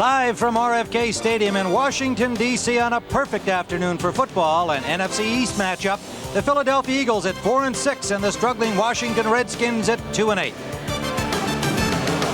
Live from RFK Stadium in Washington, D.C. on a perfect afternoon for football, an NFC East matchup. The Philadelphia Eagles at 4-6 and the struggling Washington Redskins at 2-8.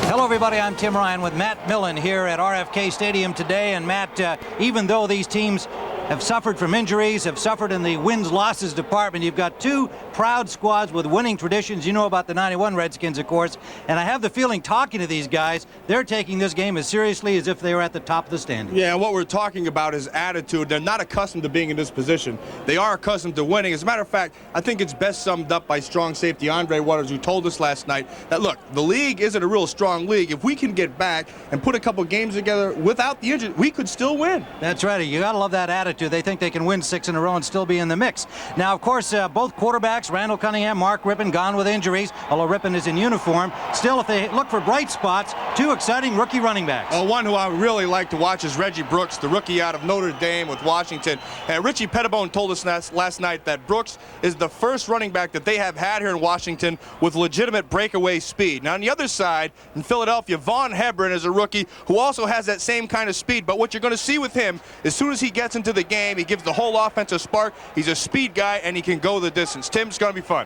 Hello, everybody. I'm Tim Ryan with Matt Millen here at RFK Stadium today. And Matt, even though these teams have suffered from injuries, have suffered in the wins-losses department, you've got two proud squads with winning traditions. You know about the '91 Redskins, of course. And I have the feeling, talking to these guys, they're taking this game as seriously as if they were at the top of the standings. Yeah, and what we're talking about is attitude. They're not accustomed to being in this position. They are accustomed to winning. As a matter of fact, I think it's best summed up by strong safety Andre Waters, who told us last night that, look, the league isn't a real strong league. If we can get back and put a couple games together without the injury, we could still win. That's right. You got to love that attitude. They think they can win 6 in a row and still be in the mix. Now, of course, both quarterbacks, Randall Cunningham, Mark Rippon, gone with injuries, although Rippon is in uniform. Still, if they look for bright spots, two exciting rookie running backs. One who I really like to watch is Reggie Brooks, the rookie out of Notre Dame with Washington. And Richie Pettibone told us last night that Brooks is the first running back that they have had here in Washington with legitimate breakaway speed. Now, on the other side, in Philadelphia, Vaughn Hebron is a rookie who also has that same kind of speed. But what you're going to see with him, as soon as he gets into the game, he gives the whole offense a spark. He's a speed guy, and he can go the distance. Tim, it's going to be fun.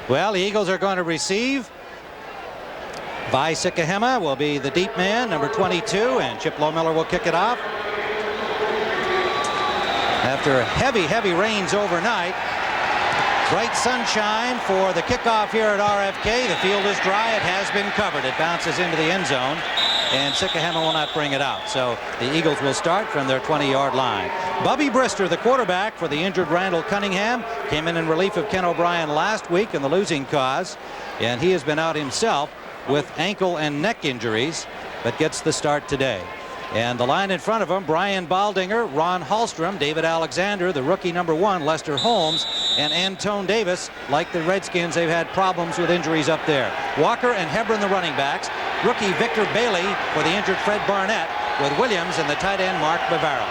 Well, the Eagles are going to receive. Vi Sikahema will be the deep man, number 22, and Chip Lohmiller will kick it off. After heavy rains overnight, bright sunshine for the kickoff here at RFK. The field is dry. It has been covered. It bounces into the end zone, and Sikahema will not bring it out. So the Eagles will start from their 20-yard line. Bubby Brister, the quarterback for the injured Randall Cunningham, came in relief of Ken O'Brien last week in the losing cause, and he has been out himself with ankle and neck injuries, but gets the start today. And the line in front of him, Brian Baldinger, Ron Hallstrom, David Alexander, the rookie number 1, Lester Holmes, and Antone Davis. Like the Redskins, they've had problems with injuries up there. Walker and Hebron, the running backs. Rookie Victor Bailey for the injured Fred Barnett, with Williams and the tight end Mark Bavaro.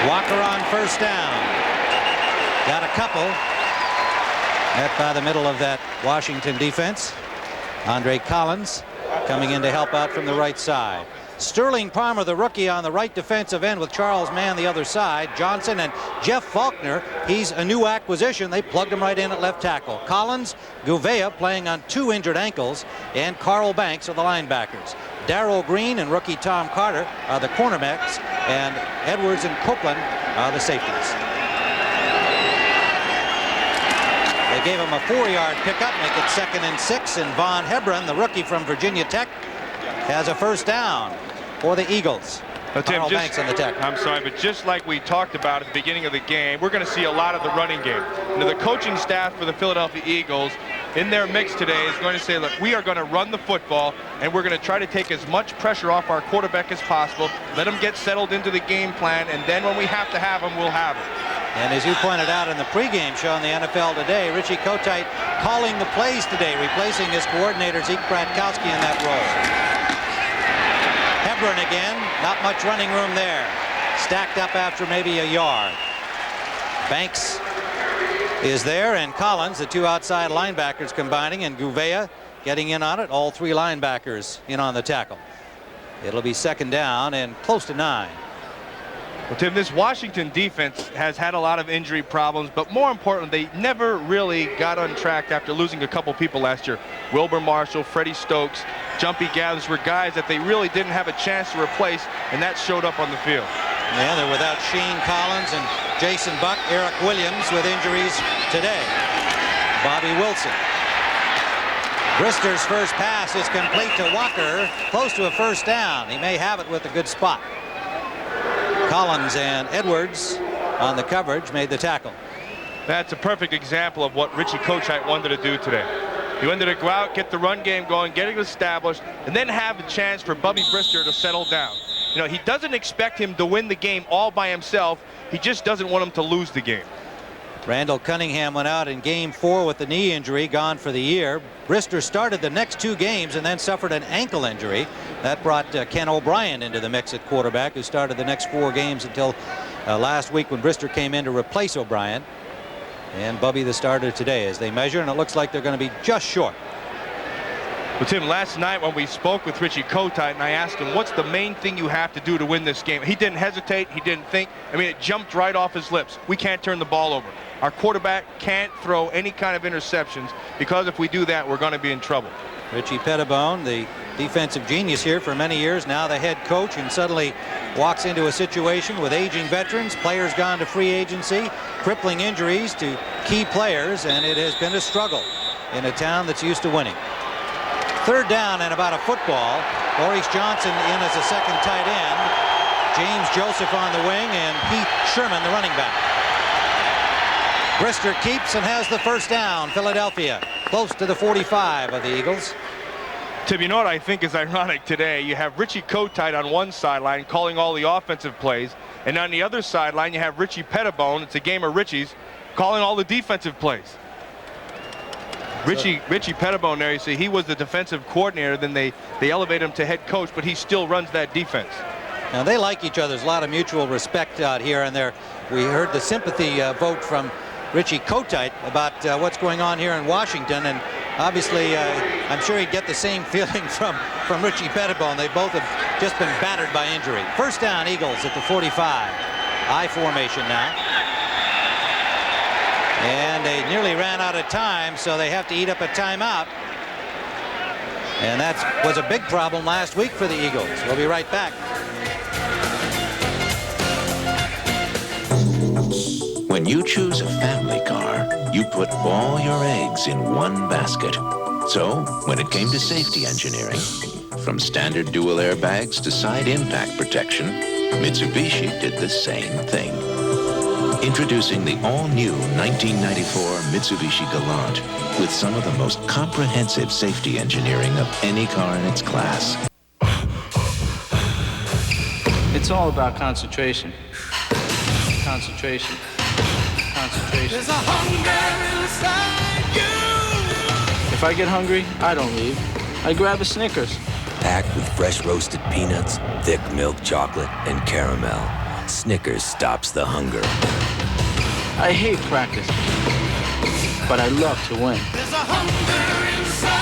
Walker on first down. Got a couple. Met by the middle of that Washington defense. Andre Collins coming in to help out from the right side. Sterling Palmer, the rookie, on the right defensive end with Charles Mann the other side. Johnson and Jeff Faulkner, he's a new acquisition. They plugged him right in at left tackle. Collins, Gouveia playing on 2 injured ankles, and Carl Banks are the linebackers. Darrell Green and rookie Tom Carter are the cornerbacks, and Edwards and Copeland are the safeties. They gave him a 4-yard pickup, make it 2nd and 6, and Vaughn Hebron, the rookie from Virginia Tech, has a first down for the Eagles. Tim, Banks on the tackle. I'm sorry, but just like we talked about at the beginning of the game, we're going to see a lot of the running game. The coaching staff for the Philadelphia Eagles in their mix today is going to say, look, we are going to run the football, and we're going to try to take as much pressure off our quarterback as possible, let him get settled into the game plan, and then when we have to have him, we'll have him. And as you pointed out in the pregame show on the NFL Today, Richie Kotite calling the plays today, replacing his coordinator Zeke Bratkowski in that role. Hebron again, not much running room there. Stacked up after maybe a yard. Banks is there, and Collins, the 2 outside linebackers combining, and Gouveia getting in on it. All 3 linebackers in on the tackle. It'll be 2nd down and close to 9. Well, Tim, this Washington defense has had a lot of injury problems, but more importantly, they never really got on track after losing a couple people last year. Wilbur Marshall, Freddie Stokes, Jumpy Gathers were guys that they really didn't have a chance to replace, and that showed up on the field. Yeah, they're without Sheen Collins and Jason Buck, Eric Williams with injuries today. Bobby Wilson. Brister's first pass is complete to Walker, close to a first down. He may have it with a good spot. Collins and Edwards on the coverage made the tackle. That's a perfect example of what Richie Kotite wanted to do today. He wanted to go out, get the run game going, get it established, and then have a chance for Bubby Brister to settle down. You know, he doesn't expect him to win the game all by himself. He just doesn't want him to lose the game. Randall Cunningham went out in game 4 with the knee injury, gone for the year. Brister started the next 2 games and then suffered an ankle injury. That brought Ken O'Brien into the mix at quarterback, who started the next 4 games until last week when Brister came in to replace O'Brien. And Bubby the starter today as they measure, and it looks like they're going to be just short. Well, Tim, last night when we spoke with Richie Kotite and I asked him, what's the main thing you have to do to win this game? He didn't hesitate. He didn't think. I mean, it jumped right off his lips. We can't turn the ball over. Our quarterback can't throw any kind of interceptions, because if we do that, we're going to be in trouble. Richie Pettibone, the defensive genius here for many years, now the head coach, and suddenly walks into a situation with aging veterans, players gone to free agency, crippling injuries to key players, and it has been a struggle in a town that's used to winning. Third down and about a football. Maurice Johnson in as a second tight end. James Joseph on the wing, and Pete Sherman, the running back. Brister keeps and has the first down. Philadelphia close to the 45 of the Eagles. Tim, you know what I think is ironic today? You have Richie Kotite on one sideline calling all the offensive plays, and on the other sideline you have Richie Pettibone, it's a game of Richie's, calling all the defensive plays. Richie Pettibone there, you see, he was the defensive coordinator, then they elevate him to head coach, but he still runs that defense. Now they like each other. There's a lot of mutual respect out here, and we heard the sympathy vote from Richie Kotite about what's going on here in Washington, and obviously I'm sure he'd get the same feeling from Richie Pettibone. They both have just been battered by injury. First down, Eagles at the 45. I formation now. And they nearly ran out of time, so they have to eat up a timeout. And that was a big problem last week for the Eagles. We'll be right back. When you choose a family car, you put all your eggs in one basket. So, when it came to safety engineering, from standard dual airbags to side impact protection, Mitsubishi did the same thing. Introducing the all-new 1994 Mitsubishi Galant with some of the most comprehensive safety engineering of any car in its class. It's all about concentration. Concentration. Concentration. There's a hunger inside you. If I get hungry, I don't leave. I grab a Snickers. Packed with fresh roasted peanuts, thick milk chocolate, and caramel. Snickers stops the hunger. I hate practice, but I love to win. There's a hunger inside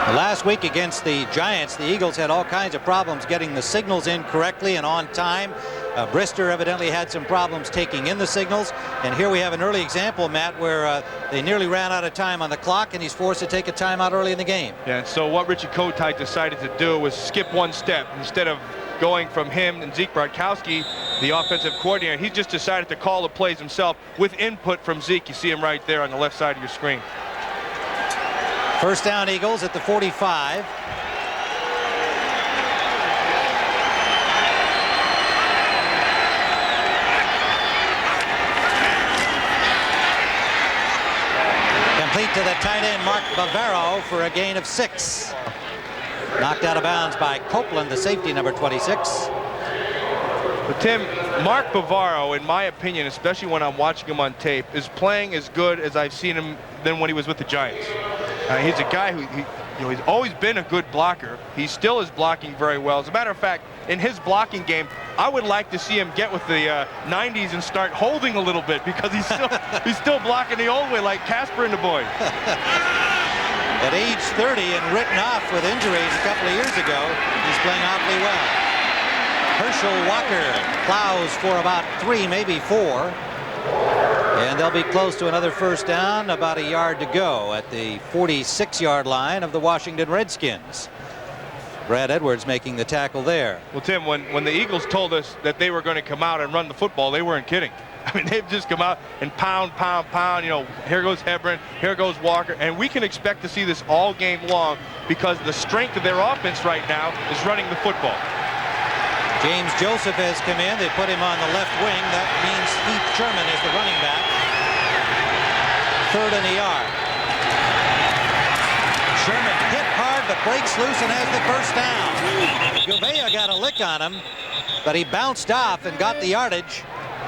you. Last week against the Giants, the Eagles had all kinds of problems getting the signals in correctly and on time. Brister evidently had some problems taking in the signals, and here we have an early example, Matt, where they nearly ran out of time on the clock, and he's forced to take a timeout early in the game. Yeah, and so what Richie Kotite decided to do was skip one step. Instead of going from him and Zeke Bartkowski, the offensive coordinator, he just decided to call the plays himself with input from Zeke. You see him right there on the left side of your screen. First down, Eagles at the 45. Complete to the tight end, Mark Bavaro, for a gain of 6. Knocked out of bounds by Copeland, the safety, number 26. But Tim, Mark Bavaro, in my opinion, especially when I'm watching him on tape, is playing as good as I've seen him than when he was with the Giants. He's a guy who he's always been a good blocker. He still is blocking very well. As a matter of fact, in his blocking game, I would like to see him get with the 90s and start holding a little bit, because he's still blocking the old way like Casper and the boys. At age 30 and written off with injuries a couple of years ago, he's playing awfully well. Herschel Walker plows for about 3, maybe 4. And they'll be close to another first down, about a yard to go at the 46-yard line of the Washington Redskins. Brad Edwards making the tackle there. Well, Tim, when the Eagles told us that they were going to come out and run the football, they weren't kidding. I mean, they've just come out and pound, pound, pound. You know, here goes Hebron, here goes Walker. And we can expect to see this all game long, because the strength of their offense right now is running the football. James Joseph has come in. They put him on the left wing. That means Heath Sherman is the running back. Third and a yard. Sherman hit hard, but breaks loose and has the first down. Gouveia got a lick on him, but he bounced off and got the yardage.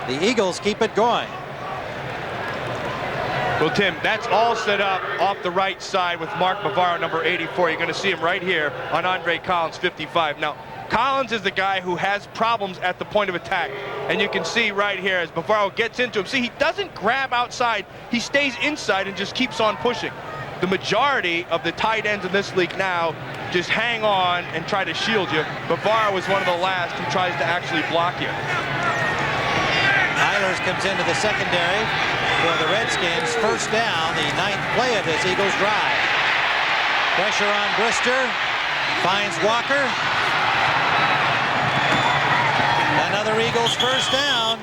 The Eagles keep it going. Well, Tim, that's all set up off the right side with Mark Bavaro, number 84. You're going to see him right here on Andre Collins, 55. Now, Collins is the guy who has problems at the point of attack. And you can see right here as Bavaro gets into him. See, he doesn't grab outside. He stays inside and just keeps on pushing. The majority of the tight ends in this league now just hang on and try to shield you. Bavaro was one of the last who tries to actually block you. Eilers comes into the secondary for the Redskins. First down, the 9th play of this Eagles drive. Pressure on Brister. Finds Walker. Another Eagles first down.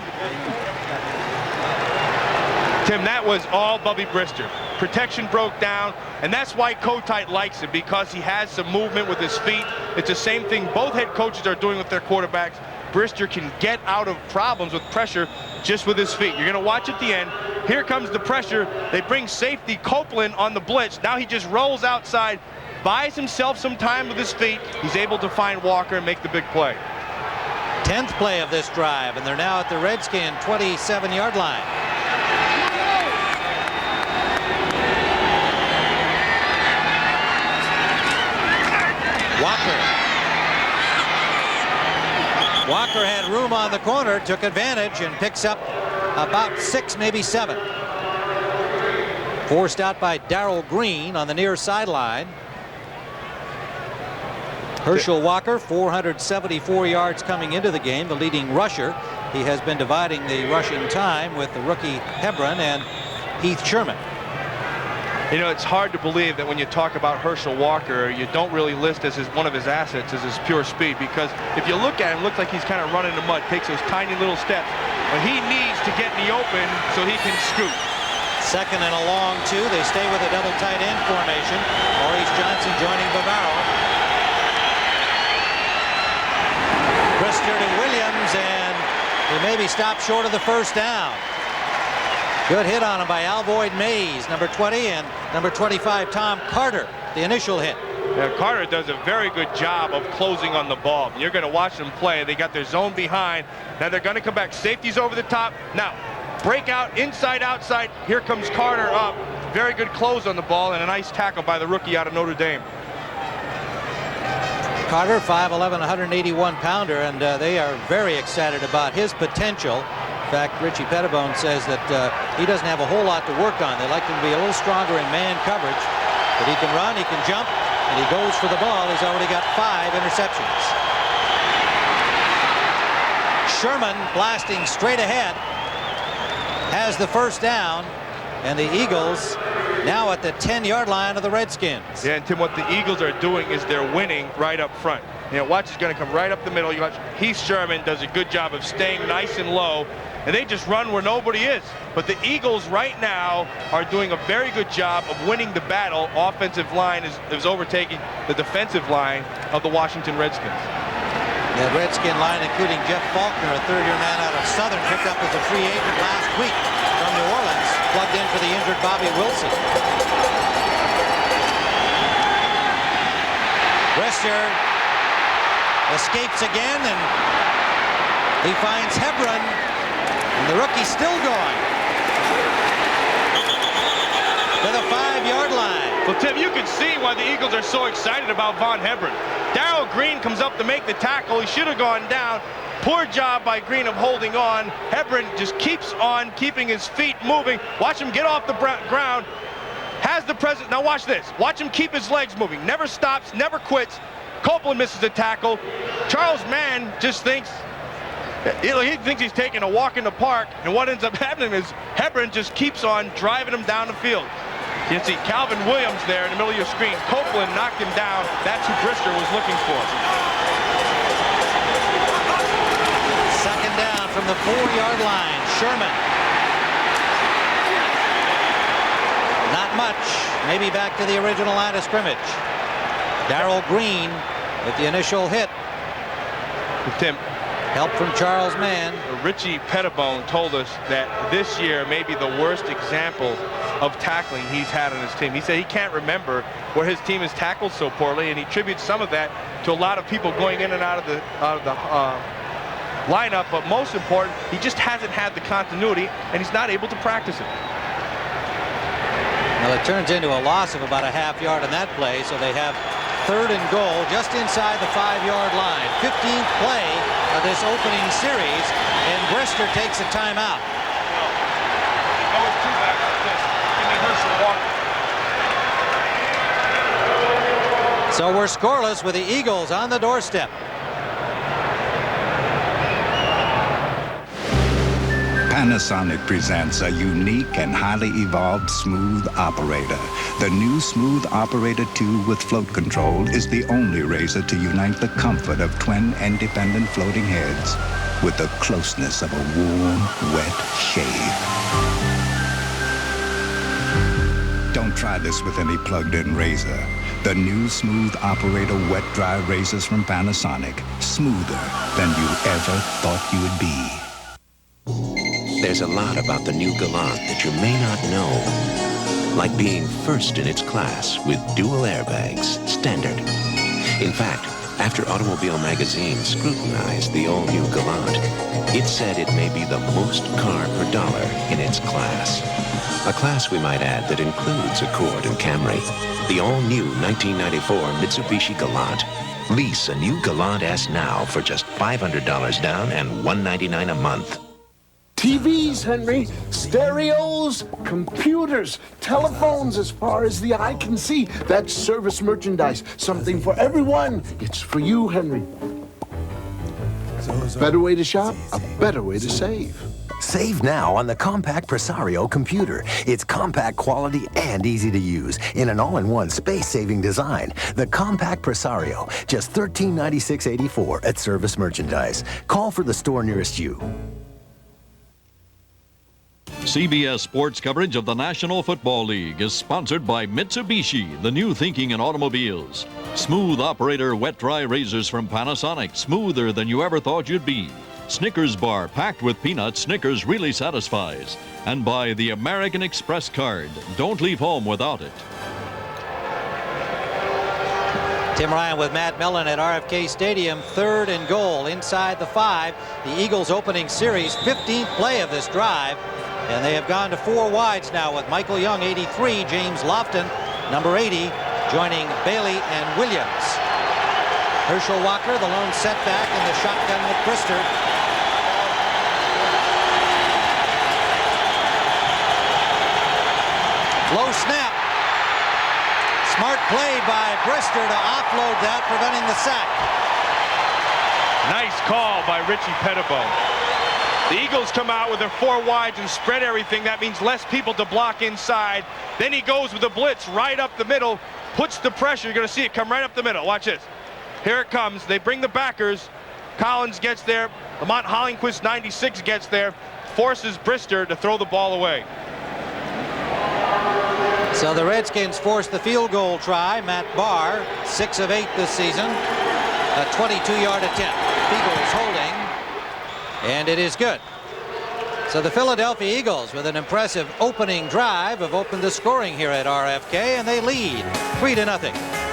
Tim, that was all Bubby Brister. Protection broke down, and that's why Kotite likes him, because he has some movement with his feet. It's the same thing both head coaches are doing with their quarterbacks. Brister can get out of problems with pressure just with his feet. You're going to watch at the end. Here comes the pressure. They bring safety Copeland on the blitz. Now he just rolls outside, buys himself some time with his feet. He's able to find Walker and make the big play. 10th play of this drive, and they're now at the Redskin 27-yard line. Walker had room on the corner, took advantage, and picks up about 6, maybe 7. Forced out by Darrell Green on the near sideline. Herschel Walker, 474 yards coming into the game, the leading rusher. He has been dividing the rushing time with the rookie Hebron and Heath Sherman. You know, it's hard to believe that when you talk about Herschel Walker, you don't really list as one of his assets as his pure speed, because if you look at him, it looks like he's kind of running in the mud, takes those tiny little steps. But he needs to get in the open so he can scoot. Second and a long 2. They stay with a double tight end formation. Maurice Johnson joining Bavaro. Brister to Williams, and he maybe stopped short of the first down. Good hit on him by Alvoid Mays, number 20, and number 25, Tom Carter, the initial hit. Yeah, Carter does a very good job of closing on the ball. You're going to watch them play. They got their zone behind. Now they're going to come back. Safety's over the top. Now, breakout, inside, outside. Here comes Carter up. Very good close on the ball, and a nice tackle by the rookie out of Notre Dame. Carter, 5'11", 181-pounder, and they are very excited about his potential. In fact, Richie Pettibone says that he doesn't have a whole lot to work on. They like him to be a little stronger in man coverage, but he can run, he can jump, and he goes for the ball. He's already got 5 interceptions. Sherman blasting straight ahead has the first down, and the Eagles now at the 10-yard line of the Redskins. Yeah, and Tim, what the Eagles are doing is they're winning right up front. You know, watch, is going to come right up the middle. You watch, Heath Sherman does a good job of staying nice and low, and they just run where nobody is. But the Eagles right now are doing a very good job of winning the battle. Offensive line is overtaking the defensive line of the Washington Redskins. The Redskin line, including Jeff Faulkner, a third-year man out of Southern, picked up as a free agent last week from New Orleans, plugged in for the injured Bobby Wilson. Brister escapes again, and he finds Hebron, and the rookie's still going to the 5-yard line. Well, Tim, you can see why the Eagles are so excited about Von Hebron. Darrell Green comes up to make the tackle. He should have gone down. Poor job by Green of holding on. Hebron just keeps on keeping his feet moving. Watch him get off the ground. Has the presence. Now watch this. Watch him keep his legs moving. Never stops, never quits. Copeland misses a tackle. Charles Mann just thinks, he thinks he's taking a walk in the park, and what ends up happening is Hebron just keeps on driving him down the field. You can see Calvin Williams there in the middle of your screen. Copeland knocked him down. That's who Brister was looking for. Second down from the 4-yard line. Sherman. Not much. Maybe back to the original line of scrimmage. Darrell Green with the initial hit. Tim, help from Charles Mann. Richie Pettibone told us that this year may be the worst example of tackling he's had on his team. He said he can't remember where his team has tackled so poorly, and he attributes some of that to a lot of people going in and out of the lineup. But most important, he just hasn't had the continuity, and he's not able to practice it. Well, it turns into a loss of about a half yard on that play, so they have 3rd and goal just inside the 5-yard line. 15th play of this opening series, and Brister takes a timeout. So we're scoreless with the Eagles on the doorstep. Panasonic presents a unique and highly evolved Smooth Operator. The new Smooth Operator 2 with float control is the only razor to unite the comfort of twin independent floating heads with the closeness of a warm, wet shave. Don't try this with any plugged-in razor. The new Smooth Operator wet-dry razors from Panasonic. Smoother than you ever thought you would be. There's a lot about the new Galant that you may not know. Like being first in its class with dual airbags, standard. In fact, after Automobile Magazine scrutinized the all-new Galant, it said it may be the most car per dollar in its class. A class, we might add, that includes Accord and Camry. The all-new 1994 Mitsubishi Galant. Lease a new Galant S now for just $500 down and $199 a month. TVs, Henry, stereos, computers, telephones as far as the eye can see. That's service merchandise, something for everyone. It's for you, Henry. Better way to shop, a better way to save. Save now on the Compact Presario computer. It's compact quality and easy to use in an all-in-one space-saving design. The Compact Presario, just $1396.84 at Service Merchandise. Call for the store nearest you. CBS Sports coverage of the National Football League is sponsored by Mitsubishi, the new thinking in automobiles. Smooth Operator wet-dry razors from Panasonic, smoother than you ever thought you'd be. Snickers bar packed with peanuts, Snickers really satisfies. And by the American Express card. Don't leave home without it. Tim Ryan with Matt Millen at RFK Stadium. 3rd and goal inside the 5. The Eagles opening series, 15th play of this drive. And they have gone to 4 wides now with Michael Young, 83, James Lofton, number 80, joining Bailey and Williams. Herschel Walker, the lone setback in the shotgun with Brister. Low snap. Smart play by Brister to offload that, preventing the sack. Nice call by Richie Pettibone. The Eagles come out with their 4 wides and spread everything. That means less people to block inside. Then he goes with the blitz right up the middle, puts the pressure. You're going to see it come right up the middle. Watch this. Here it comes. They bring the backers. Collins gets there. Lamont Hollingquist, 96, gets there. Forces Brister to throw the ball away. So the Redskins force the field goal try. Matt Barr, 6 of 8 this season. A 22-yard attempt. Eagles holding. And it is good. So the Philadelphia Eagles, with an impressive opening drive, have opened the scoring here at RFK, and they lead 3-0.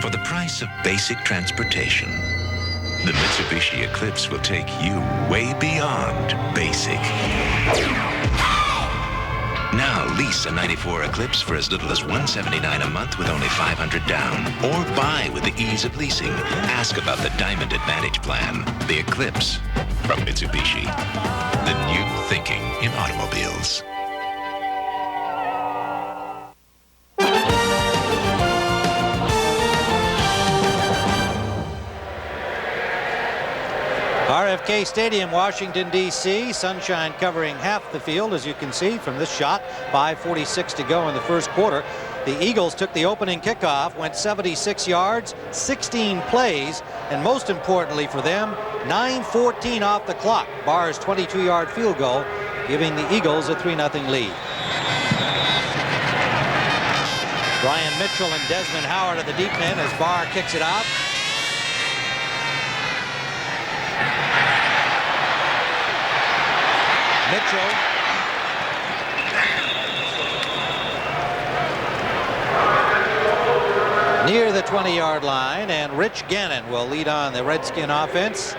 For the price of basic transportation, the Mitsubishi Eclipse will take you way beyond basic. Now lease a 94 Eclipse for as little as $179 a month with only $500 down. Or buy with the ease of leasing. Ask about the Diamond Advantage plan. The Eclipse from Mitsubishi. The new thinking in automobiles. RFK Stadium, Washington, D.C. Sunshine covering half the field, as you can see from this shot. 5:46 to go in the first quarter. The Eagles took the opening kickoff, went 76 yards, 16 plays, and most importantly for them, 9:14 off the clock. Barr's 22-yard field goal, giving the Eagles a 3-0 lead. Brian Mitchell and Desmond Howard at the deep end as Barr kicks it out. Mitchell. Near the 20-yard line, and Rich Gannon will lead on the Redskin offense.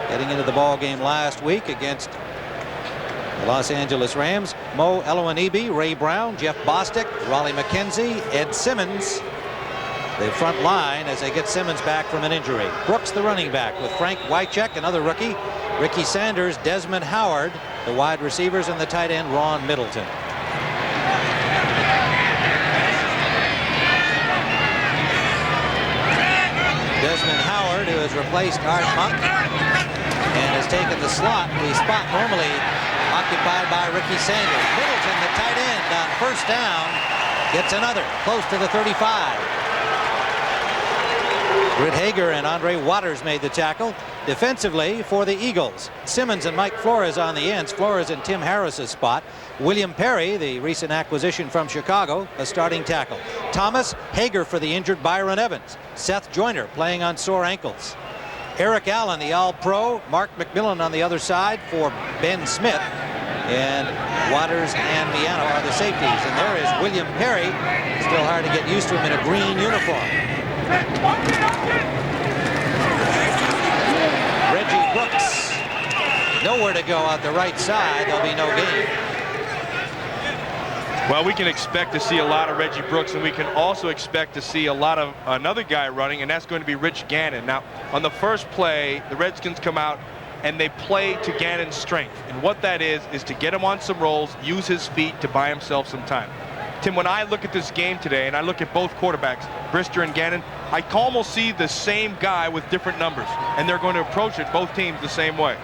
Getting into the ball game last week against the Los Angeles Rams. Mo Eloanibi, Ray Brown, Jeff Bostic, Raleigh McKenzie, Ed Simmons. The front line as they get Simmons back from an injury. Brooks, the running back, with Frank Wycheck, another rookie. Ricky Sanders, Desmond Howard, the wide receivers, and the tight end, Ron Middleton. Desmond Howard, who has replaced Art Monk and has taken the spot normally occupied by Ricky Sanders. Middleton, the tight end, on first down, gets another, close to the 35. Britt Hager and Andre Waters made the tackle. Defensively for the Eagles, Simmons and Mike Flores on the ends. Flores in Tim Harris's spot. William Perry, the recent acquisition from Chicago, a starting tackle. Thomas, Hager for the injured Byron Evans. Seth Joyner playing on sore ankles. Eric Allen, the All-Pro. Mark McMillan on the other side for Ben Smith. And Waters and Miano are the safeties. And there is William Perry. Still hard to get used to him in a green uniform. Reggie Brooks, nowhere to go out the right side. There'll be no gain. Well, we can expect to see a lot of Reggie Brooks, and we can also expect to see a lot of another guy running, and that's going to be Rich Gannon. Now, on the first play, the Redskins come out and they play to Gannon's strength. And what that is to get him on some rolls, use his feet to buy himself some time. Tim, when I look at this game today, and I look at both quarterbacks, Brister and Gannon, I can almost see the same guy with different numbers, and they're going to approach it, both teams, the same way.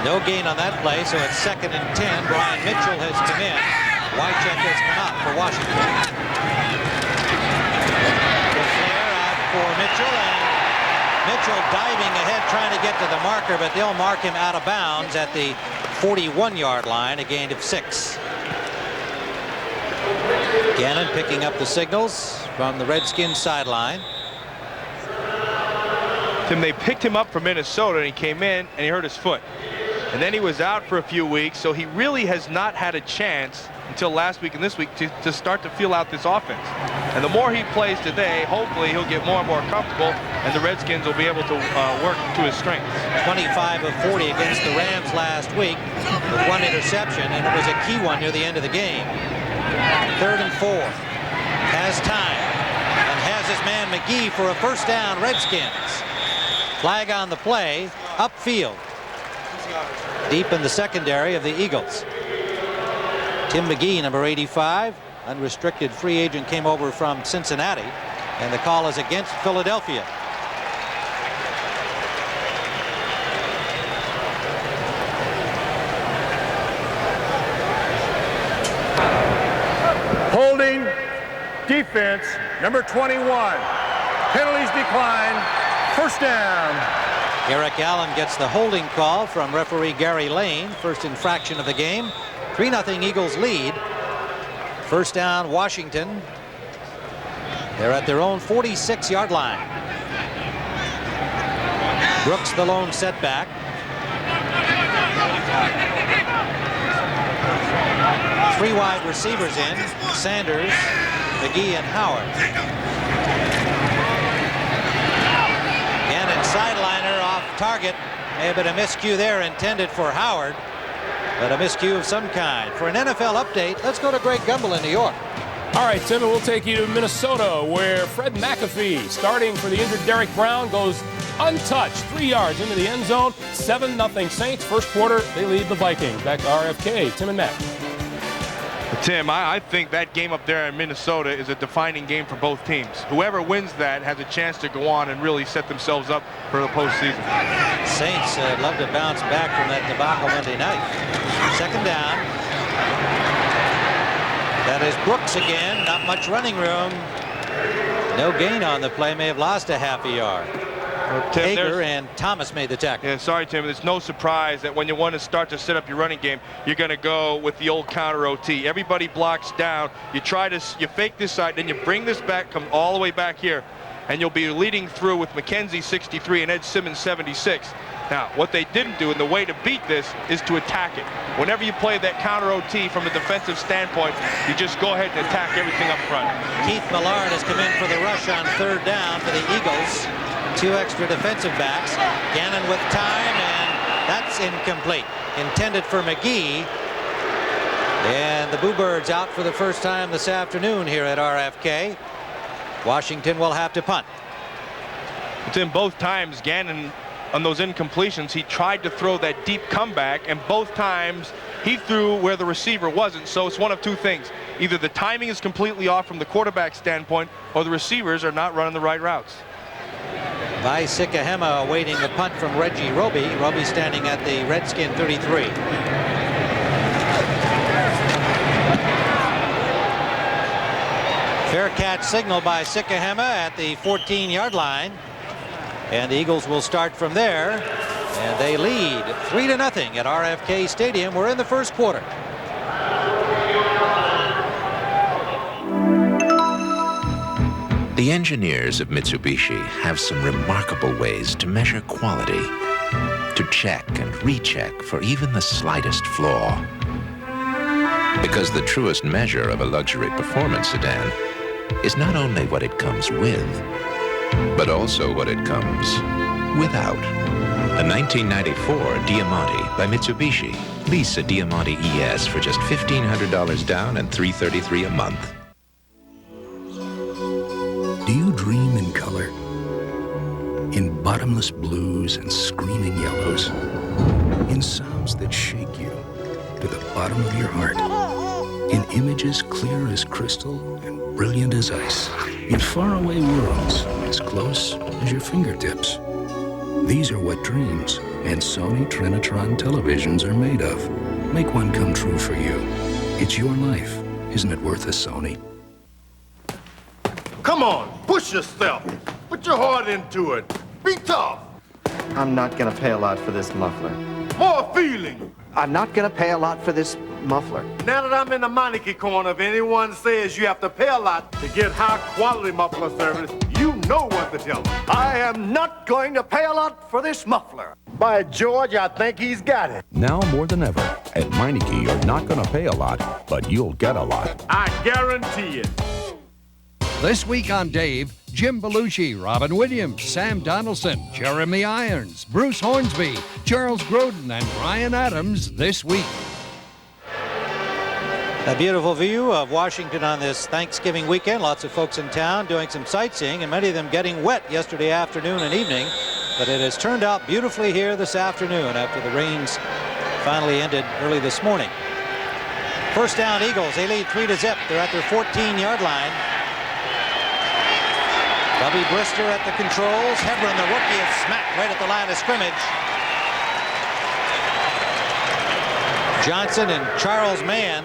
No gain on that play, so it's 2nd and 10. Brian Mitchell has come in. Wycheck has come out for Washington. The flare out for Mitchell, and Mitchell diving ahead trying to get to the marker, but they'll mark him out of bounds at the 41-yard line, a gain of 6. Gannon picking up the signals from the Redskins sideline. Tim, they picked him up from Minnesota, and he came in and he hurt his foot. And then he was out for a few weeks, so he really has not had a chance until last week and this week to start to feel out this offense. And the more he plays today, hopefully he'll get more and more comfortable, and the Redskins will be able to work to his strengths. 25 of 40 against the Rams last week with 1 interception, and it was a key one near the end of the game. 3rd and 4. Has time and has his man McGee for a first down. Redskins. Flag on the play. Upfield. Deep in the secondary of the Eagles. Tim McGee, number 85. Unrestricted free agent, came over from Cincinnati. And the call is against Philadelphia. Holding defense, number 21. Penalties decline. First down. Eric Allen gets the holding call from referee Gary Lane. First infraction of the game. 3-0 Eagles lead. First down, Washington. They're at their own 46-yard line. Brooks the lone setback. Three wide receivers in. Sanders, McGee, and Howard. Gannon sideliner off target. May have been a miscue there intended for Howard, but a miscue of some kind. For an NFL update, let's go to Greg Gumbel in New York. All right, Tim, we'll take you to Minnesota, where Fred McAfee, starting for the injured Derek Brown, goes untouched. 3 yards into the end zone. 7-0 Saints. First quarter, they lead the Vikings. Back to RFK, Tim and Matt. Tim, I think that game up there in Minnesota is a defining game for both teams. Whoever wins that has a chance to go on and really set themselves up for the postseason. Saints love to bounce back from that debacle Monday night. Second down. That is Brooks again. Not much running room. No gain on the play. May have lost a half a yard. Tim, Hager and Thomas made the tackle. Yeah, sorry, Tim. It's no surprise that when you want to start to set up your running game, you're going to go with the old counter OT. Everybody blocks down. You fake this side, then you bring this back, come all the way back here, and you'll be leading through with McKenzie 63 and Ed Simmons 76. Now, what they didn't do, and the way to beat this, is to attack it. Whenever you play that counter OT from a defensive standpoint, you just go ahead and attack everything up front. Keith Millard has come in for the rush on third down for the Eagles. 2 extra defensive backs. Gannon with time, and that's incomplete. Intended for McGee. And the Bluebirds out for the first time this afternoon here at RFK. Washington will have to punt. It's in both times, Gannon, on those incompletions, he tried to throw that deep comeback, and both times he threw where the receiver wasn't. So it's one of two things. Either the timing is completely off from the quarterback standpoint, or the receivers are not running the right routes. By Sikahema awaiting the punt from Reggie Roby. Roby standing at the Redskin 33. Fair catch signal by Sikahema at the 14-yard line. And the Eagles will start from there. And they lead 3-0 at RFK Stadium. We're in the first quarter. The engineers of Mitsubishi have some remarkable ways to measure quality, to check and recheck for even the slightest flaw. Because the truest measure of a luxury performance sedan is not only what it comes with, but also what it comes without. The 1994 Diamante by Mitsubishi. Lease a Diamante ES for just $1,500 down and $333 a month. Do you dream in color? In bottomless blues and screaming yellows? In sounds that shake you to the bottom of your heart? In images clear as crystal and brilliant as ice? In faraway worlds as close as your fingertips? These are what dreams and Sony Trinitron televisions are made of. Make one come true for you. It's your life. Isn't it worth a Sony? Come on, push yourself. Put your heart into it. Be tough. I'm not gonna pay a lot for this muffler. More feeling. I'm not gonna pay a lot for this muffler. Now that I'm in the Meineke corner, if anyone says you have to pay a lot to get high quality muffler service, you know what to tell them. I am not going to pay a lot for this muffler. By George, I think he's got it. Now more than ever, at Meineke, you're not going to pay a lot, but you'll get a lot. I guarantee it. This week on Dave, Jim Belushi, Robin Williams, Sam Donaldson, Jeremy Irons, Bruce Hornsby, Charles Grodin, and Ryan Adams this week. A beautiful view of Washington on this Thanksgiving weekend. Lots of folks in town doing some sightseeing, and many of them getting wet yesterday afternoon and evening. But it has turned out beautifully here this afternoon after the rains finally ended early this morning. First down, Eagles. They lead 3-0. They're at their 14-yard line. Bubby Brister at the controls. Hebron, the rookie, is smacked right at the line of scrimmage. Johnson and Charles Mann.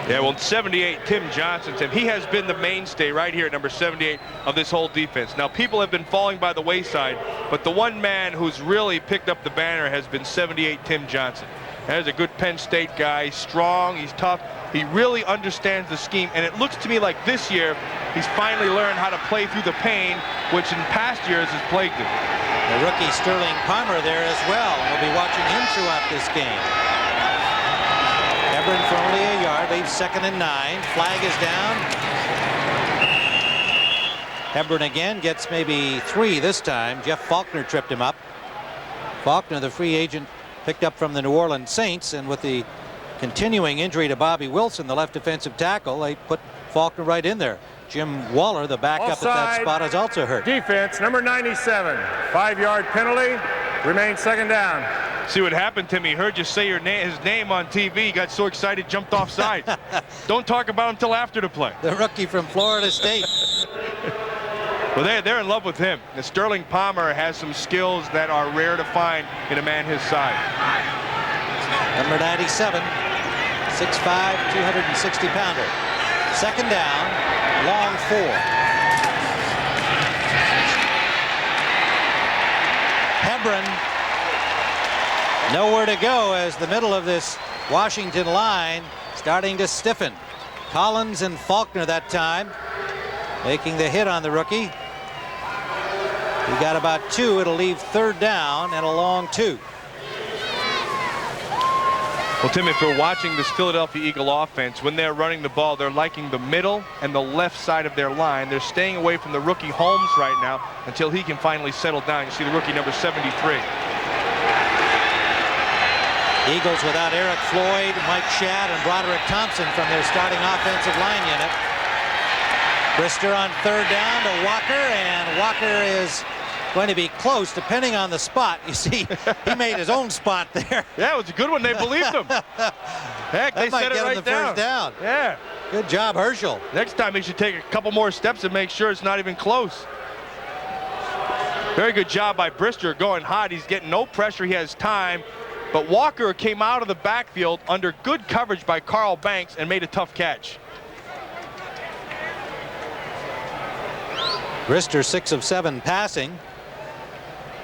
Yeah, well, 78, Tim Johnson, Tim, he has been the mainstay right here at number 78 of this whole defense. Now, people have been falling by the wayside, but the one man who's really picked up the banner has been 78, Tim Johnson. That is a good Penn State guy. He's strong, he's tough. He really understands the scheme, and it looks to me like this year he's finally learned how to play through the pain, which in past years has plagued him. The rookie Sterling Palmer there as well. We'll be watching him throughout this game. Hebron for only a yard, leaves 2nd and 9. Flag is down. Hebron again gets maybe 3 this time. Jeff Faulkner tripped him up. Faulkner, the free agent, picked up from the New Orleans Saints, and with the continuing injury to Bobby Wilson, the left defensive tackle, they put Faulkner right in there. Jim Waller, the backup at that Offside. spot, is also hurt. Defense, number 97. 5-yard penalty. Remains second down. See what happened, Tim? He heard you say his name on TV. He got so excited, jumped off sides. Don't talk about him until after the play. The rookie from Florida State. Well, they're in love with him. And Sterling Palmer has some skills that are rare to find in a man his size. Number 97, 6'5", 260-pounder. Second down, long 4. Hebron nowhere to go as the middle of this Washington line starting to stiffen. Collins and Faulkner that time making the hit on the rookie. We got about 2. It'll leave third down and a long 2. Well, Tim, if you're watching this Philadelphia Eagle offense, when they're running the ball, they're liking the middle and the left side of their line. They're staying away from the rookie Holmes right now until he can finally settle down. You see the rookie number 73. Eagles without Eric Floyd, Mike Shadd, and Broderick Thompson from their starting offensive line unit. Brister on third down to Walker, and Walker is going to be close depending on the spot. You see, he made his own spot there. Yeah, it was a good one. They believed him. Heck, they might set it get him right the down. first down. Yeah. Good job, Herschel. Next time he should take a couple more steps and make sure it's not even close. Very good job by Brister going hot. He's getting no pressure. He has time. But Walker came out of the backfield under good coverage by Carl Banks and made a tough catch. Brister 6 of 7 passing.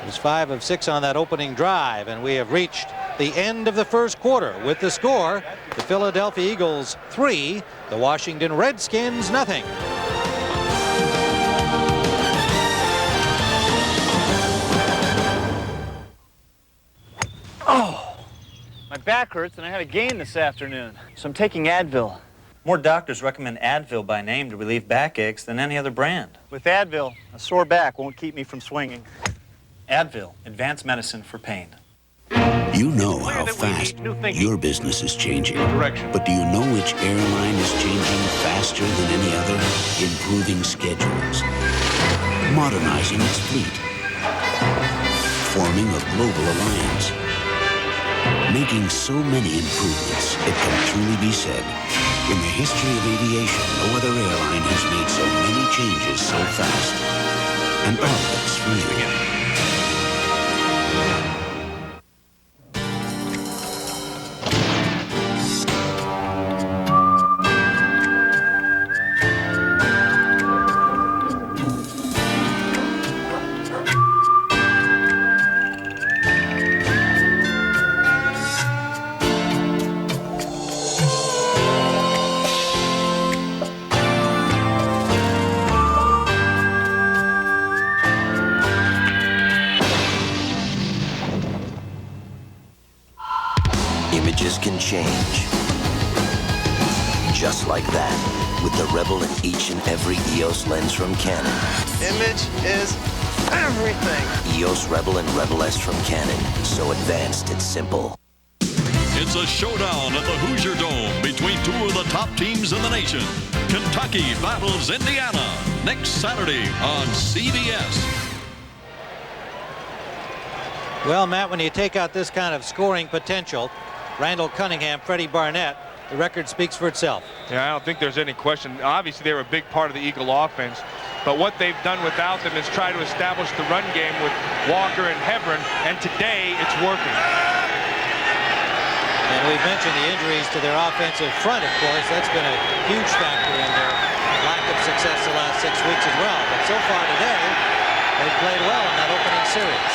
He's 5 of 6 on that opening drive, and we have reached the end of the first quarter with the score: the Philadelphia Eagles 3, the Washington Redskins 0. Oh, my back hurts and I had a game this afternoon, so I'm taking Advil. More doctors recommend Advil by name to relieve backaches than any other brand. With Advil, a sore back won't keep me from swinging. Advil, advanced medicine for pain. You know how fast your business is changing. But do you know which airline is changing faster than any other? Improving schedules, modernizing its fleet, forming a global alliance, making so many improvements it can truly be said, in the history of aviation, no other airline has made so many changes so fast. And all of it's for you. Images can change. Just like that, with the Rebel in each and every EOS lens from Canon. Image is everything. EOS Rebel and Rebel S from Canon. So advanced, it's simple. It's a showdown at the Hoosier Dome between 2 of the top teams in the nation. Kentucky battles Indiana next Saturday on CBS. Well, Matt, when you take out this kind of scoring potential, Randall Cunningham, Freddie Barnett, the record speaks for itself. Yeah, I don't think there's any question. Obviously, they were a big part of the Eagle offense. But what they've done without them is try to establish the run game with Walker and Hebron. And today, it's working. And we've mentioned the injuries to their offensive front, of course. That's been a huge factor in their lack of success the last 6 weeks as well. But so far today, they've played well in that opening series.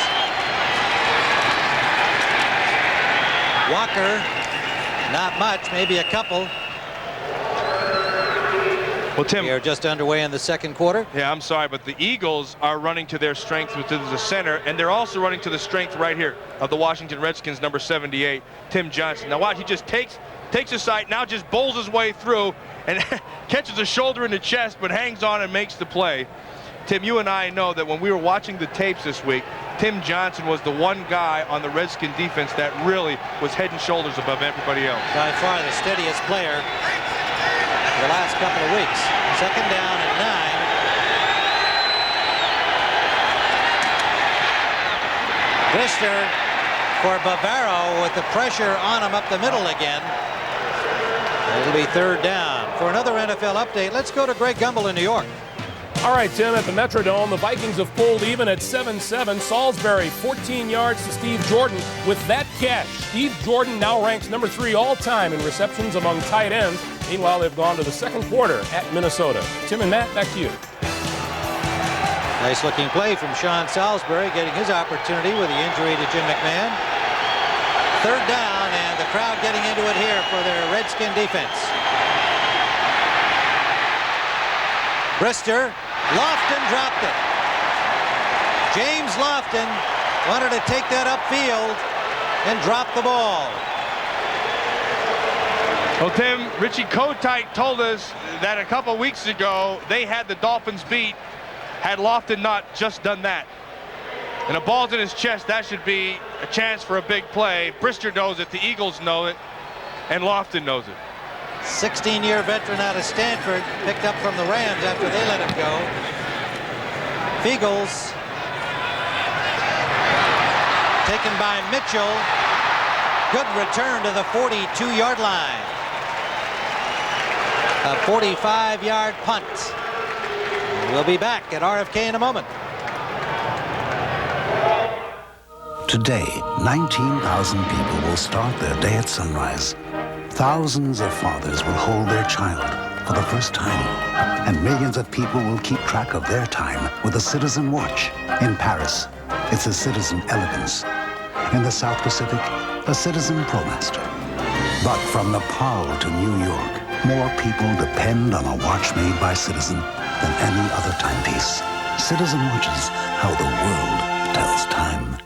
Walker, not much, maybe a couple. Well, Tim, we are just underway in the second quarter. Yeah, I'm sorry, but the Eagles are running to their strength, which is the center, and they're also running to the strength right here of the Washington Redskins, number 78, Tim Johnson. Now watch, he just takes a sight, now just bowls his way through and catches a shoulder in the chest, but hangs on and makes the play. Tim, you and I know that when we were watching the tapes this week, Tim Johnson was the one guy on the Redskin defense that really was head and shoulders above everybody else. By far the steadiest player. the last couple of weeks. Second down and 9. Brister for Bavaro with the pressure on him up the middle again. It'll be third down. For another NFL update, let's go to Greg Gumbel in New York. All right, Tim, at the Metrodome, the Vikings have pulled even at 7-7. Salisbury, 14 yards to Steve Jordan. With that catch, Steve Jordan now ranks number 3 all-time in receptions among tight ends. Meanwhile, they've gone to the second quarter at Minnesota. Tim and Matt, back to you. Nice-looking play from Sean Salisbury, getting his opportunity with the injury to Jim McMahon. Third down, and the crowd getting into it here for their Redskin defense. Brister, Lofton dropped it. James Lofton wanted to take that upfield and drop the ball. Well, Tim, Richie Kotite told us that a couple weeks ago they had the Dolphins beat had Lofton not just done that. And a ball's in his chest, that should be a chance for a big play. Brister knows it, the Eagles know it, and Lofton knows it. 16-year veteran out of Stanford, picked up from the Rams after they let him go. Fiegels taken by Mitchell. Good return to the 42-yard line. A 45-yard punt. We'll be back at RFK in a moment. Today, 19,000 people will start their day at sunrise. Thousands of fathers will hold their child for the first time. And millions of people will keep track of their time with a Citizen Watch. In Paris, it's a Citizen Elegance. In the South Pacific, a Citizen ProMaster. But from Nepal to New York, more people depend on a watch made by Citizen than any other timepiece. Citizen watches how the world tells time.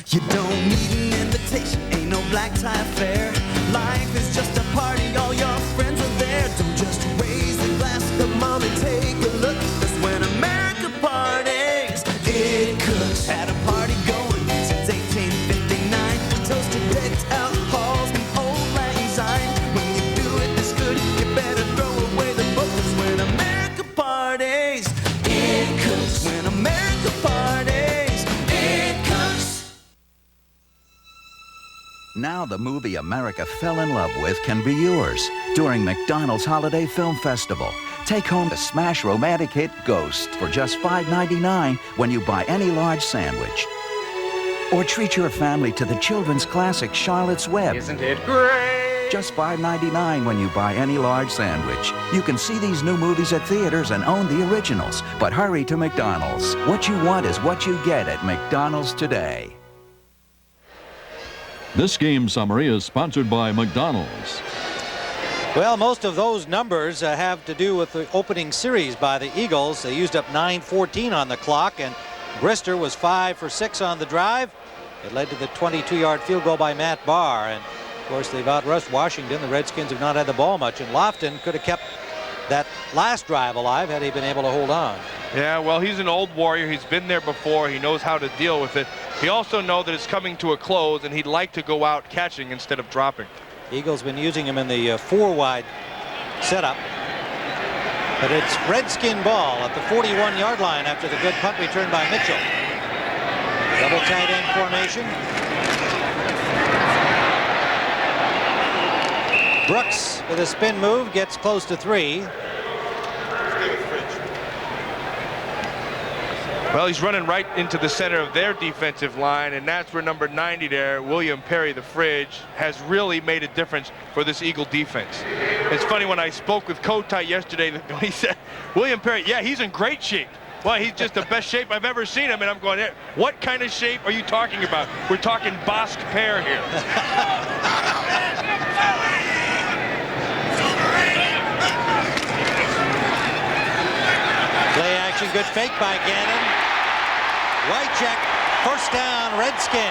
You don't need an invitation, ain't no black tie affair. Life is just a party, all your friends are there. Don't just raise a glass, come on and take a look. 'Cause when America parties, it cooks. Had a party going since 1859. Toasted decked out halls and old lang syne. When you do it this good, you better throw away the book. 'Cause when America parties, it cooks. When America parties, it cooks. Now the movie America fell in love with can be yours during McDonald's Holiday Film Festival. Take home the smash romantic hit Ghost for just $5.99 when you buy any large sandwich. Or treat your family to the children's classic Charlotte's Web. Isn't it great? Just $5.99 when you buy any large sandwich. You can see these new movies at theaters and own the originals. But hurry to McDonald's. What you want is what you get at McDonald's today. This game summary is sponsored by McDonald's. Well, most of those numbers have to do with the opening series by the Eagles. They used up 9:14 on the clock, and Brister was 5 for 6 on the drive. It led to the 22-yard field goal by Matt Barr. And, of course, they've outrushed Washington. The Redskins have not had the ball much, and Lofton could have kept that last drive alive had he been able to hold on. Yeah, well, he's an old warrior. He's been there before. He knows how to deal with it. He also knows that it's coming to a close, and he'd like to go out catching instead of dropping. Eagles been using him in the 4-wide setup. But it's Redskin ball at the 41-yard line after the good punt return by Mitchell. Double tight end formation. Brooks with a spin move gets close to 3. Well, he's running right into the center of their defensive line, and that's where number 90 there, William Perry, the Fridge, has really made a difference for this Eagle defense. It's funny, when I spoke with Kotite yesterday, he said, William Perry, yeah, he's in great shape. Well, he's just the best shape I've ever seen him, and I'm going, what kind of shape are you talking about? We're talking Bosque Pear here. Play action, good fake by Gannon. Wycheck, first down, Redskins.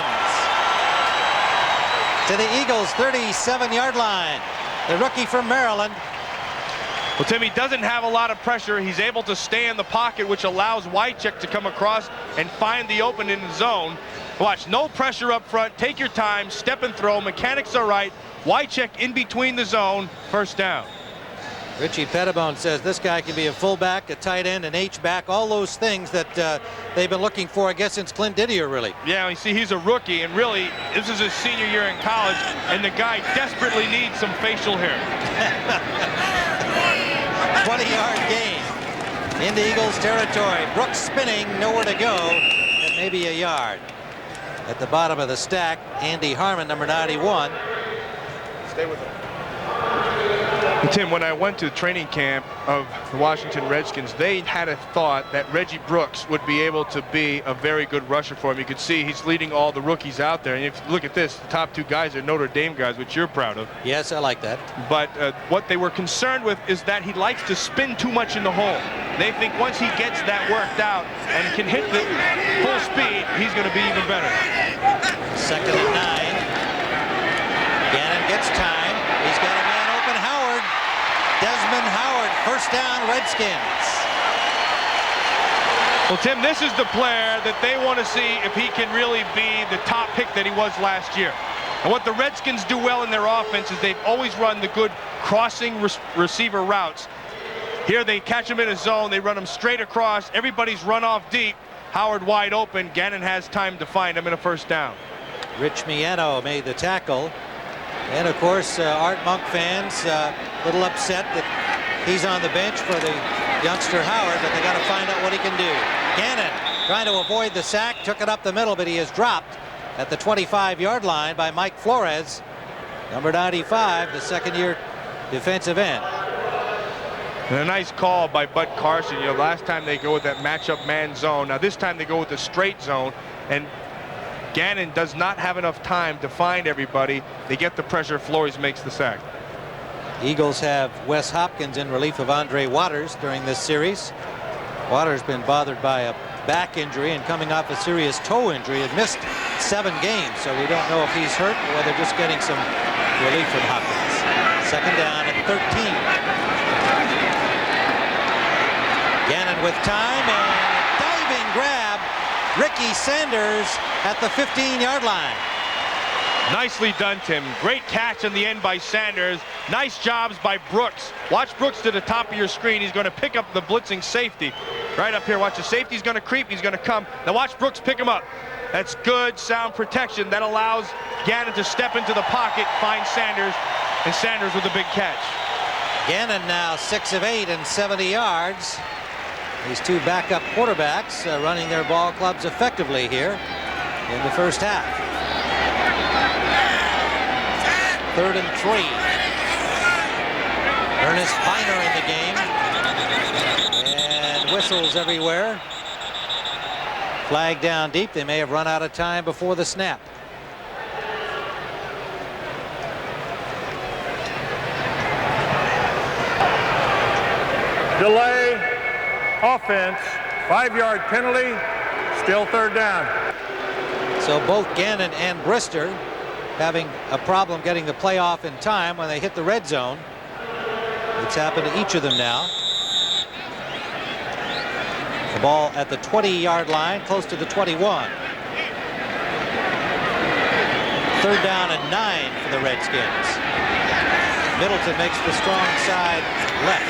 To the Eagles' 37-yard line. The rookie from Maryland. Well, Tim, he doesn't have a lot of pressure. He's able to stay in the pocket, which allows Wycheck to come across and find the open in the zone. Watch, no pressure up front. Take your time, step and throw. Mechanics are right. Wycheck in between the zone, first down. Richie Pettibone says this guy can be a fullback, a tight end, an H-back, all those things that they've been looking for, I guess, since Clint Didier, really. Yeah, you see, he's a rookie, and really, this is his senior year in college, and the guy desperately needs some facial hair. 20-yard gain into Eagles territory. Brooks spinning, nowhere to go, and maybe a yard. At the bottom of the stack, Andy Harmon, number 91. Stay with him. Tim, when I went to the training camp of the Washington Redskins, they had a thought that Reggie Brooks would be able to be a very good rusher for him. You could see he's leading all the rookies out there. And if you look at this, the top two guys are Notre Dame guys, which you're proud of. Yes, I like that. But what they were concerned with is that he likes to spin too much in the hole. They think once he gets that worked out and can hit the full speed, he's going to be even better. 2nd and 9. Gannon gets time. He's got a man open, Howard. Desmond Howard, first down, Redskins. Well, Tim, this is the player that they want to see if he can really be the top pick that he was last year. And what the Redskins do well in their offense is they've always run the good crossing receiver routes. Here they catch him in a zone, they run him straight across, everybody's run off deep. Howard wide open, Gannon has time to find him in a first down. Rich Miano made the tackle. And of course, Art Monk fans a little upset that he's on the bench for the youngster Howard, but they got to find out what he can do. Gannon trying to avoid the sack, took it up the middle, but he is dropped at the 25-yard line by Mike Flores, number 95, the second-year defensive end. And a nice call by Bud Carson. You know, last time they go with that matchup man zone. Now this time they go with the straight zone, and Gannon does not have enough time to find everybody. They get the pressure. Flores makes the sack. Eagles have Wes Hopkins in relief of Andre Waters during this series. Waters been bothered by a back injury and coming off a serious toe injury. Had missed 7 games, so we don't know if he's hurt or whether just getting some relief from Hopkins. 2nd down at 13. Gannon with time and diving grab. Ricky Sanders at the 15-yard line. Nicely done, Tim. Great catch in the end by Sanders. Nice jobs by Brooks. Watch Brooks to the top of your screen. He's going to pick up the blitzing safety. Right up here, watch the safety's going to creep. He's going to come. Now watch Brooks pick him up. That's good, sound protection. That allows Gannon to step into the pocket, find Sanders, and Sanders with a big catch. Gannon now 6 of 8 and 70 yards. These two backup quarterbacks running their ball clubs effectively here in the first half. 3rd and 3. Ernest Biner in the game. And whistles everywhere. Flag down deep. They may have run out of time before the snap. Delay, offense, 5-yard penalty, still 3rd down. So both Gannon and Brister having a problem getting the play off in time when they hit the red zone. It's happened to each of them now. The ball at the 20-yard line, close to the 21. 3rd down and 9 for the Redskins. Middleton makes the strong side left.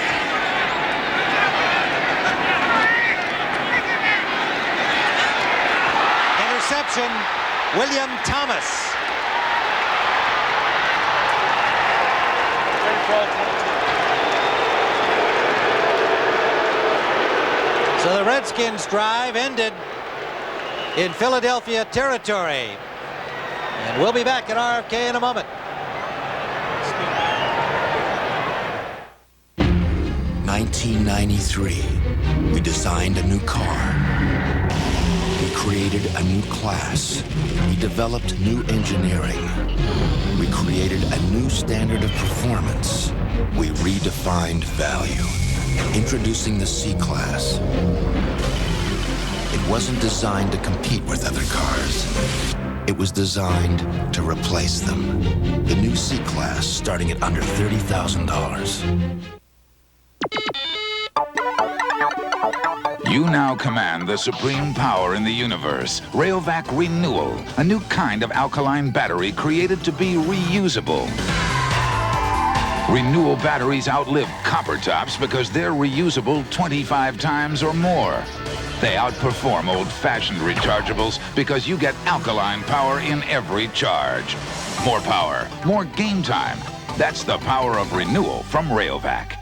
Interception, William Thomas. So the Redskins drive ended in Philadelphia territory. And we'll be back at RFK in a moment. 1993, we designed a new car. We created a new class. We developed new engineering. We created a new standard of performance. We redefined value. Introducing the C-Class. It wasn't designed to compete with other cars. It was designed to replace them. The new C-Class starting at under $30,000. You now command the supreme power in the universe. Rayovac Renewal, a new kind of alkaline battery created to be reusable. Renewal batteries outlive copper tops because they're reusable 25 times or more. They outperform old-fashioned rechargeables because you get alkaline power in every charge. More power, more game time. That's the power of renewal from Rayovac.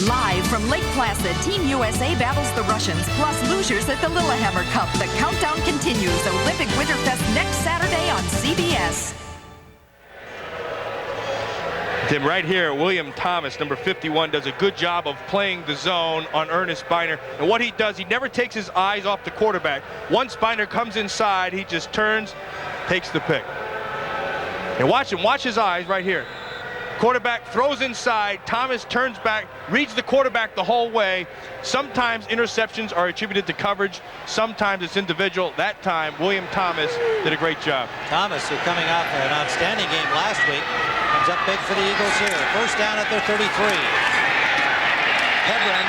Live from Lake Placid, Team USA battles the Russians, plus losers at the Lillehammer Cup. The countdown continues. Olympic Winterfest next Saturday on CBS. Tim, right here, William Thomas, number 51, does a good job of playing the zone on Ernest Spiner. And what he does, he never takes his eyes off the quarterback. Once Spiner comes inside, he just turns, takes the pick. And watch him, watch his eyes right here. Quarterback throws inside, Thomas turns back, reads the quarterback the whole way. Sometimes interceptions are attributed to coverage, sometimes it's individual. That time, William Thomas did a great job. Thomas, who coming off an outstanding game last week, comes up big for the Eagles here. First down at their 33. Hebron,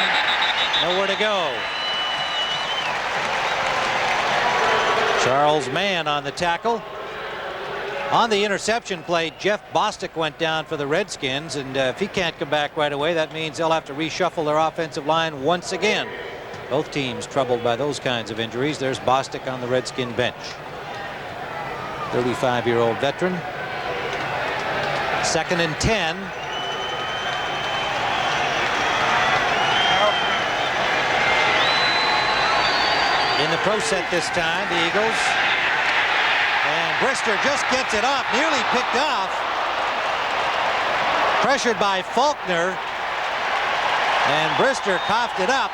nowhere to go. Charles Mann on the tackle. On the interception play, Jeff Bostic went down for the Redskins, and if he can't come back right away, that means they'll have to reshuffle their offensive line once again. Both teams troubled by those kinds of injuries. There's Bostic on the Redskin bench. 35-year-old veteran. 2nd and 10. In the pro set this time, the Eagles. And Brister just gets it off, nearly picked off. Pressured by Faulkner. And Brister coughed it up.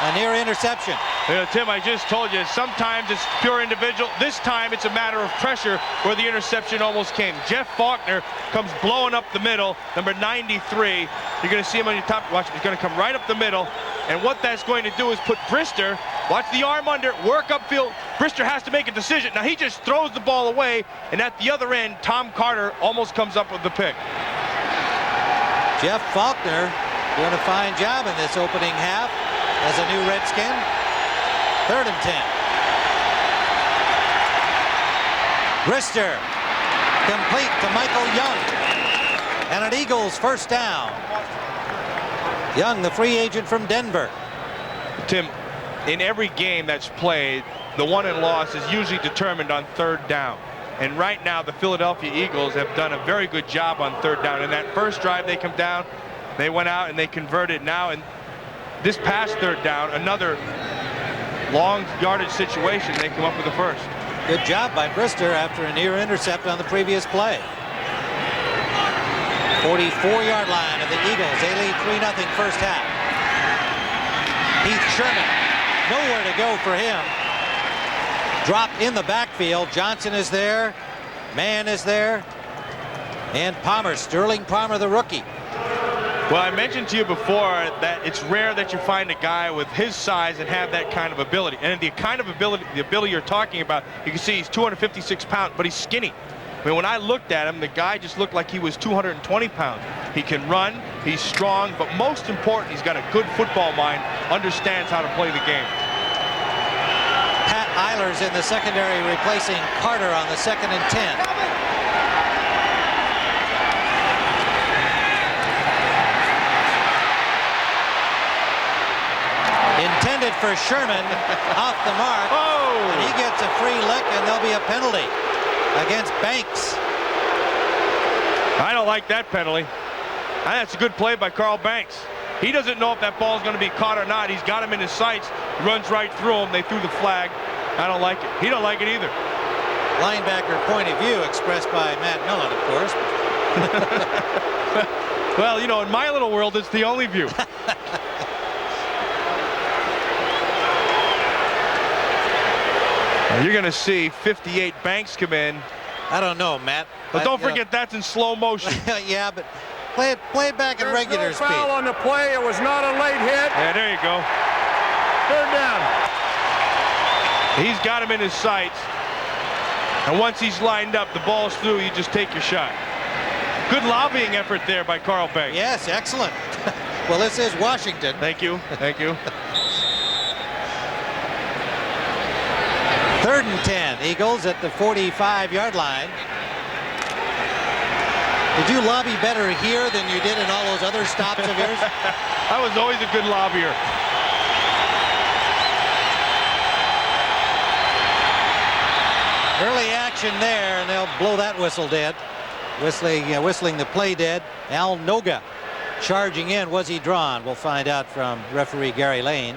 A near interception. You know, Tim, I just told you, sometimes it's pure individual. This time it's a matter of pressure where the interception almost came. Jeff Faulkner comes blowing up the middle, number 93. You're going to see him on your top. Watch, he's going to come right up the middle. And what that's going to do is put Brister, watch the arm under, work upfield. Brister has to make a decision. Now he just throws the ball away, and at the other end, Tom Carter almost comes up with the pick. Jeff Faulkner doing a fine job in this opening half as a new Redskin. 3rd and 10. Brister complete to Michael Young. And an Eagles first down. Young, the free agent from Denver. Tim, in every game that's played, the won and loss is usually determined on 3rd down. And right now, the Philadelphia Eagles have done a very good job on 3rd down. In that first drive, they come down, they went out and they converted. Now, in this past 3rd down, another long yardage situation, they come up with the first. Good job by Brister after a near intercept on the previous play. 44-yard line of the Eagles. They lead 3-0 first half. Heath Sherman, nowhere to go for him. Dropped in the backfield. Johnson is there. Mann is there. And Palmer, Sterling Palmer, the rookie. Well, I mentioned to you before that it's rare that you find a guy with his size and have that kind of ability. And the kind of ability, the ability you're talking about, you can see he's 256 pounds, but he's skinny. I mean, when I looked at him, the guy just looked like he was 220 pounds. He can run, he's strong, but most important, he's got a good football mind, understands how to play the game. Pat Eilers in the secondary replacing Carter on the 2nd and 10. Intended for Sherman, off the mark. Oh! And he gets a free lick, and there'll be a penalty against Banks. I don't like that penalty. That's a good play by Carl Banks. He doesn't know if that ball is going to be caught or not. He's got him in his sights, runs right through him. They threw the flag. I don't like it. He don't like it either. Linebacker point of view expressed by Matt Millen, of course. Well, you know, in my little world, it's the only view. You're going to see 58 Banks come in. I don't know, Matt. But don't forget that's in slow motion. Yeah, but play it back at regular no speed. Foul on the play. It was not a late hit. Yeah, there you go. Third down. He's got him in his sights. And once he's lined up, the ball's through, you just take your shot. Good lobbying effort there by Carl Banks. Yes, excellent. Well, this is Washington. Thank you. Thank you. 3rd and 10. Eagles at the 45-yard line. Did you lobby better here than you did in all those other stops of yours? I was always a good lobbyer. Early action there, and they'll blow that whistle dead. Whistling the play dead. Al Noga charging in. Was he drawn? We'll find out from referee Gary Lane.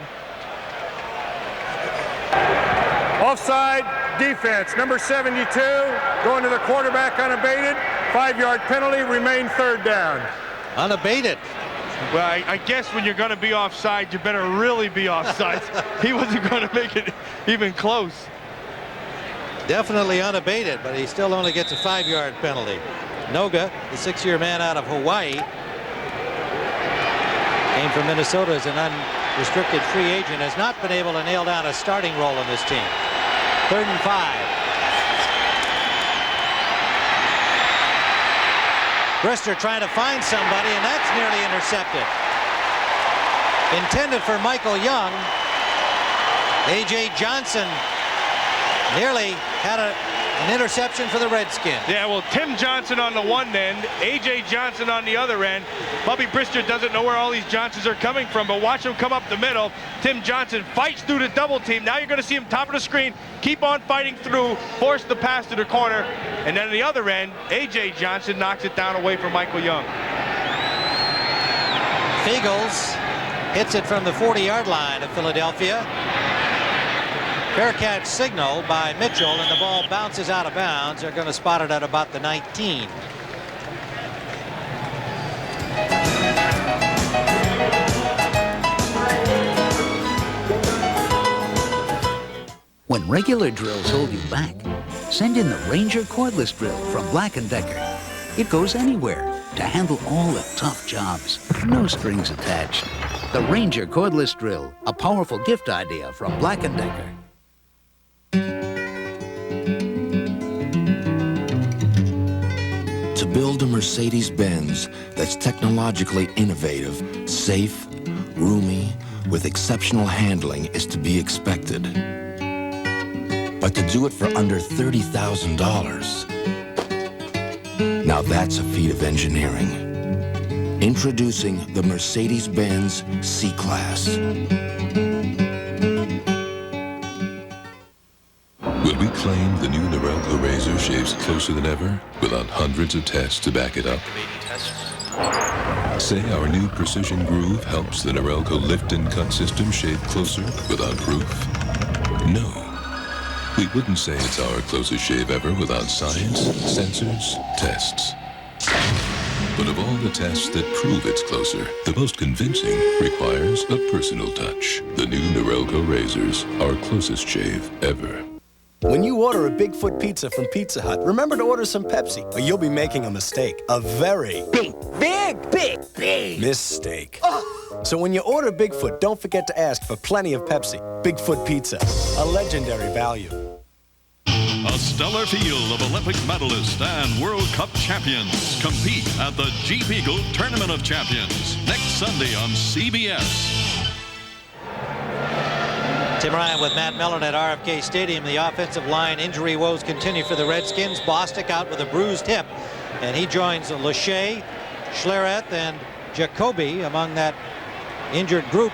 Offside defense. Number 72 going to the quarterback unabated. 5-yard penalty. Remain 3rd down. Unabated. Well, I guess when you're going to be offside, you better really be offside. He wasn't going to make it even close. Definitely unabated, but he still only gets a 5-yard penalty. Noga, the 6-year man out of Hawaii, came from Minnesota as an unrestricted free agent, has not been able to nail down a starting role in this team. 3rd and 5. Brister trying to find somebody, and that's nearly intercepted. Intended for Michael Young. A.J. Johnson nearly had an interception for the Redskins. Yeah, well, Tim Johnson on the one end, A.J. Johnson on the other end. Bubby Brister doesn't know where all these Johnsons are coming from, but watch him come up the middle. Tim Johnson fights through the double team. Now you're going to see him top of the screen, keep on fighting through, force the pass to the corner, and then on the other end, A.J. Johnson knocks it down away from Michael Young. Fiegels hits it from the 40-yard line of Philadelphia. Fair catch signal by Mitchell, and the ball bounces out of bounds. They're going to spot it at about the 19. When regular drills hold you back, send in the Ranger cordless drill from Black & Decker. It goes anywhere to handle all the tough jobs. No strings attached. The Ranger cordless drill, a powerful gift idea from Black & Decker. To build a Mercedes-Benz that's technologically innovative, safe, roomy, with exceptional handling is to be expected. But to do it for under $30,000, now that's a feat of engineering. Introducing the Mercedes-Benz C-Class. Will we claim the new Norelco razor shaves closer than ever without hundreds of tests to back it up? Say our new Precision Groove helps the Norelco lift and cut system shave closer without proof? No. We wouldn't say it's our closest shave ever without science, sensors, tests. But of all the tests that prove it's closer, the most convincing requires a personal touch. The new Norelco razors, our closest shave ever. When you order a Bigfoot pizza from Pizza Hut, remember to order some Pepsi, or you'll be making a mistake. A very big mistake. So when you order Bigfoot, don't forget to ask for plenty of Pepsi. Bigfoot Pizza, a legendary value. A stellar field of Olympic medalists and World Cup champions compete at the Jeep Eagle Tournament of Champions next Sunday on CBS. Tim Ryan with Matt Mellon at RFK Stadium. The offensive line injury woes continue for the Redskins. Bostic out with a bruised hip, and he joins Lachey, Schlereth, and Jacoby among that injured group.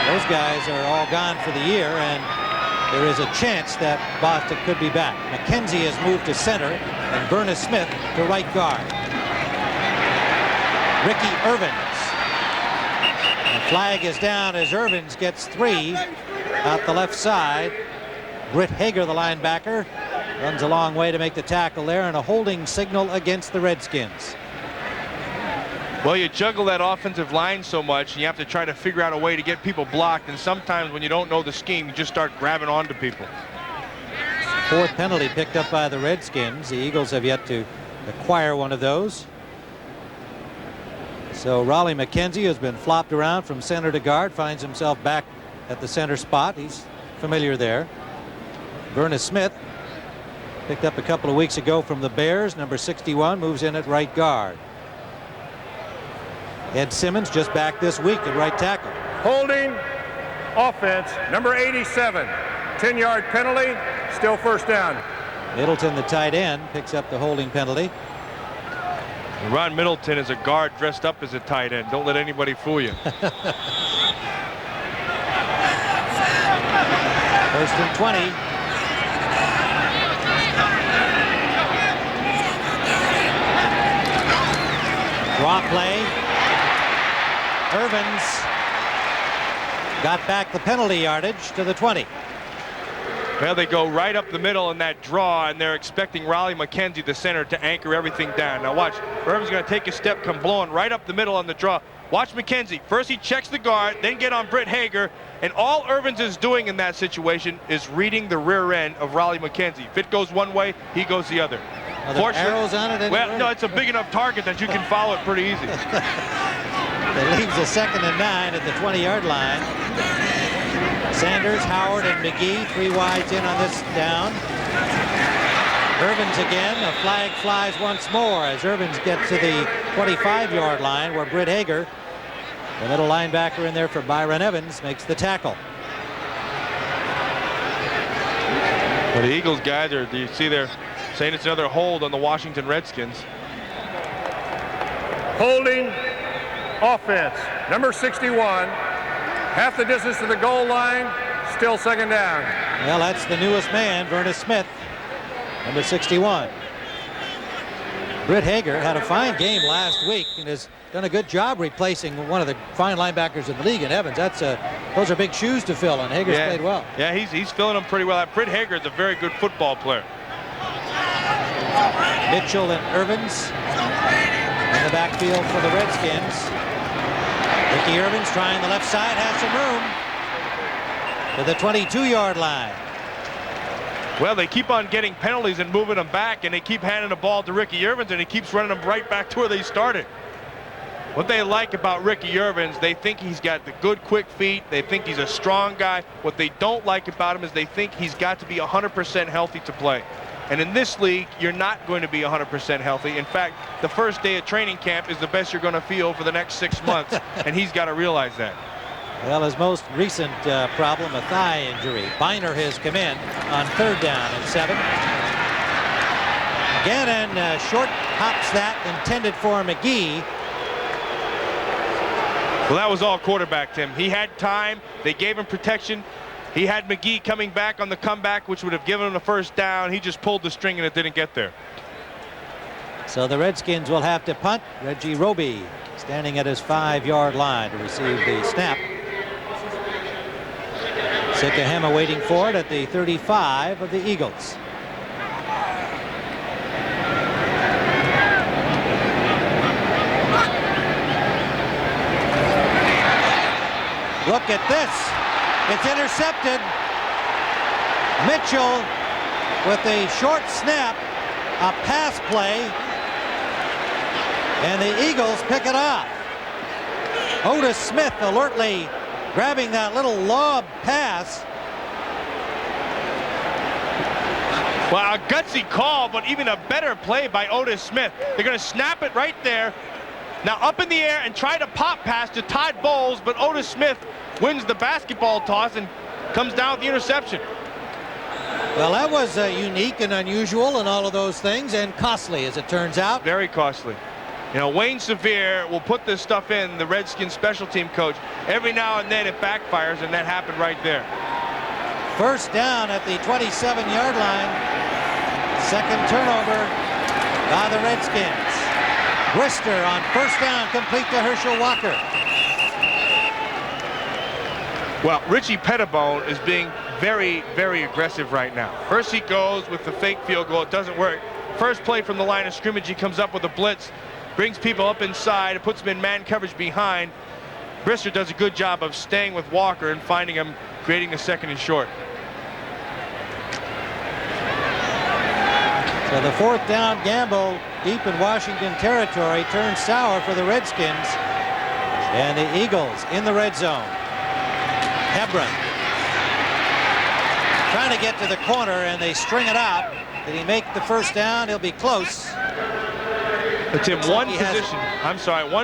Those guys are all gone for the year, and there is a chance that Bostic could be back. McKenzie has moved to center, and Verna Smith to right guard. Ricky Irvins. The flag is down as Irvins gets 3 out the left side. Britt Hager, the linebacker, runs a long way to make the tackle there, and a holding signal against the Redskins. Well, you juggle that offensive line so much, and you have to try to figure out a way to get people blocked, and sometimes when you don't know the scheme, you just start grabbing onto people. 4th penalty picked up by the Redskins. The Eagles have yet to acquire one of those. So Raleigh McKenzie, who's been flopped around from center to guard, finds himself back at the center spot. He's familiar there. Verna Smith, picked up a couple of weeks ago from the Bears, number 61, moves in at right guard. Ed Simmons just back this week at right tackle. Holding offense, number 87. 10-yard penalty, still first down. Middleton, the tight end, picks up the holding penalty. Ron Middleton is a guard dressed up as a tight end. Don't let anybody fool you. 1st and 20. Draw play. Irvins got back the penalty yardage to the 20. Well, they go right up the middle in that draw, and they're expecting Raleigh McKenzie, the center, to anchor everything down. Now watch, Irvin's going to take a step, come blowing right up the middle on the draw. Watch McKenzie. First he checks the guard, then get on Britt Hager, and all Irvins is doing in that situation is reading the rear end of Raleigh McKenzie. If it goes one way, he goes the other. Are there arrows on it anywhere? Well, no, it's a big enough target that you can follow it pretty easy. It leaves a 2nd and 9 at the 20-yard line. Sanders, Howard, and McGee, 3 wides in on this down. Irvins again. A flag flies once more as Irvins gets to the 25-yard line where Britt Hager, the middle linebacker in there for Byron Evans, makes the tackle. Well, the Eagles guys are, do you see they're saying it's another hold on the Washington Redskins. Holding offense, number 61. Half the distance to the goal line, still 2nd down. Well, that's the newest man, Verna Smith, number 61. Britt Hager had a fine game last week and has done a good job replacing one of the fine linebackers in the league in Evans. Those are big shoes to fill, and Hager's played well. Yeah, he's filling them pretty well. Britt Hager is a very good football player. Mitchell and Irvins in the backfield for the Redskins. Ricky Irvins trying the left side, has some room to the 22-yard line. Well, they keep on getting penalties and moving them back, and they keep handing the ball to Ricky Irvins, and he keeps running them right back to where they started. What they like about Ricky Irvins, they think he's got the good, quick feet. They think he's a strong guy. What they don't like about him is they think he's got to be 100% healthy to play. And in this league, you're not going to be 100% healthy. In fact, the first day of training camp is the best you're going to feel for the next 6 months, and he's got to realize that. Well, his most recent problem, a thigh injury. Biner has come in on 3rd down and 7. Again, and short hops that intended for McGee. Well, that was all quarterback, Tim. He had time. They gave him protection. He had McGee coming back on the comeback, which would have given him the first down. He just pulled the string and it didn't get there. So the Redskins will have to punt. Reggie Roby standing at his 5-yard line to receive the snap. Sikahema waiting for it at the 35 of the Eagles. Look at this. It's intercepted. Mitchell with a short snap, a pass play, and the Eagles pick it off. Otis Smith alertly grabbing that little lob pass. Well, a gutsy call, but even a better play by Otis Smith. They're going to snap it right there. Now up in the air and try to pop pass to Todd Bowles, but Otis Smith wins the basketball toss and comes down with the interception. Well, that was unique and unusual and all of those things, and costly as it turns out. Very costly. You know, Wayne Sevier will put this stuff in, the Redskins special team coach. Every now and then it backfires, and that happened right there. 1st down at the 27-yard line. 2nd turnover by the Redskins. Brister on 1st down, complete to Herschel Walker. Well, Richie Pettibone is being very, very aggressive right now. First he goes with the fake field goal. It doesn't work. First play from the line of scrimmage, he comes up with a blitz, brings people up inside, puts them in man coverage behind. Brister does a good job of staying with Walker and finding him, creating the 2nd and short. So the fourth down gamble deep in Washington territory turns sour for the Redskins. And the Eagles in the red zone. Hebron trying to get to the corner, and they string it out. Did he make the first down? He'll be close. But Tim, one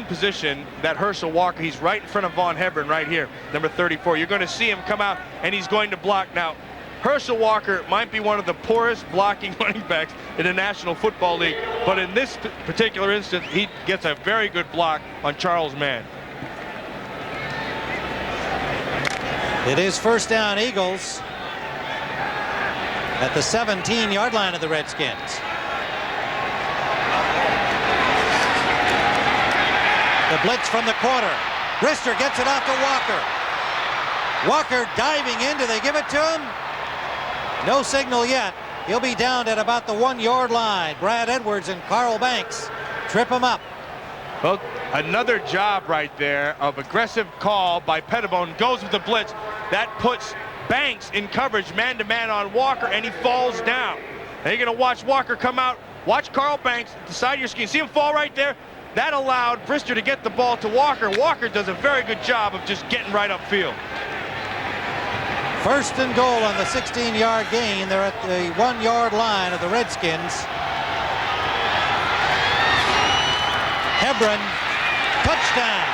position that Herschel Walker, he's right in front of Von Hebron right here, number 34. You're going to see him come out, and he's going to block. Now, Herschel Walker might be one of the poorest blocking running backs in the National Football League, but in this particular instance, he gets a very good block on Charles Mann. It is first down Eagles at the 17-yard line of the Redskins. The blitz from the corner. Brister gets it off to Walker. Walker diving in. Do they give it to him? No signal yet. He'll be down at about the 1-yard line. Brad Edwards and Carl Banks trip him up. Well, another job right there of aggressive call by Pettibone. Goes with the blitz. That puts Banks in coverage man-to-man on Walker, and he falls down. Now you're going to watch Walker come out. Watch Carl Banks at the side of your screen. See him fall right there? That allowed Brister to get the ball to Walker. Walker does a very good job of just getting right upfield. First and goal on the 16-yard gain. They're at the 1-yard line of the Redskins. Hebron, touchdown.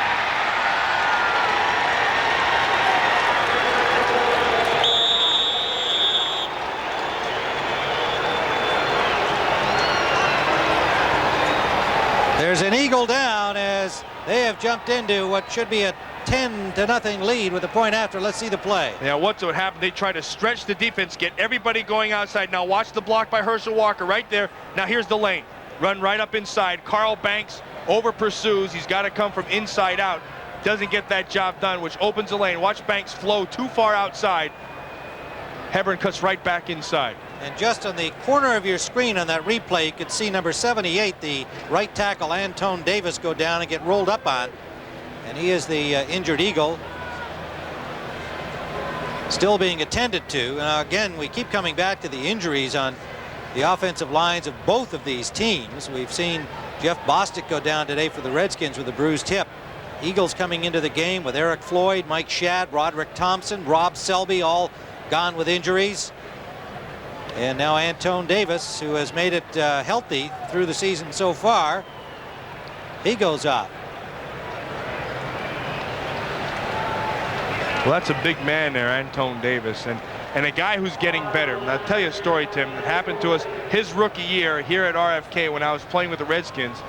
There's an Eagle down as they have jumped into what should be a 10-0 lead with a point after. Let's see the play. Yeah, what's what happened? They try to stretch the defense, get everybody going outside. Now watch the block by Herschel Walker right there. Now here's the lane. Run right up inside. Carl Banks over pursues. He's got to come from inside out. Doesn't get that job done, which opens the lane. Watch Banks flow too far outside. Hebron cuts right back inside. And just on the corner of your screen on that replay, you could see number 78, the right tackle, Antone Davis, go down and get rolled up on. And he is the injured Eagle. Still being attended to. Now, again, we keep coming back to the injuries on the offensive lines of both of these teams. We've seen Jeff Bostic go down today for the Redskins with a bruised hip. Eagles coming into the game with Eric Floyd, Mike Shadd, Roderick Thompson, Rob Selby, all gone with injuries. And now Antone Davis, who has made it healthy through the season so far, he goes off. Well, that's a big man there, Antone Davis, and a guy who's getting better. And I'll tell you a story, Tim, that happened to us his rookie year here at RFK when I was playing with the Redskins.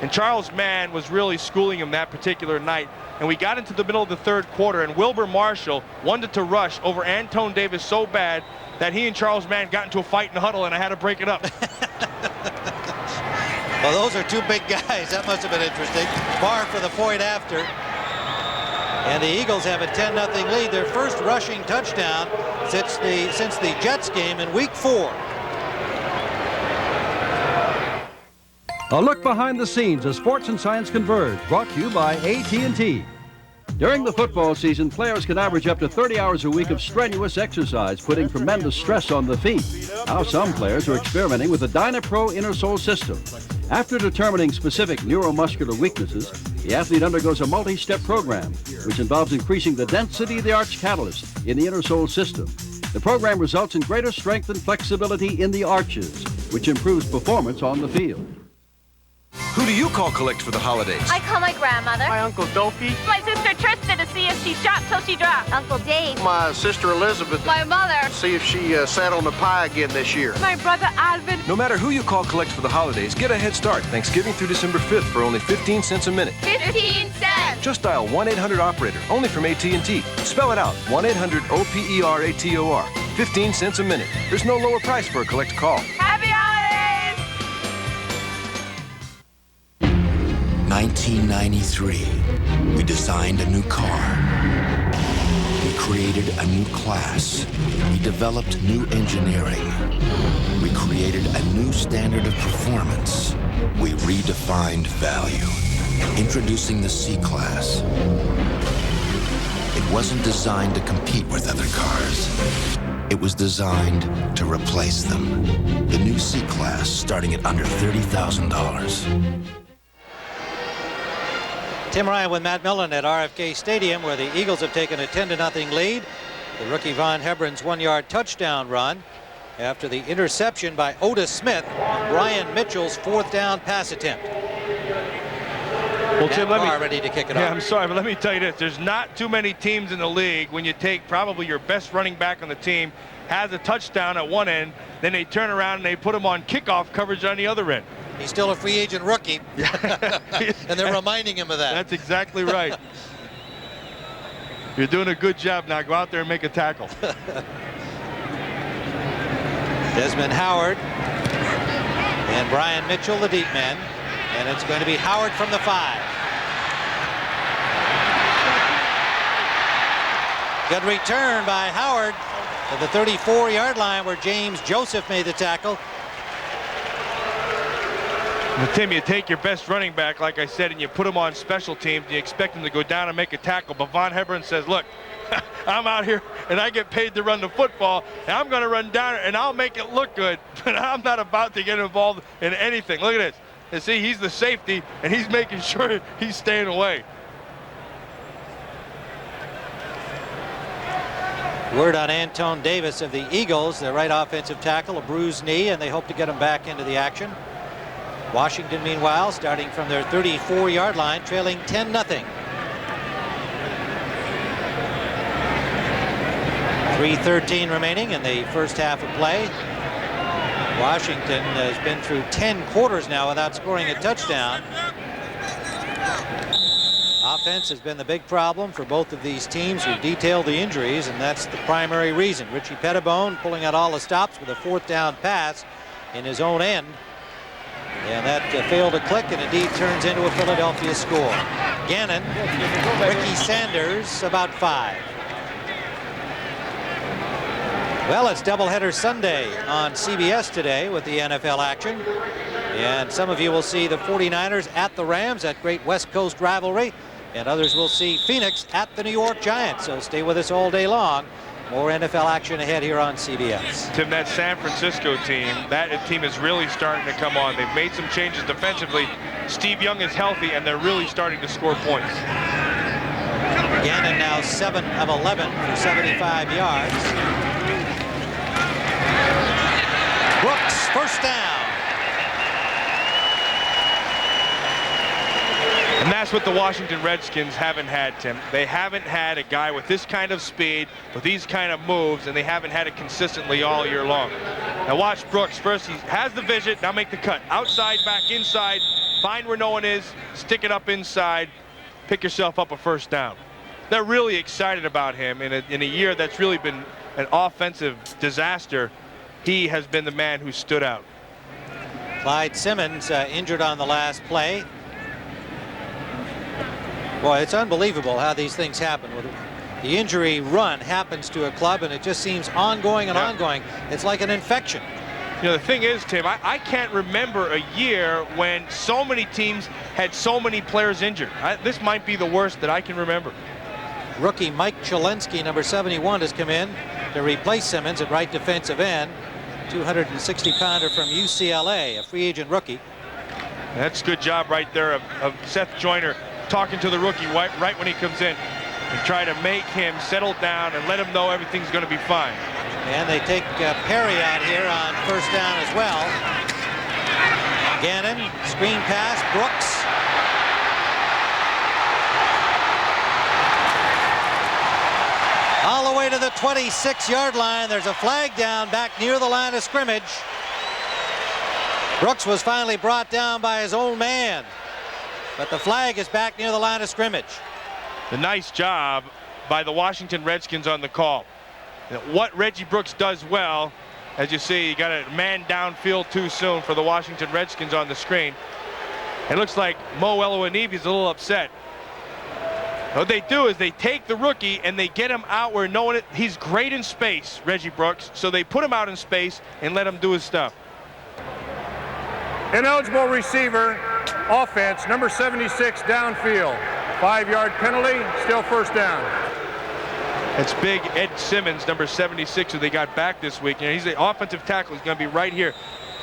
And Charles Mann was really schooling him that particular night. And we got into the middle of the third quarter, and Wilbur Marshall wanted to rush over Antone Davis so bad that he and Charles Mann got into a fight in the huddle, and I had to break it up. Well, those are two big guys. That must have been interesting. Bar for the point after. And the Eagles have a 10-0 lead. Their first rushing touchdown since the Jets game in Week 4. A look behind the scenes as sports and science converge, brought to you by AT&T. During the football season, players can average up to 30 hours a week of strenuous exercise, putting tremendous stress on the feet. Now some players are experimenting with the DynaPro Intersole system. After determining specific neuromuscular weaknesses, the athlete undergoes a multi-step program, which involves increasing the density of the arch catalyst in the intersole system. The program results in greater strength and flexibility in the arches, which improves performance on the field. Who do you call collect for the holidays? I call my grandmother. My Uncle Dopey. My sister Trista to see if she shot till she dropped. Uncle Dave. My sister Elizabeth. My mother. See if she sat on the pie again this year. My brother Alvin. No matter who you call collect for the holidays, get a head start Thanksgiving through December 5th for only 15 cents a minute. 15 cents. Just dial 1-800-OPERATOR, only from AT&T. Spell it out, 1-800-OPERATOR. 15 cents a minute. There's no lower price for a collect call. Happy holidays! 1993, we designed a new car. We created a new class. We developed new engineering. We created a new standard of performance. We redefined value. Introducing the C-Class. It wasn't designed to compete with other cars. It was designed to replace them. The new C-Class starting at under $30,000. Tim Ryan with Matt Millen at RFK Stadium, where the Eagles have taken a 10-0 lead. The rookie Von Hebron's 1-yard touchdown run after the interception by Otis Smith on Brian Mitchell's 4th down pass attempt. Well, Tim, ready to kick it off. I'm sorry, but let me tell you this. There's not too many teams in the league when you take probably your best running back on the team, has a touchdown at one end, then they turn around and they put him on kickoff coverage on the other end. He's still a free agent rookie, and they're reminding him of that. That's exactly right. You're doing a good job now. Go out there and make a tackle. Desmond Howard and Brian Mitchell, the deep men, and it's going to be Howard from the 5. Good return by Howard to the 34-yard line where James Joseph made the tackle. Well, Tim, you take your best running back, like I said, and you put him on special teams, and you expect him to go down and make a tackle. But Von Hebron says, look, I'm out here, and I get paid to run the football, and I'm going to run down, and I'll make it look good, but I'm not about to get involved in anything. Look at this. And see, he's the safety, and he's making sure he's staying away. Word on Antone Davis of the Eagles, their right offensive tackle, a bruised knee, and they hope to get him back into the action. Washington, meanwhile, starting from their 34-yard line, trailing 10-0. 3:13 remaining in the first half of play. Washington has been through 10 quarters now without scoring a touchdown. Offense has been the big problem for both of these teams. We've detailed the injuries, and that's the primary reason. Richie Pettibone pulling out all the stops with a 4th down pass in his own end. And that failed to click, and indeed turns into a Philadelphia score. Gannon, Ricky Sanders, about 5. Well, it's doubleheader Sunday on CBS today with the NFL action. And some of you will see the 49ers at the Rams, that great West Coast rivalry. And others will see Phoenix at the New York Giants. So stay with us all day long. More NFL action ahead here on CBS. Tim, that San Francisco team, that team is really starting to come on. They've made some changes defensively. Steve Young is healthy, and they're really starting to score points. Gannon now 7 of 11 for 75 yards. Brooks, first down. And that's what the Washington Redskins haven't had, Tim. They haven't had a guy with this kind of speed, with these kind of moves, and they haven't had it consistently all year long. Now watch Brooks. First, he has the vision. Now make the cut. Outside, back inside. Find where no one is. Stick it up inside. Pick yourself up a first down. They're really excited about him in a year that's really been an offensive disaster. He has been the man who stood out. Clyde Simmons injured on the last play. Boy, it's unbelievable how these things happen. The injury run happens to a club, and it just seems ongoing and ongoing. It's like an infection. You know, the thing is, Tim, I can't remember a year when so many teams had so many players injured. This might be the worst that I can remember. Rookie Mike Chalensky, number 71, has come in to replace Simmons at right defensive end. 260-pounder from UCLA, a free agent rookie. That's a good job right there of Seth Joyner talking to the rookie right when he comes in and try to make him settle down and let him know everything's going to be fine. And they take Perry out here on first down as well. Gannon, screen pass, Brooks. All the way to the 26-yard line. There's a flag down back near the line of scrimmage. Brooks was finally brought down by his own man, but the flag is back near the line of scrimmage. The nice job by the Washington Redskins on the call. What Reggie Brooks does well, as you see, he got a man downfield too soon for the Washington Redskins on the screen. It looks like Mo Eloanivi is a little upset. What they do is they take the rookie and they get him out where no one, he's great in space, Reggie Brooks, so they put him out in space and let him do his stuff. Ineligible receiver, offense, number 76, downfield. 5-yard penalty, still first down. It's big Ed Simmons, number 76, who they got back this week. You know, he's the offensive tackle. He's going to be right here.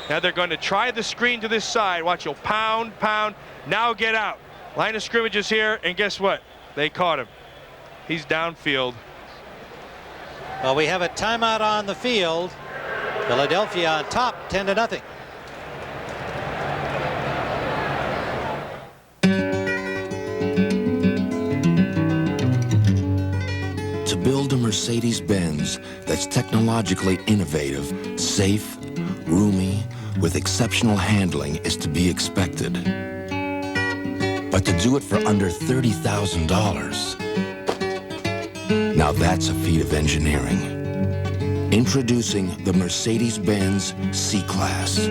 Now they're going to try the screen to this side. Watch, he'll pound, pound. Now get out. Line of scrimmage is here, and guess what? They caught him. He's downfield. Well, we have a timeout on the field. Philadelphia on top, 10-0. To build a Mercedes-Benz that's technologically innovative, safe, roomy, with exceptional handling is to be expected. But to do it for under $30,000, now that's a feat of engineering. Introducing the Mercedes-Benz C-Class.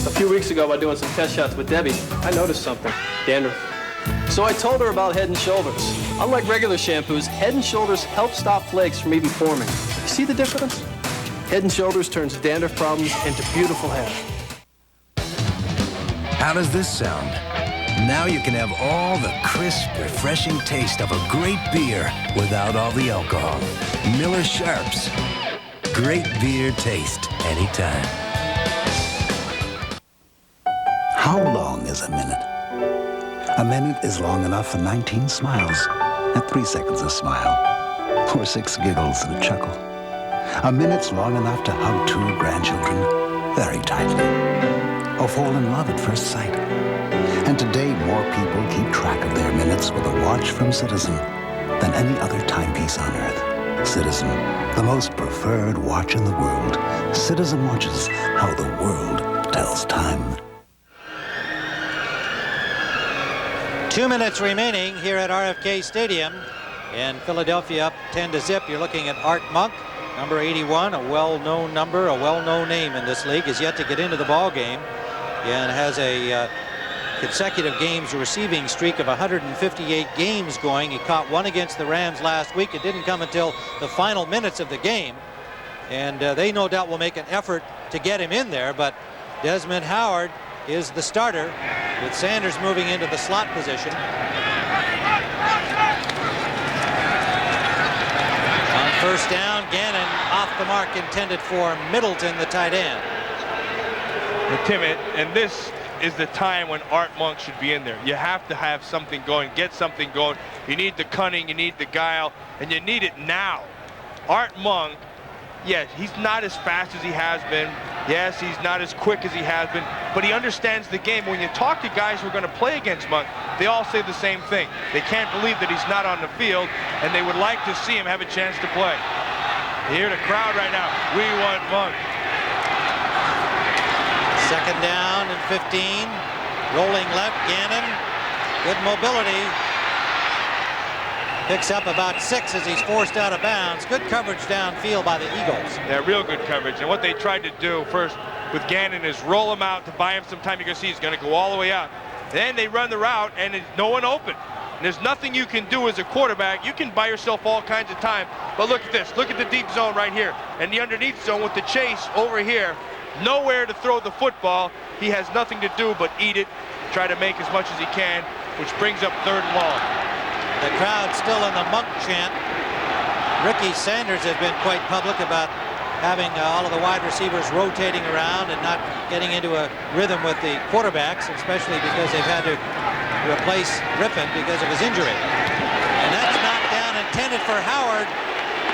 A few weeks ago, while doing some test shots with Debbie, I noticed something. Dandruff. So I told her about Head & Shoulders. Unlike regular shampoos, Head & Shoulders help stop flakes from even forming. You see the difference? Head & Shoulders turns dandruff problems into beautiful hair. How does this sound? Now you can have all the crisp, refreshing taste of a great beer without all the alcohol. Miller Sharps. Great beer taste anytime. How long is a minute? A minute is long enough for 19 smiles, and 3 seconds a smile, or 6 giggles and a chuckle. A minute's long enough to hug 2 grandchildren very tightly, or fall in love at first sight. And today, more people keep track of their minutes with a watch from Citizen than any other timepiece on Earth. Citizen, the most preferred watch in the world. Citizen watches how the world tells time. 2 minutes remaining here at RFK Stadium, and Philadelphia up 10-0. You're looking at Art Monk, number 81, a well-known number, a well-known name in this league, is yet to get into the ball game, and has a consecutive games receiving streak of 158 games going. He caught one against the Rams last week. It didn't come until the final minutes of the game, and they no doubt will make an effort to get him in there, but Desmond Howard is the starter, with Sanders moving into the slot position. On first down, Gannon off the mark, intended for Middleton, the tight end. But Tim, and this is the time when Art Monk should be in there. You have to have something going, get something going. You need the cunning, you need the guile, and you need it now. Art Monk, yes, he's not as fast as he has been. Yes, he's not as quick as he has been, but he understands the game. When you talk to guys who are going to play against Monk, they all say the same thing. They can't believe that he's not on the field, and they would like to see him have a chance to play. You hear the crowd right now. We want Monk. Second down and 15. Rolling left, Gannon. Good mobility. Picks up about 6 as he's forced out of bounds. Good coverage downfield by the Eagles. Yeah, real good coverage. And what they tried to do first with Gannon is roll him out to buy him some time. You can see he's going to go all the way out. Then they run the route, and there's no one open. And there's nothing you can do as a quarterback. You can buy yourself all kinds of time. But look at this. Look at the deep zone right here. And the underneath zone with the chase over here. Nowhere to throw the football. He has nothing to do but eat it, try to make as much as he can, which brings up 3rd and long. The crowd still in the Monk chant. Ricky Sanders has been quite public about having all of the wide receivers rotating around and not getting into a rhythm with the quarterbacks, especially because they've had to replace Rippon because of his injury. And that's knocked down, intended for Howard,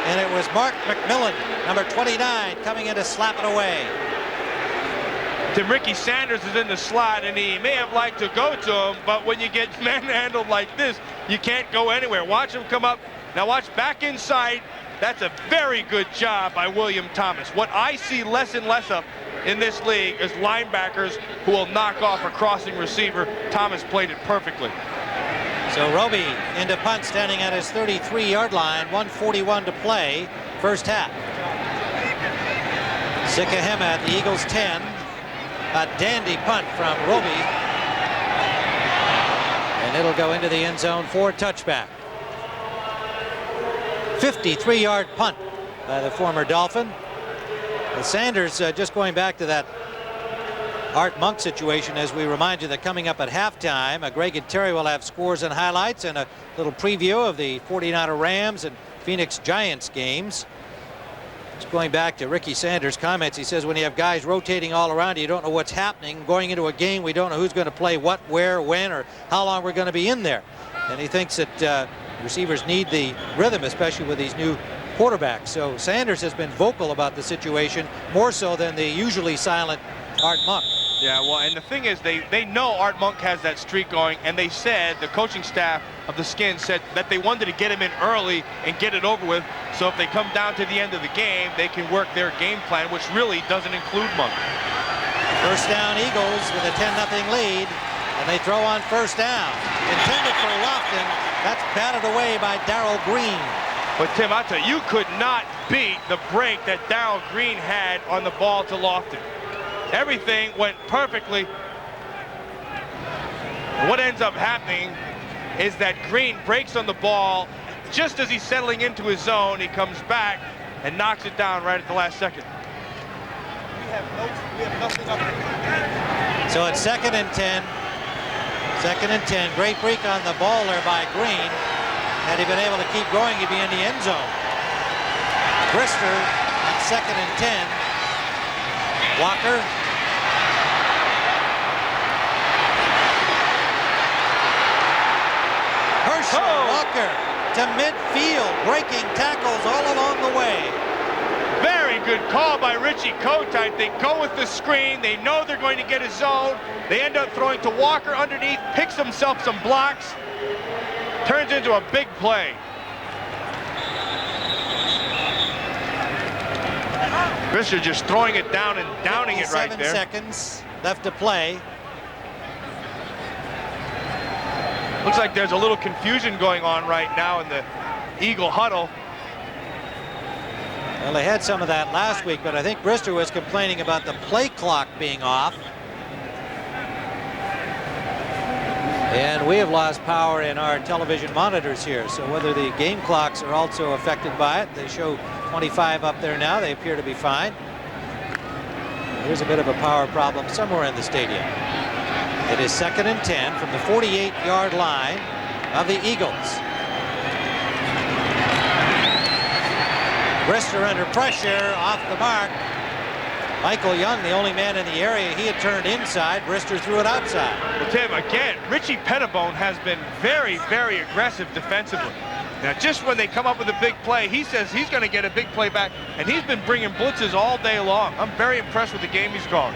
and it was Mark McMillan, number 29, coming in to slap it away. Tim, Ricky Sanders is in the slot, and he may have liked to go to him, but when you get manhandled like this, you can't go anywhere. Watch him come up. Now watch back inside. That's a very good job by William Thomas. What I see less and less of in this league is linebackers who will knock off a crossing receiver. Thomas played it perfectly. So Roby into punt, standing at his 33-yard line, 1:41 to play, first half. Sikahema at the Eagles 10. A dandy punt from Roby. And it'll go into the end zone for touchback. 53-yard punt by the former Dolphin. Sanders, just going back to that Art Monk situation, as we remind you that coming up at halftime, Greg and Terry will have scores and highlights and a little preview of the 49er Rams and Phoenix Giants games. Just going back to Ricky Sanders' comments, he says when you have guys rotating all around you don't know what's happening. Going into a game, we don't know who's going to play what, where, when, or how long we're going to be in there. And he thinks that receivers need the rhythm, especially with these new quarterbacks. So Sanders has been vocal about the situation, more so than the usually silent Art Monk. Yeah, well, and the thing is, they know Art Monk has that streak going, and they said, the coaching staff of the Skins said that they wanted to get him in early and get it over with, so if they come down to the end of the game, they can work their game plan, which really doesn't include Monk. First down, Eagles with a 10-0 lead, and they throw on first down. Intended for Lofton, that's batted away by Darrell Green. But Tim, I tell you, you could not beat the break that Darrell Green had on the ball to Lofton. Everything went perfectly. What ends up happening is that Green breaks on the ball just as he's settling into his zone. He comes back and knocks it down right at the last second. We have nothing up here. So it's 2nd and 10. 2nd and 10. Great break on the ball there by Green. Had he been able to keep going, he'd be in the end zone. Brister on 2nd and 10. Walker. Walker to midfield, breaking tackles all along the way. Very good call by Richie Kotite. They go with the screen. They know they're going to get a zone. They end up throwing to Walker underneath, picks himself some blocks, turns into a big play. Brister just throwing it down and downing it right there. 7 seconds left to play. Looks like there's a little confusion going on right now in the Eagle huddle. Well, they had some of that last week, but I think Brister was complaining about the play clock being off. And we have lost power in our television monitors here, so whether the game clocks are also affected by it, they show 25 up there now. They appear to be fine. There's a bit of a power problem somewhere in the stadium. It is 2nd and 10 from the 48-yard line of the Eagles. Brister under pressure, off the mark. Michael Young, the only man in the area, he had turned inside. Brister threw it outside. Well, Tim, again, Richie Pettibone has been very, very aggressive defensively. Now, just when they come up with a big play, he says he's going to get a big play back, and he's been bringing blitzes all day long. I'm very impressed with the game he's called.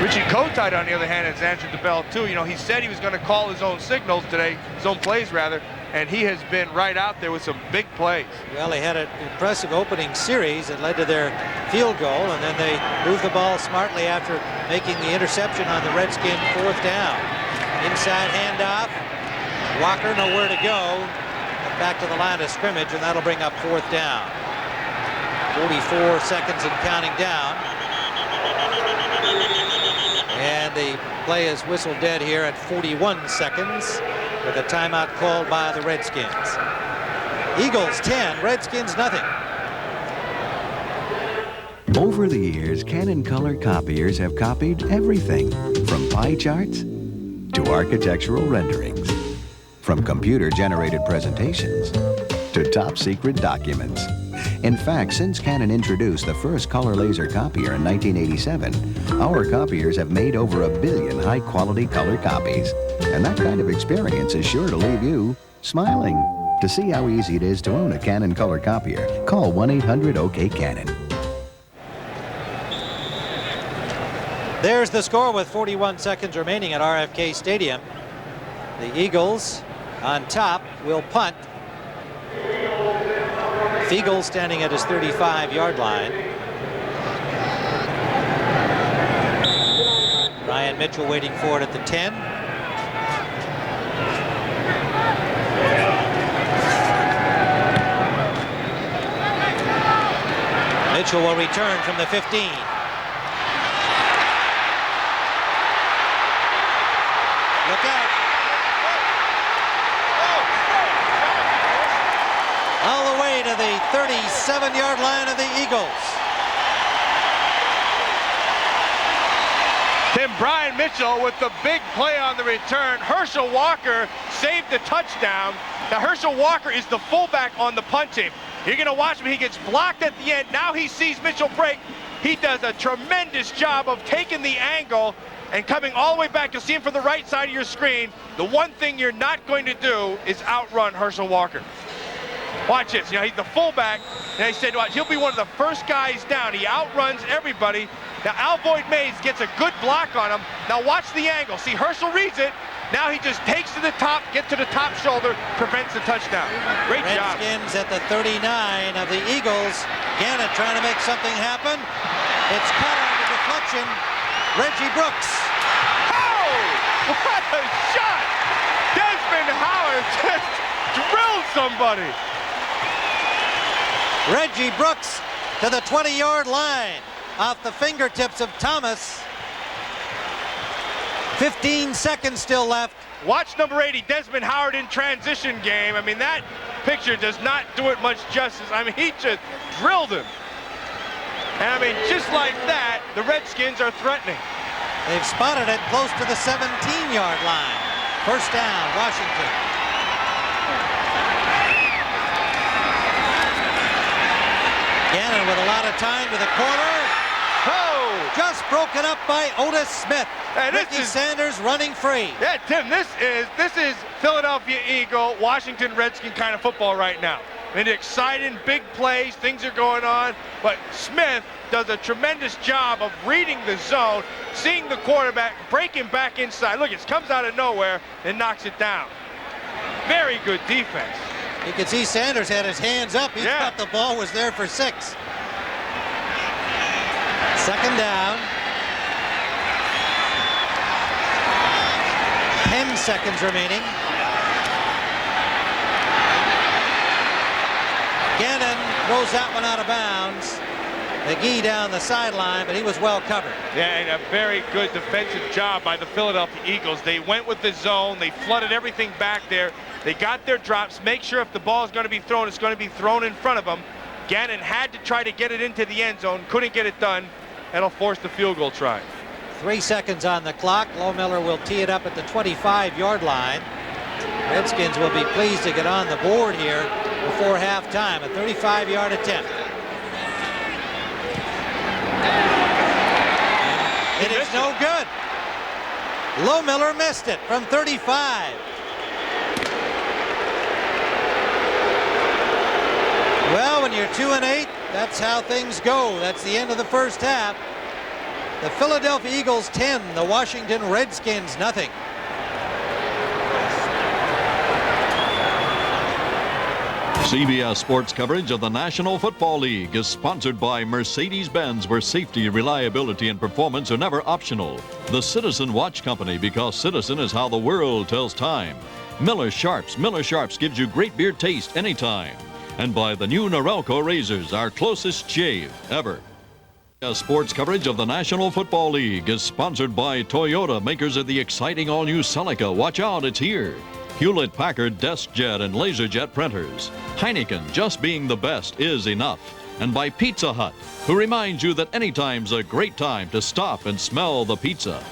Richie Kotite, on the other hand, has answered the bell, too. You know, he said he was going to call his own signals today, his own plays, rather, and he has been right out there with some big plays. Well, they had an impressive opening series that led to their field goal, and then they moved the ball smartly after making the interception on the Redskins 4th down. Inside handoff. Walker nowhere to go. Back to the line of scrimmage, and that'll bring up 4th down. 44 seconds and counting down. And the play is whistled dead here at 41 seconds with a timeout called by the Redskins. Eagles 10, Redskins nothing. Over the years, Canon color copiers have copied everything from pie charts to architectural renderings, from computer-generated presentations to top-secret documents. In fact, since Canon introduced the first color laser copier in 1987, our copiers have made over 1 billion high-quality color copies. And that kind of experience is sure to leave you smiling. To see how easy it is to own a Canon color copier, call 1-800-OK-CANON. There's the score with 41 seconds remaining at RFK Stadium. The Eagles on top will punt. Fiegel standing at his 35-yard line. Ryan Mitchell waiting for it at the 10. Mitchell will return from the 15. Look out. All the way to the 37-yard line of the Eagles. Then Brian Mitchell with the big play on the return. Herschel Walker saved the touchdown. Now Herschel Walker is the fullback on the punt team. You're going to watch him. He gets blocked at the end. Now he sees Mitchell break. He does a tremendous job of taking the angle and coming all the way back. You'll see him from the right side of your screen. The one thing you're not going to do is outrun Herschel Walker. Watch this. You know, he's the fullback. And they said, watch, he'll be one of the first guys down. He outruns everybody. Now, Alvoid Mays gets a good block on him. Now, watch the angle. See, Herschel reads it. Now he just takes to the top, gets to the top shoulder, prevents the touchdown. Great job. Redskins at the 39 of the Eagles. Gannon trying to make something happen. It's caught on the deflection. Reggie Brooks. Oh! What a shot! Desmond Howard just drilled somebody. Reggie Brooks to the 20-yard line off the fingertips of Thomas. 15 seconds still left. Watch number 80, Desmond Howard in transition game. I mean, that picture does not do it much justice. I mean, he just drilled him. And I mean, just like that, the Redskins are threatening. They've spotted it close to the 17-yard line. First down, Washington. Gannon with a lot of time to the corner. Oh! Just broken up by Otis Smith. And Ricky Sanders running free. Yeah, Tim, this is Philadelphia Eagle, Washington Redskin kind of football right now. And exciting, big plays, things are going on. But Smith does a tremendous job of reading the zone, seeing the quarterback, breaking back inside. Look, it comes out of nowhere and knocks it down. Very good defense. You can see Sanders had his hands up. He thought the ball was there for 6. Second down. 10 seconds remaining. Gannon throws that one out of bounds. McGee down the sideline, but he was well covered. Yeah, and a very good defensive job by the Philadelphia Eagles. They went with the zone. They flooded everything back there. They got their drops. Make sure if the ball is going to be thrown, it's going to be thrown in front of them. Gannon had to try to get it into the end zone. Couldn't get it done. That'll force the field goal try. 3 seconds on the clock. Lohmiller will tee it up at the 25-yard line. Redskins will be pleased to get on the board here before halftime. A 35-yard attempt. It is no good. Lohmiller missed it from 35. Well, when you're 2-8, that's how things go. That's the end of the first half. The Philadelphia Eagles 10, the Washington Redskins nothing. CBS Sports coverage of the National Football League is sponsored by Mercedes-Benz, where safety, reliability, and performance are never optional. The Citizen Watch Company, because Citizen is how the world tells time. Miller Sharps. Miller Sharps gives you great beer taste anytime. And by the new Norelco razors, our closest shave ever. Sports coverage of the National Football League is sponsored by Toyota, makers of the exciting all-new Celica. Watch out, it's here. Hewlett-Packard DeskJet and LaserJet printers. Heineken, just being the best is enough. And by Pizza Hut, who reminds you that anytime's a great time to stop and smell the pizza.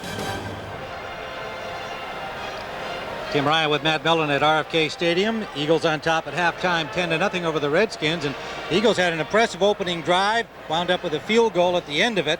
Tim Ryan with Matt Mellon at RFK Stadium. Eagles on top at halftime, 10-0 over the Redskins. And the Eagles had an impressive opening drive, wound up with a field goal at the end of it.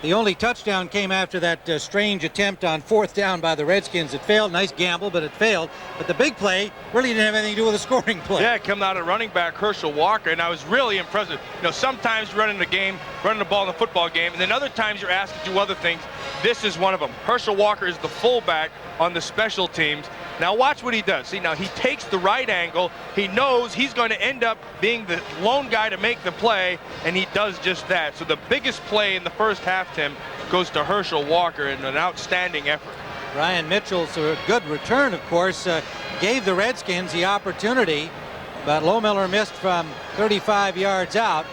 The only touchdown came after that strange attempt on 4th down by the Redskins. It failed. Nice gamble, but it failed. But the big play really didn't have anything to do with the scoring play. Yeah, it came out of running back Herschel Walker, and I was really impressed. You know, sometimes running the ball in a football game, and then other times you're asked to do other things. This is one of them. Herschel Walker is the fullback on the special teams. Now watch what he does. See, now he takes the right angle. He knows he's going to end up being the lone guy to make the play, and he does just that. So the biggest play in the first half, Tim, goes to Herschel Walker in an outstanding effort. Ryan Mitchell's a good return, of course, gave the Redskins the opportunity, but Lohmiller missed from 35 yards out.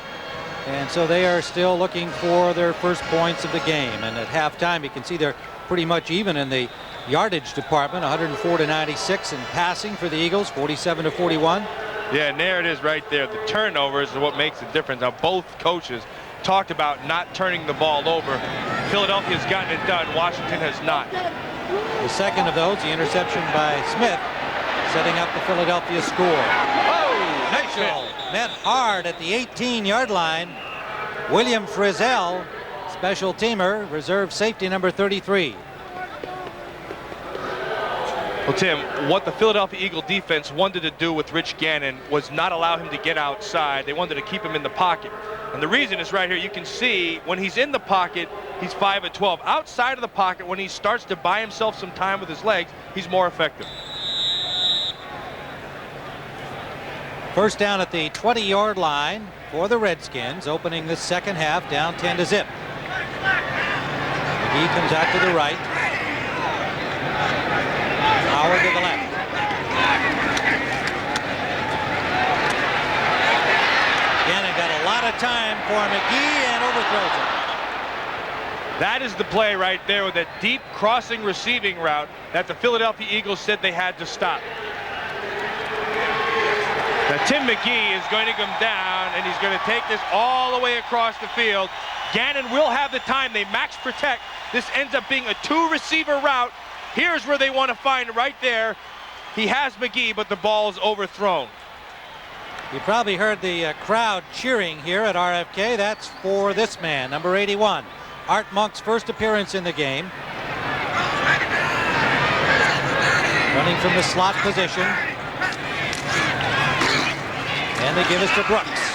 And so they are still looking for their first points of the game. And at halftime, you can see they're pretty much even in the yardage department, 104-96 in passing for the Eagles, 47-41. Yeah, and there it is right there. The turnovers are what makes the difference. Now, both coaches talked about not turning the ball over. Philadelphia's gotten it done. Washington has not. The second of those, the interception by Smith, setting up the Philadelphia score. Oh, nice Mitchell met hard at the 18-yard line. William Frizzell, special teamer, reserve safety number 33. Well, Tim, what the Philadelphia Eagle defense wanted to do with Rich Gannon was not allow him to get outside. They wanted to keep him in the pocket. And the reason is right here. You can see when he's in the pocket, he's 5 of 12. Outside of the pocket, when he starts to buy himself some time with his legs, he's more effective. First down at the 20-yard line for the Redskins, opening the second half, down 10-0. McGee comes out to the right. Howard to the left. Gannon got a lot of time for McGee and overthrows it. That is the play right there with a deep crossing receiving route that the Philadelphia Eagles said they had to stop. Now Tim McGee is going to come down and he's going to take this all the way across the field. Gannon will have the time. They max protect. This ends up being a 2-receiver route. Here's where they want to find right there. He has McGee, but the ball is overthrown. You probably heard the crowd cheering here at RFK. That's for this man, number 81. Art Monk's first appearance in the game. Running from the slot position. And they give us to Brooks.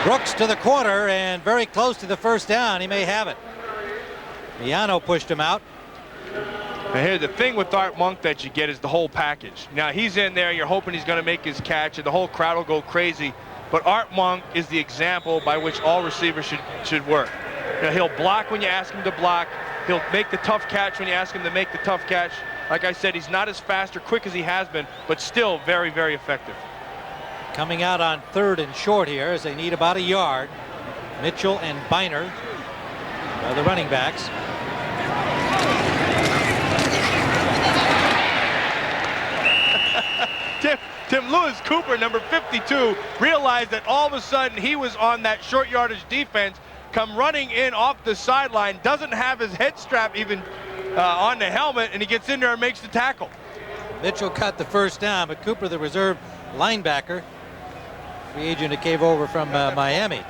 Brooks to the corner and very close to the first down. He may have it. Miano pushed him out. Now here, the thing with Art Monk that you get is the whole package. Now he's in there, you're hoping he's going to make his catch, and the whole crowd will go crazy. But Art Monk is the example by which all receivers should work. Now, he'll block when you ask him to block. He'll make the tough catch when you ask him to make the tough catch. Like I said, he's not as fast or quick as he has been, but still very, very effective. Coming out on 3rd and short here as they need about a yard. Mitchell and Biner are the running backs. Tim Lewis Cooper, number 52, realized that all of a sudden he was on that short yardage defense, come running in off the sideline, doesn't have his head strap even on the helmet, and he gets in there and makes the tackle. Mitchell cut the first down, but Cooper, the reserve linebacker, free agent that came over from Miami.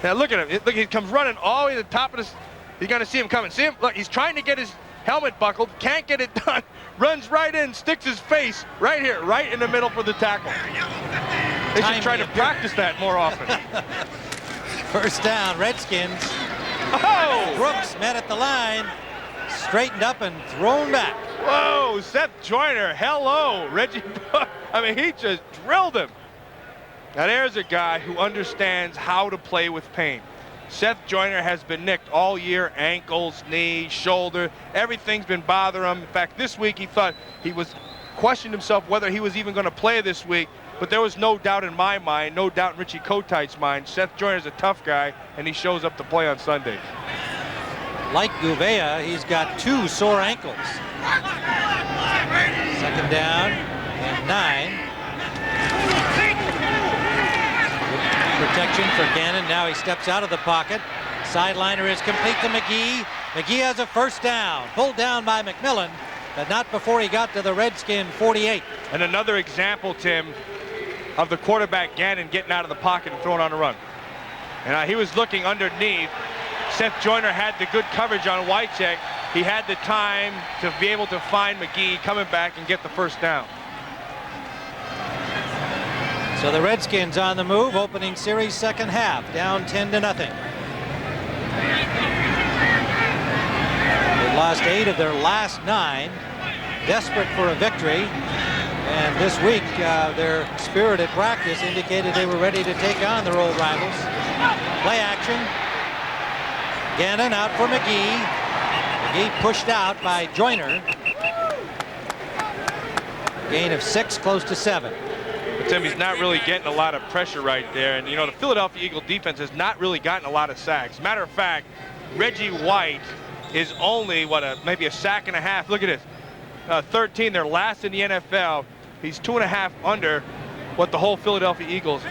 Now look at him. Look, he comes running all the way to the top of this. You're going to see him coming. See him? Look, he's trying to get his helmet buckled, can't get it done, runs right in, sticks his face right here, right in the middle for the tackle. They should try to practice that more often. First down, Redskins. Oh! Brooks met at the line, straightened up and thrown back. Whoa, Seth Joyner, hello, Reggie. I mean, he just drilled him. Now there's a guy who understands how to play with pain. Seth Joyner has been nicked all year, ankles, knees, shoulder, everything's been bothering him. In fact, this week he thought he was questioned himself whether he was even going to play this week, but there was no doubt in my mind, no doubt in Richie Kotite's mind. Seth Joyner's a tough guy, and he shows up to play on Sundays. Like Gouveia, he's got 2 sore ankles. Second down and 9. Protection for Gannon. Now he steps out of the pocket. Sideliner is complete to McGee. McGee has a first down. Pulled down by McMillan, but not before he got to the Redskin 48. And another example, Tim, of the quarterback Gannon getting out of the pocket and throwing on a run. And he was looking underneath. Seth Joyner had the good coverage on Wycheck. He had the time to be able to find McGee coming back and get the first down. So the Redskins on the move, opening series second half, down 10-0. They lost 8 of their last 9, desperate for a victory. And this week, their spirited practice indicated they were ready to take on their old rivals. Play action. Gannon out for McGee. McGee pushed out by Joyner. Gain of 6, close to 7. But Tim, he's not really getting a lot of pressure right there. And, you know, the Philadelphia Eagle defense has not really gotten a lot of sacks. Matter of fact, Reggie White is only, maybe a sack and a half. Look at this. 13, they're last in the NFL. He's 2.5 under what the whole Philadelphia Eagles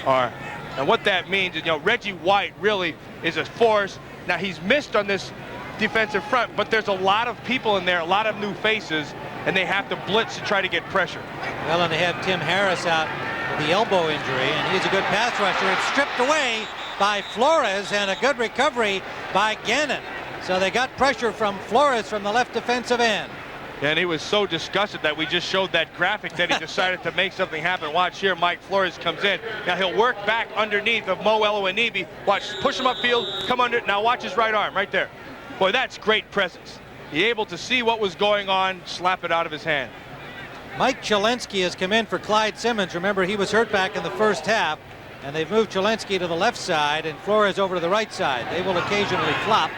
are. And what that means is, Reggie White really is a force. Now, he's missed on this defensive front, but there's a lot of people in there, a lot of new faces, and they have to blitz to try to get pressure. Well, and they have Tim Harris out with the elbow injury, and he's a good pass rusher. It's stripped away by Flores, and a good recovery by Gannon. So they got pressure from Flores from the left defensive end. And he was so disgusted that we just showed that graphic that he decided to make something happen. Watch here, Mike Flores comes in. Now he'll work back underneath of Mo Eloanibi. Watch, push him upfield, come under. Now watch his right arm right there. Boy, that's great presence. He able to see what was going on, slap it out of his hand. Mike Chelensky has come in for Clyde Simmons. Remember, he was hurt back in the first half, and they've moved Chelensky to the left side and Flores over to the right side. They will occasionally flop.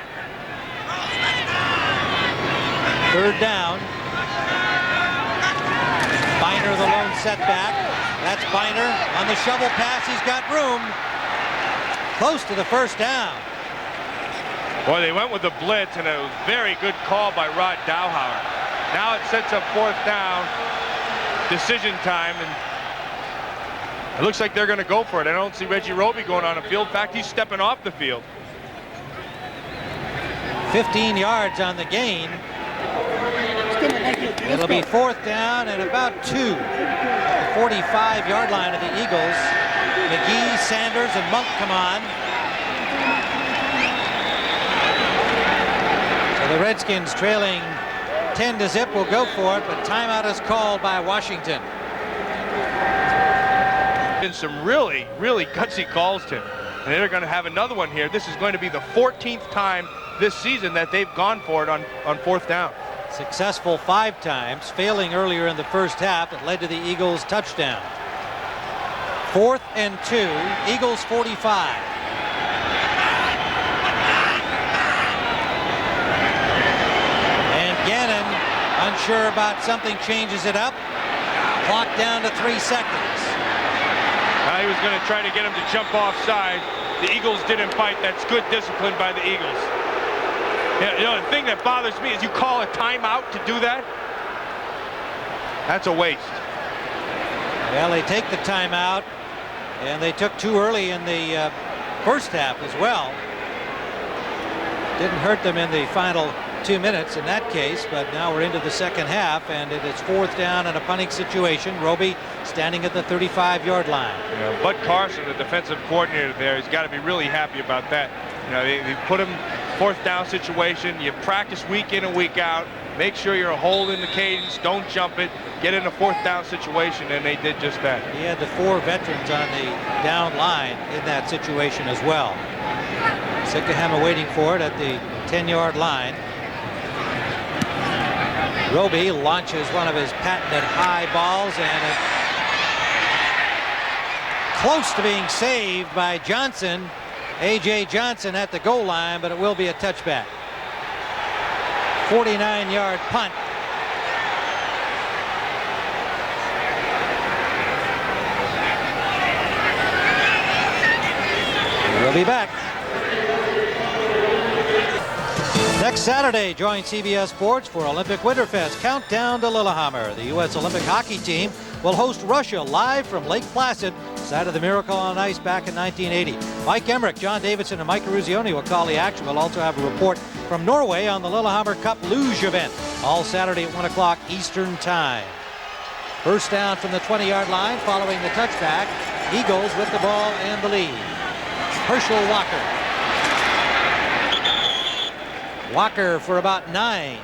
Third down. Biner the lone setback. That's Biner on the shovel pass. He's got room. Close to the first down. Boy, they went with the blitz, and it was a very good call by Rod Dowhauer. Now it sets up fourth down, decision time, and it looks like they're going to go for it. I don't see Reggie Roby going on the field. In fact, he's stepping off the field. 15 yards on the gain. It'll be fourth down and about 2. The 45-yard line of the Eagles. McGee, Sanders, and Monk come on. So the Redskins, trailing 10-0, will go for it, but timeout is called by Washington. Been some really gutsy calls, Tim. And they're going to have another one here. This is going to be the 14th time this season that they've gone for it on fourth down. Successful 5 times, failing earlier in the first half. It led to the Eagles' touchdown. 4th and 2, Eagles 45. And Gannon, unsure about something, changes it up. Clock down to 3 seconds. Now he was going to try to get him to jump offside. The Eagles didn't fight. That's good discipline by the Eagles. Yeah, the thing that bothers me is you call a timeout to do that. That's a waste. Well, they take the timeout, and they took too early in the first half as well. Didn't hurt them in the final 2 minutes in that case, but now we're into the second half, and it is fourth down in a punting situation. Roby standing at the 35-yard line. Bud Carson, the defensive coordinator there, he's got to be really happy about that. They put him fourth down situation. You practice week in and week out. Make sure you're holding the cadence. Don't jump it. Get in a fourth down situation, and they did just that. He had the 4 veterans on the down line in that situation as well. Sikahema waiting for it at the 10-yard line. Roby launches one of his patented high balls, and it's close to being saved by Johnson. A.J. Johnson at the goal line, but it will be a touchback. 49-yard punt. We'll be back. Next Saturday, join CBS Sports for Olympic Winterfest Countdown to Lillehammer. The U.S. Olympic hockey team will host Russia live from Lake Placid, site of the Miracle on Ice back in 1980. Mike Emmerich, John Davidson, and Mike Ruzioni will call the action. We'll also have a report from Norway on the Lillehammer Cup luge event, all Saturday at 1 o'clock Eastern Time. First down from the 20-yard line following the touchback. Eagles with the ball and the lead. Herschel Walker. Walker for about 9.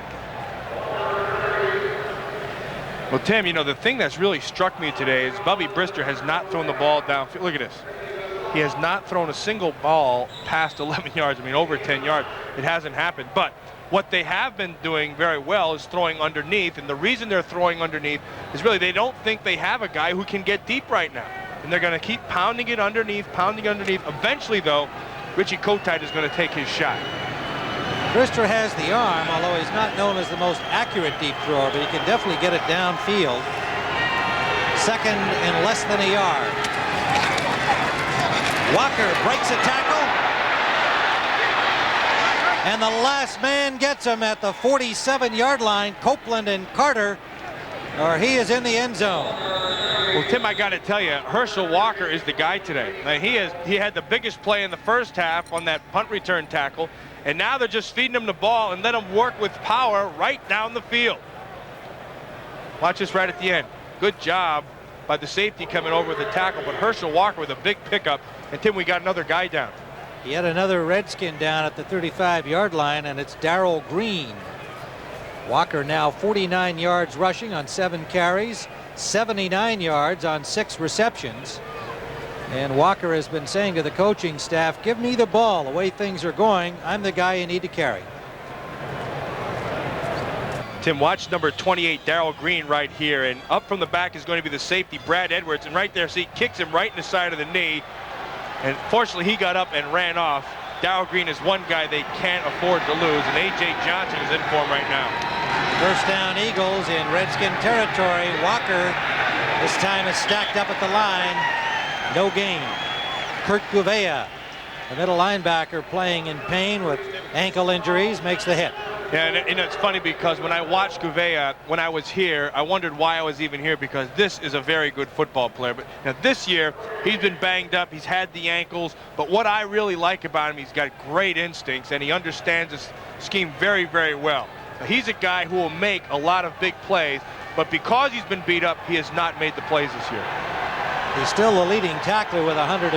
Well, Tim, the thing that's really struck me today is Bubby Brister has not thrown the ball downfield. Look at this. He has not thrown a single ball past 11 yards. I mean, over 10 yards. It hasn't happened. But what they have been doing very well is throwing underneath. And the reason they're throwing underneath is really they don't think they have a guy who can get deep right now. And they're going to keep pounding it underneath, pounding underneath. Eventually, though, Richie Kotite is going to take his shot. Brister has the arm, although he's not known as the most accurate deep thrower, but he can definitely get it downfield. Second and less than a yard. Walker breaks a tackle. And the last man gets him at the 47-yard line. Copeland and Carter or he is in the end zone. Well, Tim, I got to tell you, Herschel Walker is the guy today. Now, he had the biggest play in the first half on that punt return tackle, and now they're just feeding him the ball and let him work with power right down the field. Watch this right at the end. Good job by the safety coming over with the tackle, but Herschel Walker with a big pickup. And Tim, we got another guy down. He had another Redskin down at the 35-yard line, and it's Darrell Green. Walker now 49 yards rushing on 7 carries, 79 yards on 6 receptions. And Walker has been saying to the coaching staff, give me the ball. The way things are going, I'm the guy you need to carry. Tim, watch number 28, Darrell Green, right here. And up from the back is going to be the safety, Brad Edwards. And right there, see, kicks him right in the side of the knee. And fortunately, he got up and ran off. Darrell Green is one guy they can't afford to lose. And A.J. Johnson is in for him right now. First down, Eagles in Redskin territory. Walker this time is stacked up at the line. No gain. Kurt Gouveia, the middle linebacker, playing in pain with ankle injuries, makes the hit. Yeah, and it's funny because when I watched Gouveia when I was here, I wondered why I was even here, because this is a very good football player. But now this year, he's been banged up. He's had the ankles. But what I really like about him, he's got great instincts, and he understands his scheme very, very well. Now, he's a guy who will make a lot of big plays, but because he's been beat up, he has not made the plays this year. He's still the leading tackler with 104.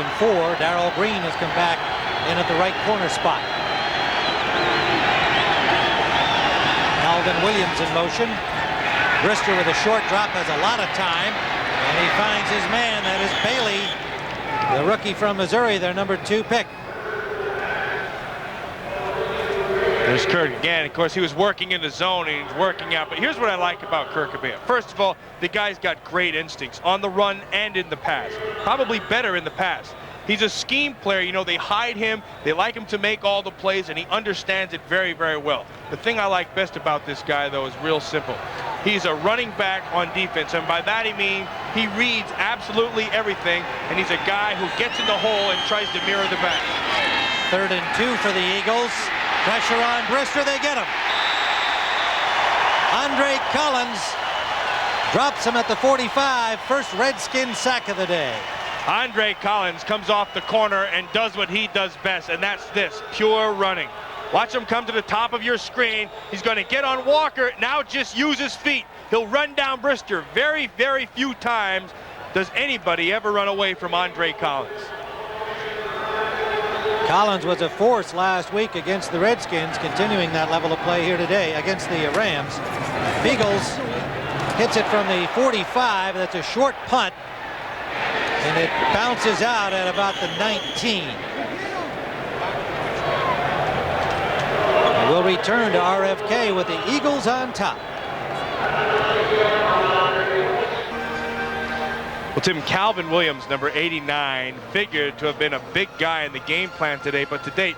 Darrell Green has come back in at the right corner spot. Calvin Williams in motion. Brister with a short drop has a lot of time, and he finds his man. That is Bailey, the rookie from Missouri, their number 2 pick. There's Kirk again. Of course, he was working in the zone and he's working out. But here's what I like about Kurt Gouveia. First of all, the guy's got great instincts on the run and in the pass. Probably better in the pass. He's a scheme player. You know, they hide him. They like him to make all the plays, and he understands it very, very well. The thing I like best about this guy, though, is real simple. He's a running back on defense, and by that I mean he reads absolutely everything, and he's a guy who gets in the hole and tries to mirror the back. 3rd and 2 for the Eagles. Pressure on Brister. They get him. Andre Collins drops him at the 45. First Redskin sack of the day. Andre Collins comes off the corner and does what he does best, and that's this, pure running. Watch him come to the top of your screen. He's going to get on Walker. Now just use his feet. He'll run down Brister. Very, very few times does anybody ever run away from Andre Collins. Collins was a force last week against the Redskins, continuing that level of play here today against the Rams. Beagles hits it from the 45. That's a short punt, and it bounces out at about the 19. We'll return to RFK with the Eagles on top. Well, Tim, Calvin Williams, number 89, figured to have been a big guy in the game plan today, but to date,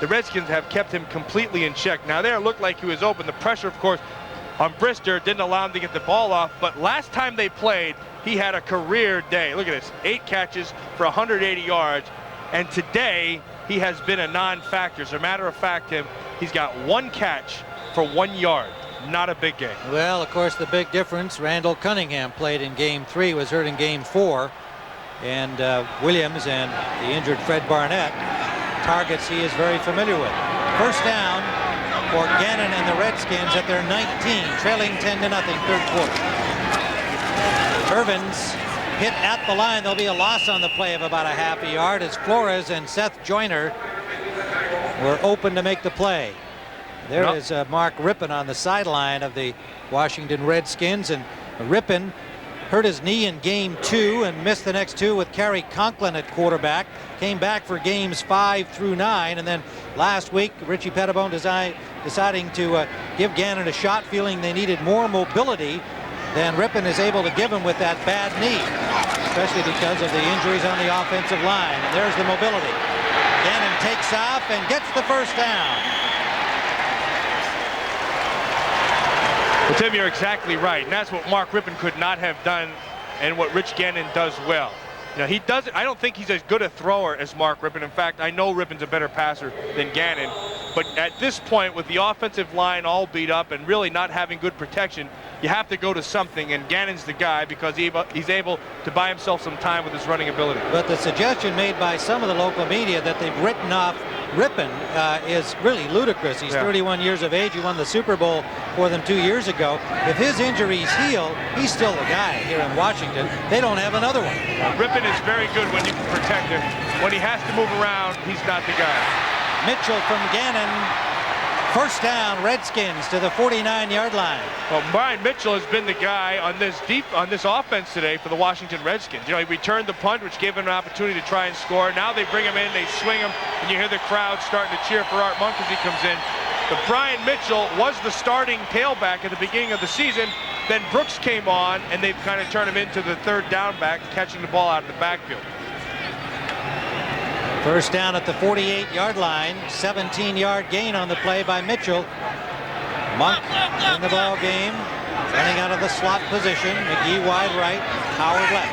the Redskins have kept him completely in check. Now, there it looked like he was open. The pressure, of course, on Brister didn't allow him to get the ball off, but last time they played, he had a career day. Look at this, 8 catches for 180 yards, and today he has been a non-factor. As a matter of fact, Tim, he's got 1 catch for 1 yard. Not a big game. Well, of course, the big difference, Randall Cunningham played in game 3, was hurt in game 4, and Williams and the injured Fred Barnett, targets he is very familiar with. First down for Gannon and the Redskins at their 19, trailing 10-0, 3rd quarter. Irvins hit at the line. There'll be a loss on the play of about a half a yard as Flores and Seth Joyner were open to make the play. There is Mark Rippon on the sideline of the Washington Redskins, and Rippon hurt his knee in game 2 and missed the next 2 with Kerry Conklin at quarterback. Came back for games 5 through 9, and then last week Richie Pettibone deciding to give Gannon a shot, feeling they needed more mobility than Rippon is able to give him with that bad knee, especially because of the injuries on the offensive line. And there's the mobility. Gannon takes off and gets the first down. Well, Tim, you're exactly right, and that's what Mark Rippon could not have done, and what Rich Gannon does well. You know, he doesn't. I don't think he's as good a thrower as Mark Rippon. In fact, I know Rippon's a better passer than Gannon, But at this point, with the offensive line all beat up and really not having good protection, you have to go to something, and Gannon's the guy because he's able to buy himself some time with his running ability. But the suggestion made by some of the local media that they've written off Rippon is really ludicrous. He's 31 years of age. He won the Super Bowl for them 2 years ago. If his injuries heal, he's still the guy here in Washington. They don't have another one. Rippon is very good when you can protect him. When he has to move around, he's not the guy. Mitchell from Gannon. First down, Redskins to the 49-yard line. Well, Brian Mitchell has been the guy on this offense today for the Washington Redskins. You know, he returned the punt, which gave him an opportunity to try and score. Now they bring him in, they swing him, and you hear the crowd starting to cheer for Art Monk as he comes in. But Brian Mitchell was the starting tailback at the beginning of the season. Then Brooks came on, and they've kind of turned him into the third down back, catching the ball out of the backfield. First down at the 48-yard line. 17-yard gain on the play by Mitchell. Monk in the ball game, running out of the slot position. McGee wide right, Howard left.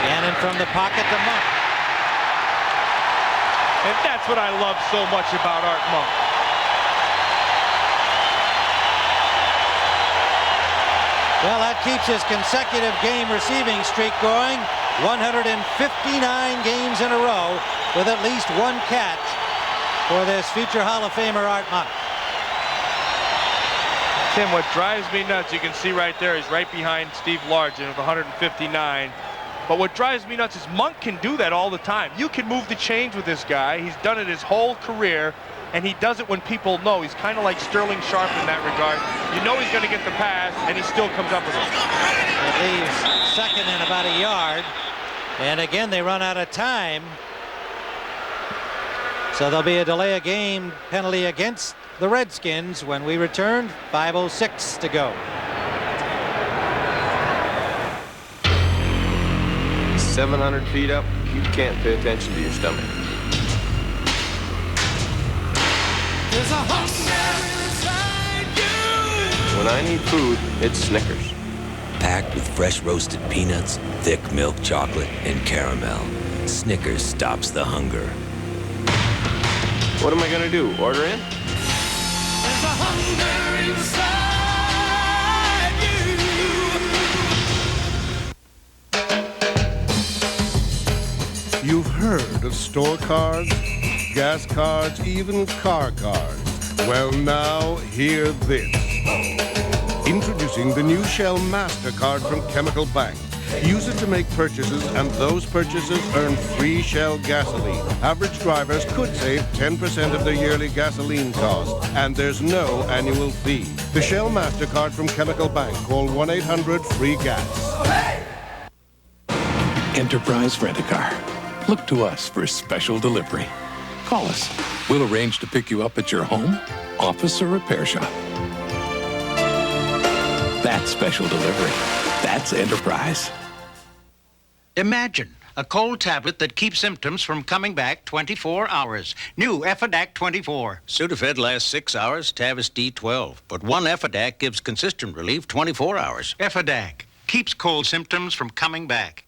Gannon from the pocket to Monk. And that's what I love so much about Art Monk. Well, that keeps his consecutive game receiving streak going. 159 games in a row with at least one catch for this future Hall of Famer Art Monk. Tim, what drives me nuts, you can see right there, he's right behind Steve Largent with 159. But what drives me nuts is Monk can do that all the time. You can move the chains with this guy. He's done it his whole career, and he does it when people know. He's kind of like Sterling Sharp in that regard. You know he's going to get the pass, and he still comes up with it. It leaves second and about a yard. And again, they run out of time. So there'll be a delay of game penalty against the Redskins when we return. 5:06 to go. 700 feet up, you can't pay attention to your stomach. There's a hunger inside you. When I need food, it's Snickers. Packed with fresh roasted peanuts, thick milk chocolate, and caramel, Snickers stops the hunger. What am I going to do, order in? There's a hunger inside you. You've heard of store cards, gas cards, even car cards. Well, now hear this. Introducing the new Shell MasterCard from Chemical Bank. Use it to make purchases, and those purchases earn free Shell gasoline. Average drivers could save 10% of their yearly gasoline cost, and there's no annual fee. The Shell MasterCard from Chemical Bank. Call 1-800-FREE-GAS. Enterprise Rent-A-Car. Look to us for special delivery. Call us. We'll arrange to pick you up at your home, office, or repair shop. That's special delivery. That's Enterprise. Imagine a cold tablet that keeps symptoms from coming back 24 hours. New Effidac 24. Sudafed lasts 6 hours, Tavis D12. But one Effidac gives consistent relief 24 hours. Effidac keeps cold symptoms from coming back.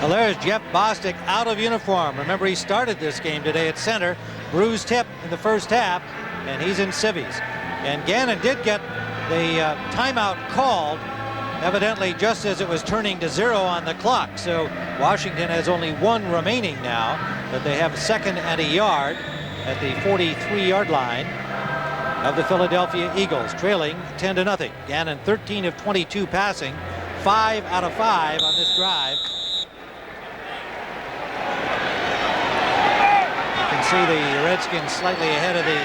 Well, there's Jeff Bostic out of uniform. Remember, he started this game today at center. Bruised hip in the first half, and he's in civvies. And Gannon did get the timeout called, evidently just as it was turning to 0 on the clock. So Washington has only one remaining now, but they have second and a yard at the 43-yard line of the Philadelphia Eagles, trailing 10-0. Gannon 13 of 22 passing, 5 out of 5 on this drive. You can see the Redskins slightly ahead of the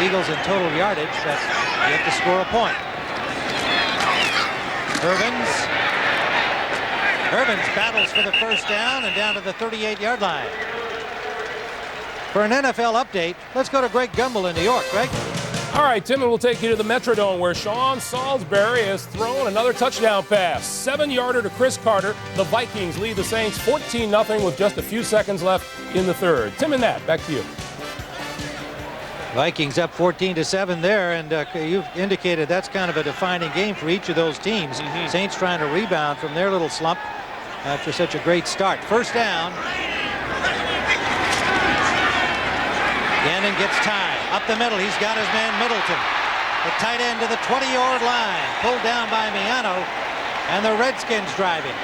Eagles in total yardage, but you have to score a point. Irvins battles for the first down and down to the 38-yard line. For an NFL update, let's go to Greg Gumbel in New York. Greg? All right, Tim, and we'll take you to the Metrodome where Sean Salisbury has thrown another touchdown pass. 7-yarder to Chris Carter. The Vikings lead the Saints 14-0 with just a few seconds left in the third. Tim and Nat, back to you. Vikings up 14-7 there, and you've indicated that's kind of a defining game for each of those teams. Saints trying to rebound from their little slump after such a great start. First down Gannon gets time. Up the middle, he's got his man Middleton. The tight end to the 20-yard line. Pulled down by Miano. And the Redskins driving.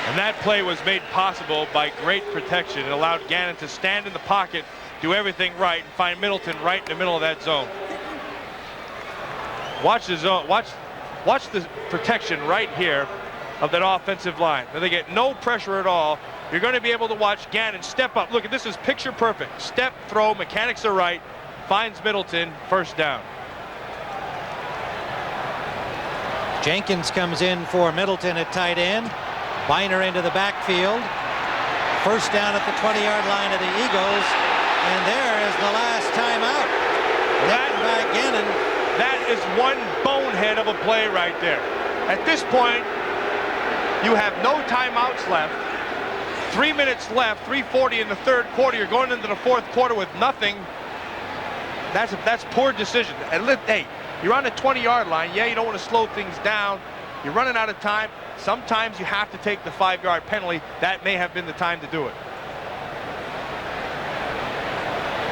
And that play was made possible by great protection. It allowed Gannon to stand in the pocket, do everything right, and find Middleton right in the middle of that zone. Watch the zone. Watch the protection right here of that offensive line. Now they get no pressure at all. You're going to be able to watch Gannon step up. Look, this is picture perfect. Step, throw, mechanics are right. Finds Middleton, first down. Jenkins comes in for Middleton at tight end. Biner into the backfield. First down at the 20-yard line of the Eagles. And there is the last timeout. By Gannon. That is one bonehead of a play right there. At this point, you have no timeouts left. 3 minutes left, 3:40 in the third quarter. You're going into the fourth quarter with nothing. That's poor decision. And hey, you're on the 20-yard line. Yeah, you don't want to slow things down. You're running out of time. Sometimes you have to take the 5-yard penalty. That may have been the time to do it.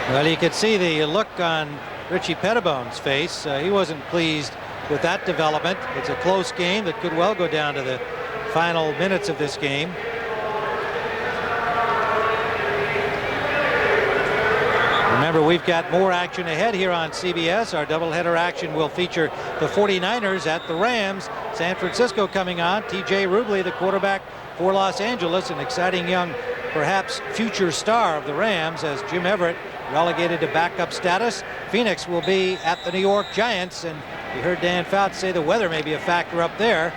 Well, you could see the look on Richie Pettibone's face. He wasn't pleased with that development. It's a close game that could well go down to the final minutes of this game. Remember, we've got more action ahead here on CBS. Our doubleheader action will feature the 49ers at the Rams. San Francisco coming on. T.J. Rubley, the quarterback for Los Angeles, an exciting young, perhaps future star of the Rams, as Jim Everett relegated to backup status. Phoenix will be at the New York Giants, and you heard Dan Fouts say the weather may be a factor up there.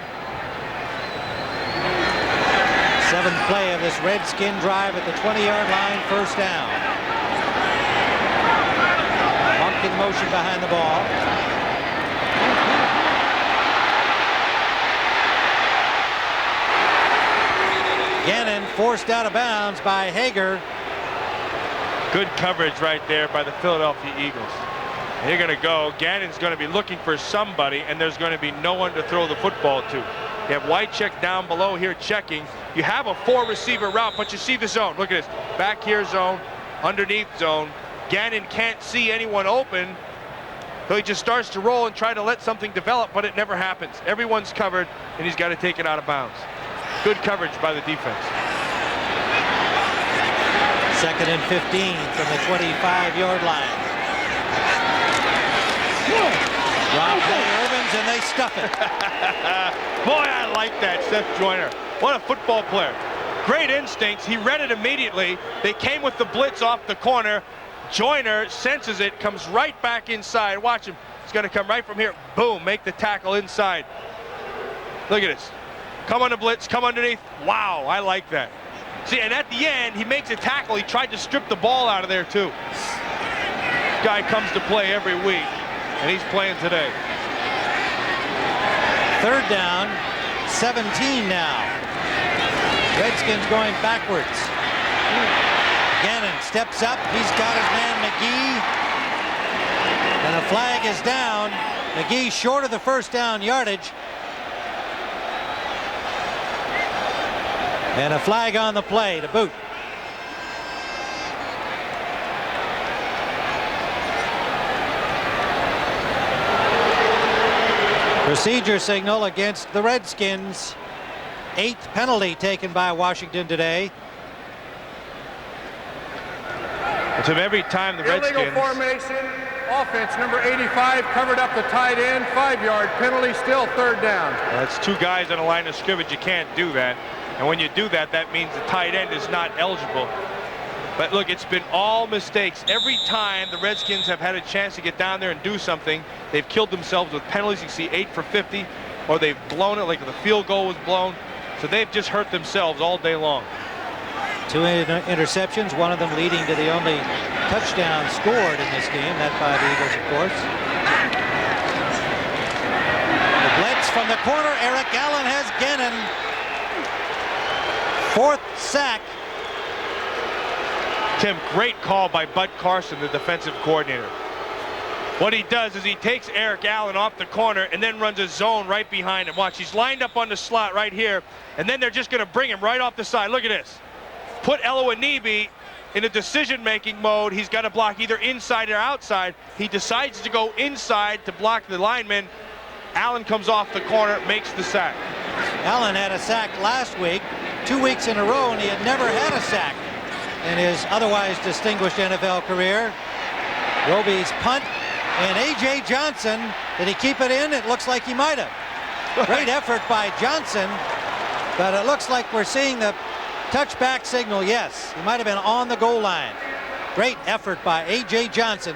Seventh play of this Redskin drive at the 20-yard line, first down. In motion behind the ball. Gannon forced out of bounds by Hager. Good coverage right there by the Philadelphia Eagles. They're going to go. Gannon's going to be looking for somebody, and there's going to be no one to throw the football to. You have Wycheck down below here checking. You have a 4-receiver route, but you see the zone. Look at this. Back here zone, underneath zone. Gannon can't see anyone open, so he just starts to roll and try to let something develop, but it never happens. Everyone's covered, and he's got to take it out of bounds. Good coverage by the defense. Second and 15 from the 25-yard line. Rob Evans, and they stuff it. Boy, I like that, Seth Joyner. What a football player. Great instincts. He read it immediately. They came with the blitz off the corner. Joyner senses it, comes right back inside. Watch him. He's going to come right from here. Boom, make the tackle inside. Look at this. Come on the blitz, come underneath. Wow, I like that. See, and at the end, he makes a tackle. He tried to strip the ball out of there, too. Guy comes to play every week, and he's playing today. Third down, 17 now. Redskins going backwards. Gannon steps up. He's got his man McGee. And a flag is down. McGee short of the first down yardage. And a flag on the play to boot. Procedure signal against the Redskins. 8th penalty taken by Washington today. So every time the Redskins... Illegal formation, offense number 85 covered up the tight end, 5-yard penalty, still third down. That's two guys on a line of scrimmage. You can't do that. And when you do that, that means the tight end is not eligible. But look, it's been all mistakes. Every time the Redskins have had a chance to get down there and do something, they've killed themselves with penalties. You see 8 for 50, or they've blown it, like the field goal was blown. So they've just hurt themselves all day long. 2 interceptions, one of them leading to the only touchdown scored in this game, that by the Eagles, of course. The blitz from the corner. Eric Allen has Gannon. 4th sack. Tim, great call by Bud Carson, the defensive coordinator. What he does is he takes Eric Allen off the corner and then runs a zone right behind him. Watch, he's lined up on the slot right here, and then they're just going to bring him right off the side. Look at this. Put Eloanibi in a decision-making mode. He's got to block either inside or outside. He decides to go inside to block the lineman. Allen comes off the corner, makes the sack. Allen had a sack last week, 2 weeks in a row, and he had never had a sack in his otherwise distinguished NFL career. Roby's punt, and A.J. Johnson, did he keep it in? It looks like he might have. Great effort by Johnson, but it looks like we're seeing the touchback signal. Yes, he might have been on the goal line. Great effort by A.J. Johnson.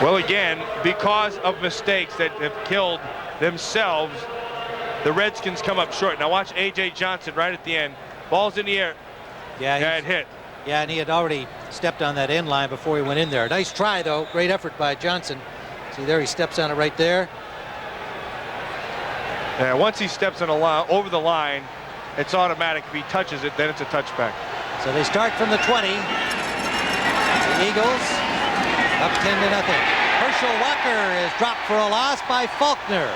Well, again, because of mistakes that have killed themselves, the Redskins come up short. Now watch A.J. Johnson right at the end. Ball's in the air. Yeah, it hit. Yeah, and he had already stepped on that end line before he went in there. Nice try, though. Great effort by Johnson. See there, he steps on it right there. Yeah, once he steps on a line, over the line, it's automatic. If he touches it, then it's a touchback. So they start from the 20. The Eagles up 10-0. Herschel Walker is dropped for a loss by Faulkner.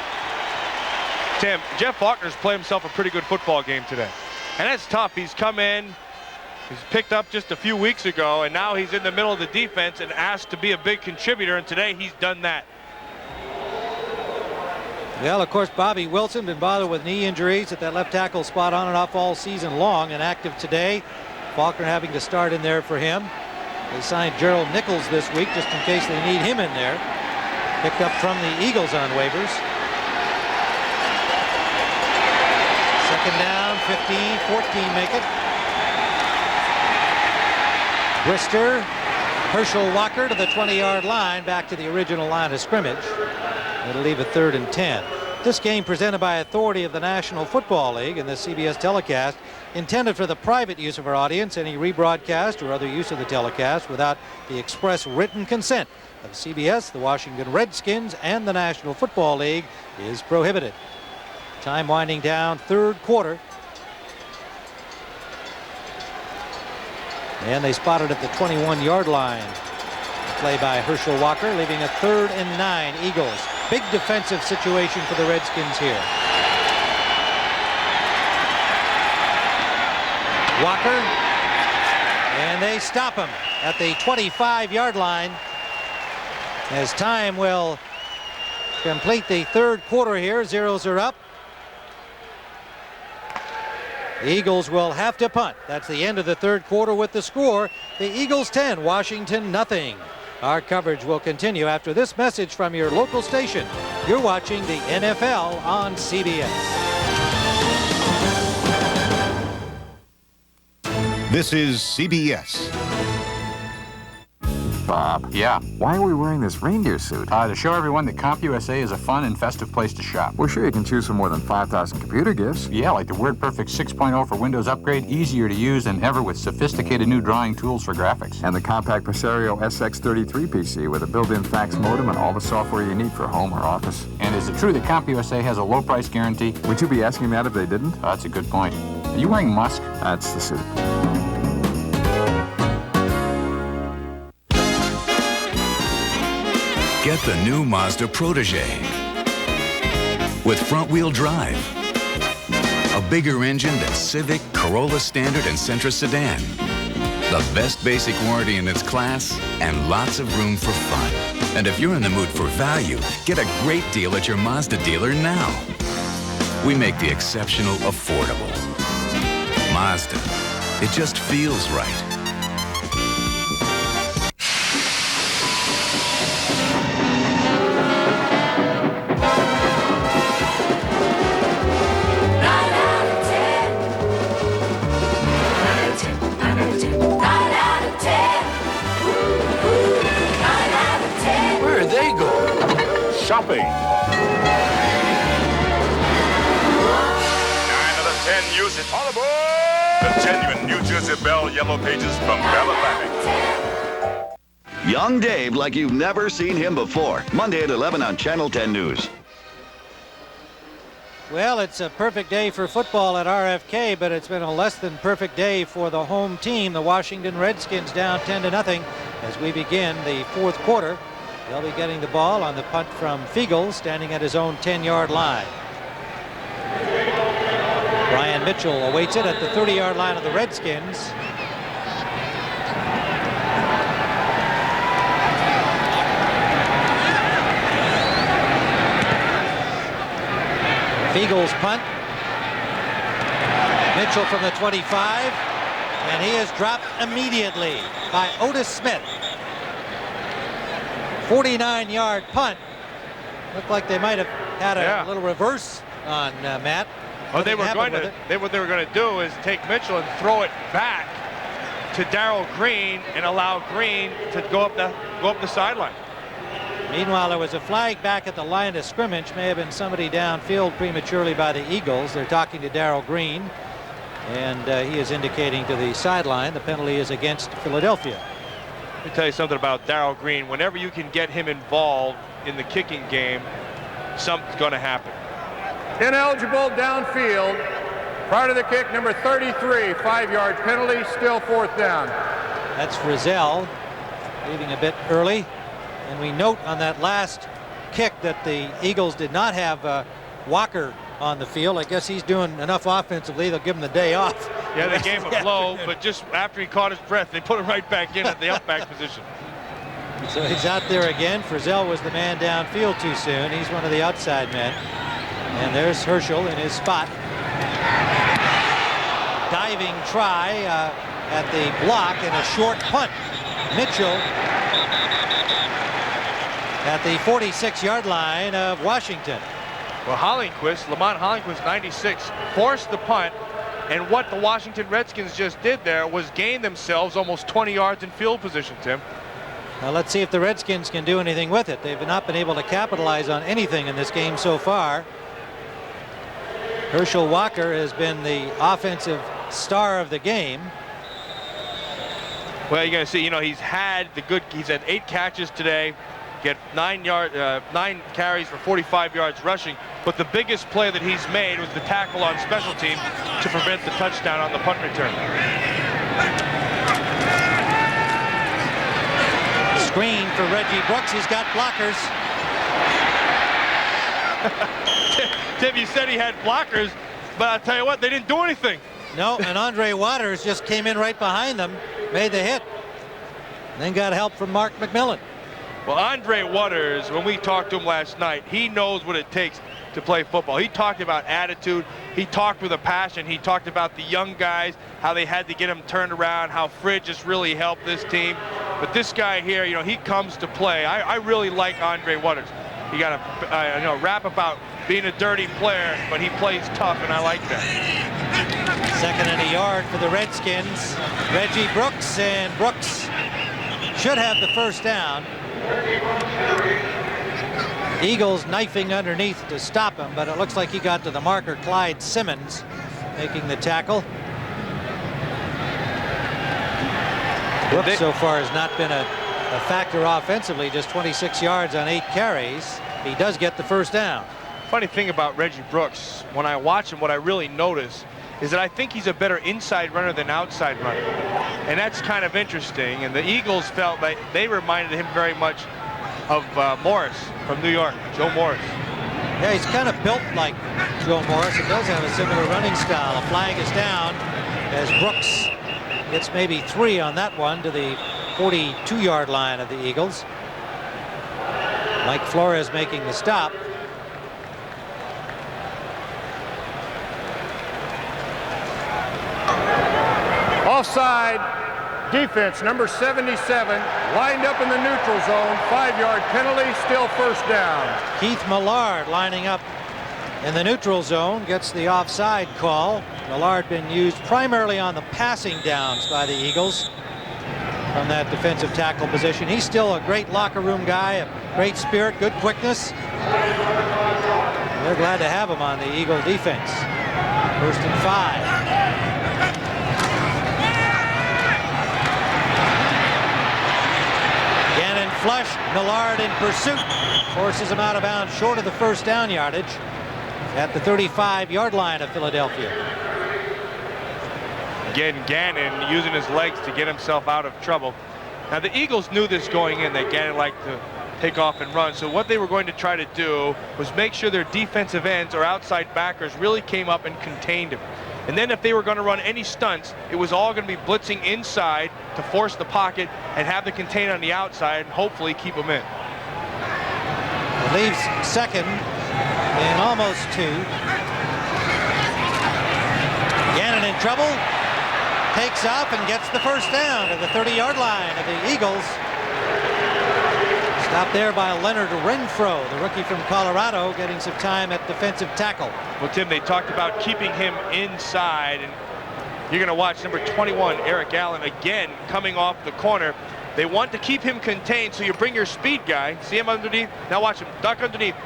Tim, Jeff Faulkner's played himself a pretty good football game today. And that's tough. He's come in, he's picked up just a few weeks ago, and now he's in the middle of the defense and asked to be a big contributor, and today he's done that. Well, of course, Bobby Wilson been bothered with knee injuries at that left tackle spot on and off all season long, and active today. Faulkner having to start in there for him. They signed Gerald Nichols this week just in case they need him in there. Picked up from the Eagles on waivers. Second down, 15, 14 make it. Brister, Herschel Walker to the 20-yard line, back to the original line of scrimmage. It'll leave a 3rd and 10. This game presented by authority of the National Football League and the CBS telecast, intended for the private use of our audience. Any rebroadcast or other use of the telecast without the express written consent of CBS, the Washington Redskins, and the National Football League is prohibited. Time winding down, 3rd quarter. And they spotted at the 21-yard line. Play by Herschel Walker, leaving a 3rd and 9 Eagles. Big defensive situation for the Redskins here. Walker, and they stop him at the 25-yard line as time will complete the 3rd quarter here. Zeros are up. The Eagles will have to punt. That's the end of the 3rd quarter with the score. The Eagles 10, Washington nothing. Our coverage will continue after this message from your local station. You're watching the NFL on CBS. This is CBS. Bob. Yeah? Why are we wearing this reindeer suit? To show everyone that CompUSA is a fun and festive place to shop. We're sure you can choose from more than 5,000 computer gifts. Yeah, like the WordPerfect 6.0 for Windows Upgrade, easier to use than ever with sophisticated new drawing tools for graphics. And the compact Presario SX33 PC with a built-in fax modem and all the software you need for home or office. And is it true that CompUSA has a low price guarantee? Would you be asking that if they didn't? That's a good point. Are you wearing Musk? That's the suit. Get the new Mazda Protege with front-wheel drive, a bigger engine than Civic, Corolla Standard, and Sentra sedan, the best basic warranty in its class, and lots of room for fun. And if you're in the mood for value, get a great deal at your Mazda dealer now. We make the exceptional affordable. Mazda, it just feels right. Shopping. 9 out of 10 use it. All aboard! The genuine New Jersey Bell Yellow Pages from Bell Atlantic. Young Dave like you've never seen him before. Monday at 11 on Channel 10 News. Well, it's a perfect day for football at RFK, but it's been a less than perfect day for the home team. The Washington Redskins down 10-0 as we begin the 4th quarter. They'll be getting the ball on the punt from Fiegel, standing at his own 10-yard line. Mitchell awaits it at the 30-yard line of the Redskins. Eagles punt. Mitchell from the 25, and he is dropped immediately by Otis Smith. 49-yard punt. Looked like they might have had a little reverse on Matt. What they were going to do is take Mitchell and throw it back to Darrell Green and allow Green to go up the sideline. Meanwhile, there was a flag back at the line of scrimmage. May have been somebody downfield prematurely by the Eagles. They're talking to Darrell Green, and he is indicating to the sideline the penalty is against Philadelphia. Let me tell you something about Darrell Green. Whenever you can get him involved in the kicking game, something's going to happen. Ineligible downfield. Prior to the kick, number 33, 5-yard penalty, still 4th down. That's Frizzell leaving a bit early. And we note on that last kick that the Eagles did not have Walker on the field. I guess he's doing enough offensively. They'll give him the day off. Yeah, they gave him a blow, but just after he caught his breath, they put him right back in at the up-back position. So he's out there again. Frizzell was the man downfield too soon. He's one of the outside men. And there's Herschel in his spot. Diving try at the block and a short punt. Mitchell at the 46-yard line of Washington. Well, Lamont Hollingquist, 96, forced the punt, and what the Washington Redskins just did there was gain themselves almost 20 yards in field position, Tim. Now let's see if the Redskins can do anything with it. They've not been able to capitalize on anything in this game so far. Herschel Walker has been the offensive star of the game. Well, you're going to see, he's had 8 catches today. Get 9 carries for 45 yards rushing, but the biggest play that he's made was the tackle on special teams to prevent the touchdown on the punt return. Screen for Reggie Brooks. He's got blockers. Tim, you said he had blockers, but I'll tell you what, they didn't do anything. No, and Andre Waters just came in right behind them, made the hit, and then got help from Mark McMillan. Well, Andre Waters, when we talked to him last night, he knows what it takes to play football. He talked about attitude. He talked with a passion. He talked about the young guys, how they had to get him turned around, how Fridge has really helped this team. But this guy here, he comes to play. I really like Andre Waters. He got a rap about being a dirty player, but he plays tough, and I like that. 2nd and a yard for the Redskins. Reggie Brooks, and Brooks should have the first down. Eagles knifing underneath to stop him, but it looks like he got to the marker, Clyde Simmons, making the tackle. Brooks so far has not been a factor offensively, just 26 yards on 8 carries. He does get the first down. Funny thing about Reggie Brooks, when I watch him, what I really notice is that I think he's a better inside runner than outside runner. And that's kind of interesting. And the Eagles felt like they reminded him very much of Morris from New York, Joe Morris. Yeah, he's kind of built like Joe Morris. It does have a similar running style. A flag is down as Brooks gets maybe 3 on that one to the 42-yard line of the Eagles. Mike Flores making the stop. Offside defense, number 77, lined up in the neutral zone, 5-yard penalty, still first down. Keith Millard lining up in the neutral zone, gets the offside call. Millard been used primarily on the passing downs by the Eagles from that defensive tackle position. He's still a great locker room guy, a great spirit, good quickness. They're glad to have him on the Eagle defense. 1st and 5. Flush, Millard in pursuit, forces him out of bounds short of the first down yardage at the 35-yard line of Philadelphia. Again, Gannon using his legs to get himself out of trouble. Now the Eagles knew this going in, that Gannon liked to take off and run. So what they were going to try to do was make sure their defensive ends or outside backers really came up and contained him. And then if they were going to run any stunts, it was all going to be blitzing inside to force the pocket and have the contain on the outside and hopefully keep them in. It leaves second and almost 2. Gannon in trouble. Takes off and gets the first down at the 30-yard line of the Eagles. Stopped there by Leonard Renfro, the rookie from Colorado, getting some time at defensive tackle. Well, Tim, they talked about keeping him inside, and you're going to watch number 21, Eric Allen, again coming off the corner. They want to keep him contained, so you bring your speed guy. See him underneath? Now watch him duck underneath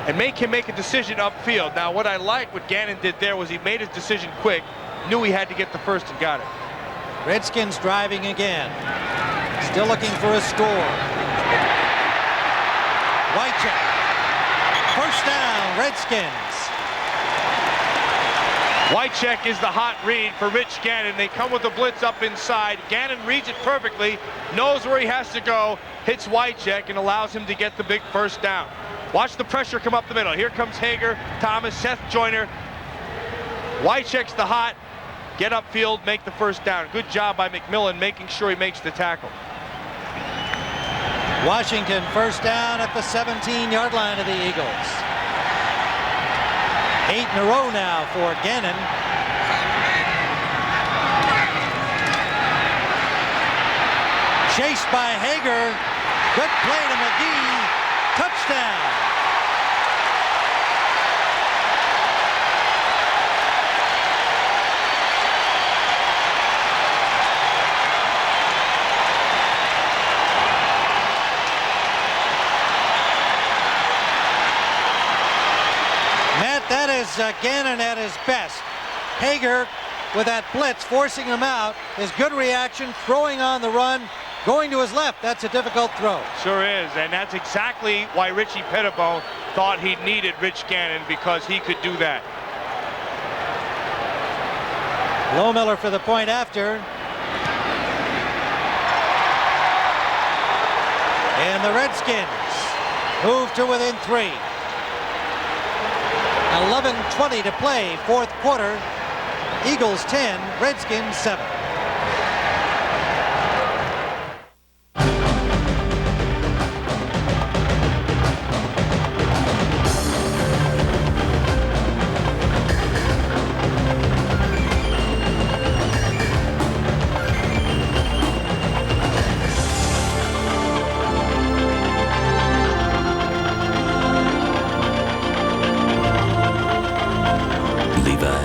and make him make a decision upfield. Now, what I like what Gannon did there was he made his decision quick, knew he had to get the first and got it. Redskins driving again. Still looking for a score. Wycheck. First down, Redskins. Wycheck is the hot read for Rich Gannon. They come with a blitz up inside. Gannon reads it perfectly, knows where he has to go, hits Wycheck, and allows him to get the big first down. Watch the pressure come up the middle. Here comes Hager, Thomas, Seth Joyner. Wycheck's the hot. Get upfield, make the first down. Good job by McMillan making sure he makes the tackle. Washington first down at the 17-yard line of the Eagles. 8 in a row now for Gannon. Chased by Hager. Good play to McGee. Touchdown. That is Gannon at his best. Hager with that blitz, forcing him out. His good reaction, throwing on the run, going to his left. That's a difficult throw. Sure is, and that's exactly why Richie Pettibone thought he needed Rich Gannon, because he could do that. Lohmiller for the point after. And the Redskins move to within 3. 11:20 to play, fourth quarter. Eagles 10, Redskins 7.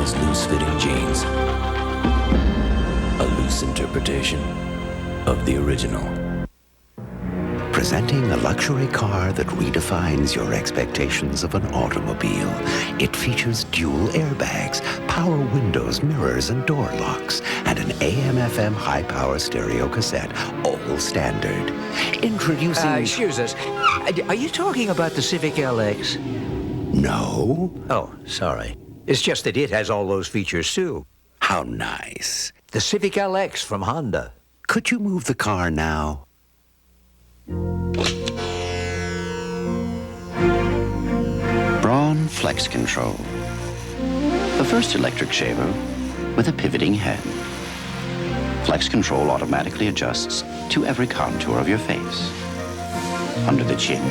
Loose-fitting jeans. A loose interpretation of the original. Presenting a luxury car that redefines your expectations of an automobile. It features dual airbags, power windows, mirrors, and door locks, and an AM/FM high-power stereo cassette, all standard. Introducing... Excuse us. Are you talking about the Civic LX? No. Oh, sorry. It's just that it has all those features, too. How nice. The Civic LX from Honda. Could you move the car now? Braun Flex Control. The first electric shaver with a pivoting head. Flex Control automatically adjusts to every contour of your face. Under the chin,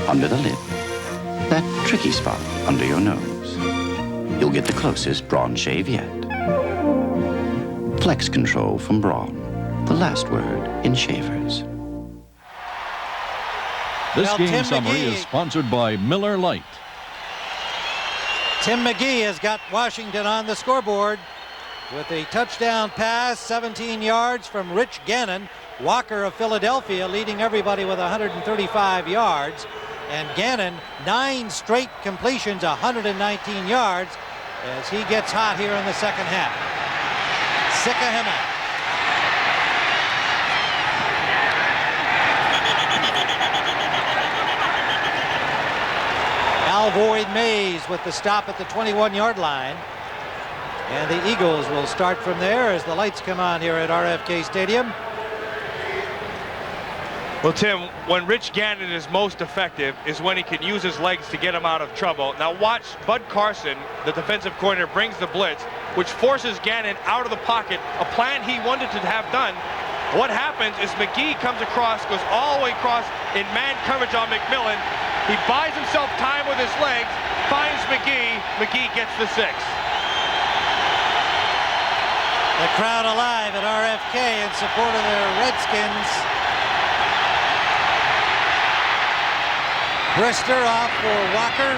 under the lip, that tricky spot under your nose. You'll get the closest Braun shave yet. Flex Control from Braun. The last word in shavers. This Well, game Tim summary McGee- is sponsored by Miller Lite. Tim McGee has got Washington on the scoreboard with a touchdown pass, 17 yards from Rich Gannon. Walker of Philadelphia leading everybody with 135 yards. And Gannon, 9 straight completions, 119 yards, as he gets hot here in the second half. Sikahema. Alvoid Mays with the stop at the 21-yard line. And the Eagles will start from there as the lights come on here at RFK Stadium. Well, Tim, when Rich Gannon is most effective is when he can use his legs to get him out of trouble. Now watch Bud Carson, the defensive coordinator, brings the blitz, which forces Gannon out of the pocket, a plan he wanted to have done. What happens is McGee comes across, goes all the way across in man coverage on McMillan. He buys himself time with his legs, finds McGee. McGee gets the 6. The crowd alive at RFK in support of the Redskins. Brister off for Walker.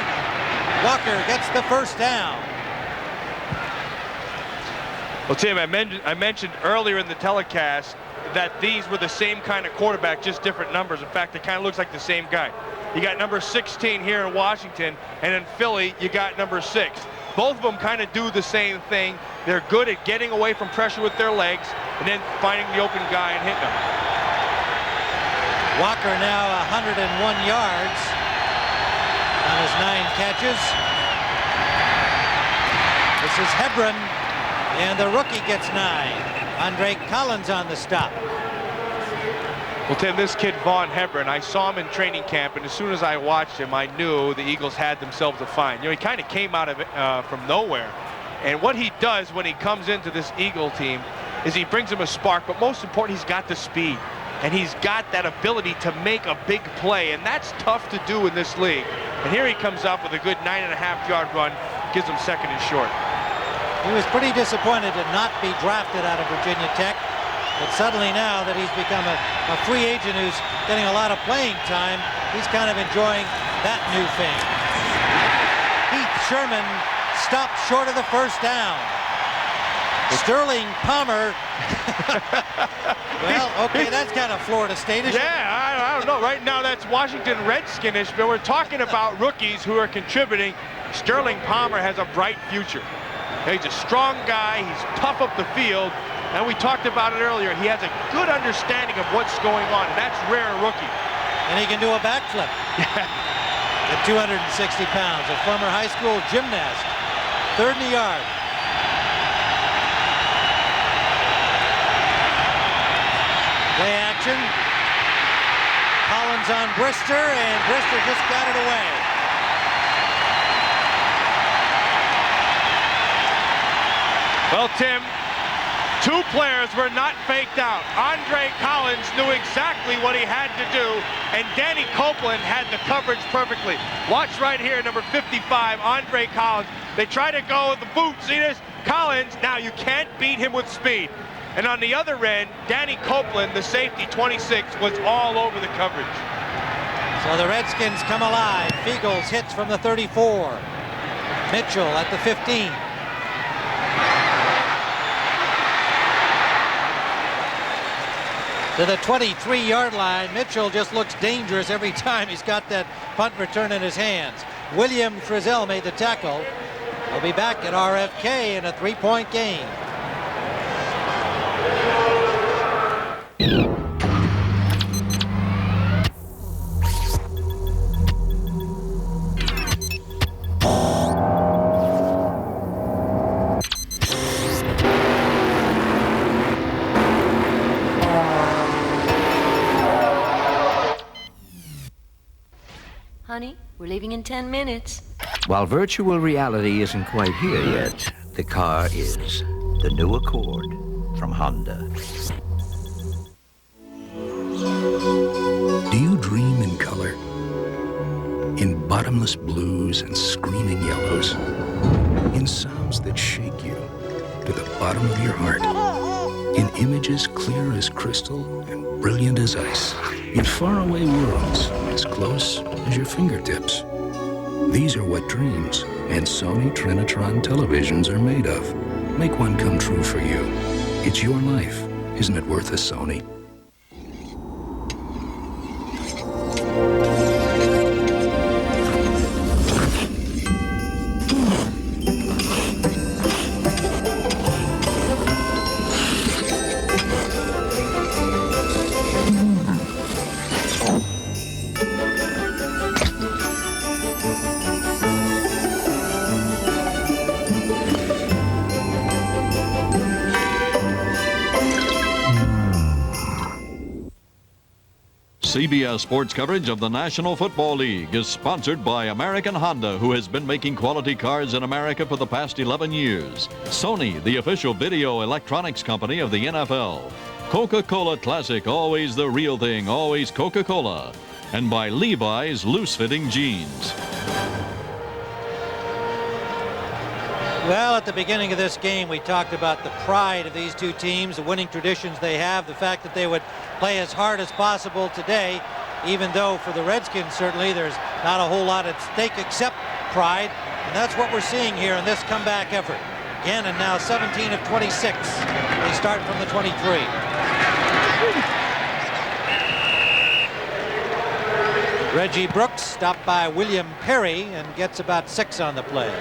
Walker gets the first down. Well, Tim, I mentioned earlier in the telecast that these were the same kind of quarterback, just different numbers. In fact, it kind of looks like the same guy. You got number 16 here in Washington, and in Philly, you got number 6. Both of them kind of do the same thing. They're good at getting away from pressure with their legs and then finding the open guy and hitting him. Walker now 101 yards on his 9 catches. This is Hebron, and the rookie gets 9. Andre Collins on the stop. Well, Tim, this kid, Vaughn Hebron, I saw him in training camp, and as soon as I watched him, I knew the Eagles had themselves a find. You know, he kind of came out of it from nowhere. And what he does when he comes into this Eagle team is he brings him a spark, but most important, he's got the speed. And he's got that ability to make a big play, and that's tough to do in this league. And here he comes up with a good 9.5-yard run, gives him 2nd and short. He was pretty disappointed to not be drafted out of Virginia Tech. But suddenly now that he's become a free agent who's getting a lot of playing time, he's kind of enjoying that new thing. Heath Sherman stopped short of the first down. Sterling Palmer. Well, okay, that's kind of Florida State-ish. Yeah, I don't know. Right now, that's Washington Redskins-ish, but we're talking about rookies who are contributing. Sterling Palmer has a bright future. He's a strong guy. He's tough up the field. And we talked about it earlier. He has a good understanding of what's going on, and that's rare in a rookie. And he can do a backflip. At 260 pounds, a former high school gymnast. 3rd and a yard. Play action. Collins on Brister, and Brister just got it away. Well, Tim, 2 players were not faked out. Andre Collins knew exactly what he had to do, and Danny Copeland had the coverage perfectly. Watch right here, number 55, Andre Collins. They try to go with the boot. See this? Collins, now you can't beat him with speed. And on the other end, Danny Copeland, the safety, 26, was all over the coverage. So the Redskins come alive. Fiegels hits from the 34. Mitchell at the 15. To the 23-yard line. Mitchell just looks dangerous every time he's got that punt return in his hands. William Frizzell made the tackle. We'll be back at RFK in a 3-point game. Honey, we're leaving in 10 minutes. While virtual reality isn't quite here yet, the car is. The new Accord from Honda. Do you dream in color? In bottomless blues and screaming yellows? In sounds that shake you to the bottom of your heart? In images clear as crystal and brilliant as ice? In faraway worlds as close as your fingertips? These are what dreams and Sony Trinitron televisions are made of. Make one come true for you. It's your life. Isn't it worth a Sony? CBS sports coverage of the National Football League is sponsored by American Honda, who has been making quality cars in America for the past 11 years. Sony, the official video electronics company of the NFL. Coca-Cola Classic, always the real thing, always Coca-Cola. And by Levi's loose-fitting jeans. Well, at the beginning of this game, we talked about the pride of these two teams, the winning traditions they have, the fact that they would play as hard as possible today, even though for the Redskins, certainly, there's not a whole lot at stake except pride. And that's what we're seeing here in this comeback effort. Gannon now 17 of 26. They start from the 23. Reggie Brooks stopped by William Perry and gets about 6 on the play.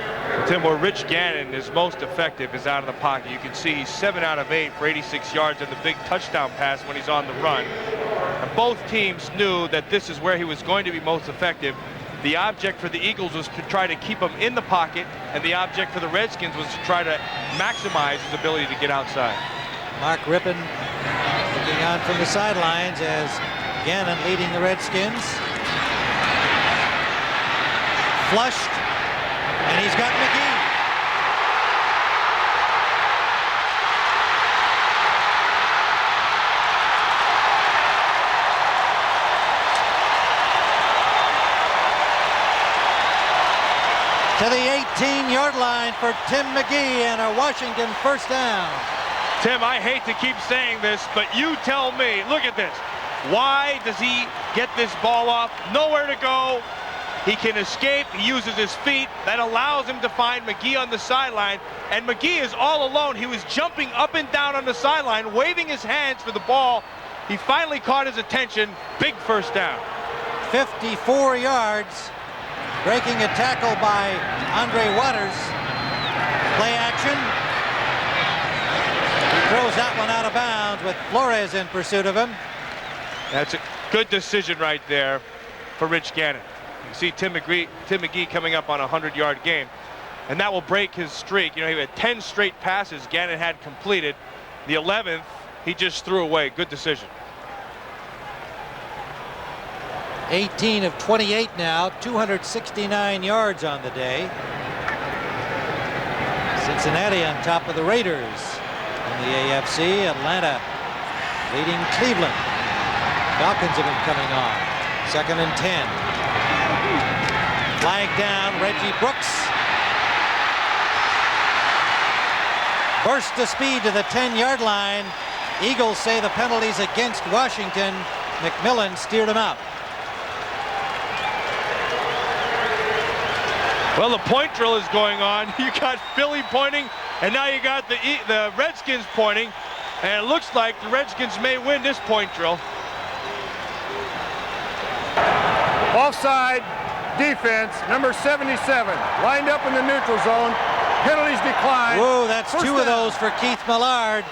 Tim, where Rich Gannon is most effective is out of the pocket. You can see he's 7 out of 8 for 86 yards and the big touchdown pass when he's on the run. And both teams knew that this is where he was going to be most effective. The object for the Eagles was to try to keep him in the pocket, and the object for the Redskins was to try to maximize his ability to get outside. Mark Rippon looking on from the sidelines as Gannon leading the Redskins. Flushed, and he's got McGee. To the 18-yard line for Tim McGee and a Washington first down. Tim, I hate to keep saying this, but you tell me, look at this. Why does he get this ball off? Nowhere to go. He can escape. He uses his feet. That allows him to find McGee on the sideline. And McGee is all alone. He was jumping up and down on the sideline, waving his hands for the ball. He finally caught his attention. Big first down. 54 yards. Breaking a tackle by Andre Waters. Play action. He throws that one out of bounds with Flores in pursuit of him. That's a good decision right there for Rich Gannon. You see Tim McGee coming up on a 100-yard game, and that will break his streak. You know, he had 10 straight passes Gannon had completed. The 11th, he just threw away. Good decision. 18 of 28 now, 269 yards on the day. Cincinnati on top of the Raiders in the AFC. Atlanta leading Cleveland. Falcons have been coming on. 2nd and 10. Flag down, Reggie Brooks. Burst to speed to the 10-yard line. Eagles say the penalty's against Washington. McMillan steered him out. Well, the point drill is going on. You got Philly pointing, and now you got the Redskins pointing. And it looks like the Redskins may win this point drill. Offside defense, number 77, lined up in the neutral zone. Penalties decline. Whoa, that's First 2 down. of those for Keith Millard.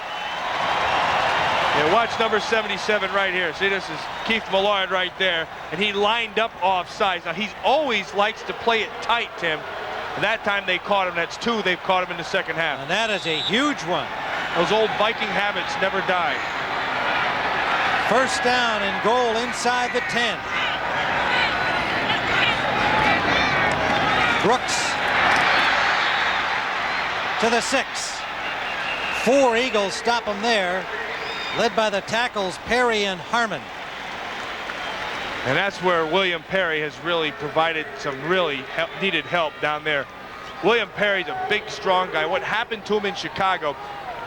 Yeah, watch number 77 right here. See, this is Keith Millard right there, and he lined up offsides. Now, he always likes to play it tight, Tim. And that time they caught him. That's 2 they've caught him in the second half. And that is a huge one. Those old Viking habits never die. First down and goal inside the 10. Brooks to the 6. 4 Eagles stop him there, led by the tackles Perry and Harmon. And that's where William Perry has really provided some really needed help down there. William Perry's a big, strong guy. What happened to him in Chicago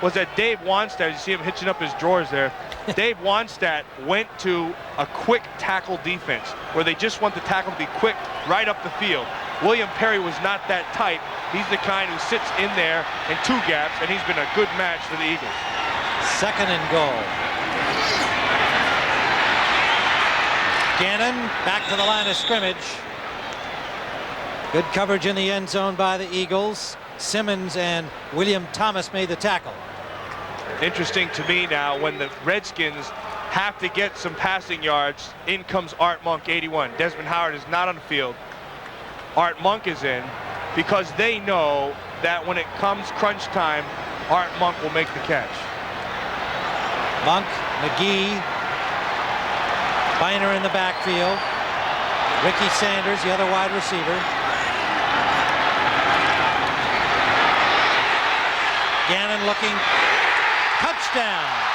was that Dave Wannstedt, you see him hitching up his drawers there, Dave Wannstedt went to a quick tackle defense where they just want the tackle to be quick right up the field. William Perry was not that type. He's the kind who sits in there in 2 gaps, and he's been a good match for the Eagles. 2nd and goal. Gannon back to the line of scrimmage. Good coverage in the end zone by the Eagles. Simmons and William Thomas made the tackle. Interesting to me now, when the Redskins have to get some passing yards, in comes Art Monk, 81. Desmond Howard is not on the field. Art Monk is in because they know that when it comes crunch time, Art Monk will make the catch. Monk, McGee, Biner in the backfield. Ricky Sanders, the other wide receiver. Gannon looking. Touchdown.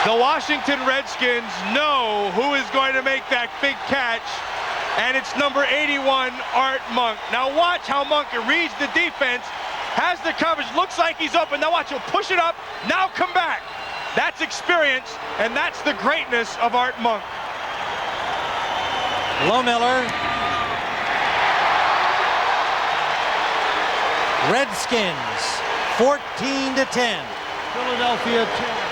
The Washington Redskins know who is going to make that big catch, and it's number 81, Art Monk. Now watch how Monk reads the defense, has the coverage, looks like he's open. Now watch, he'll push it up, now come back. That's experience, and that's the greatness of Art Monk. Lohmiller. Redskins, 14-10. Philadelphia 10.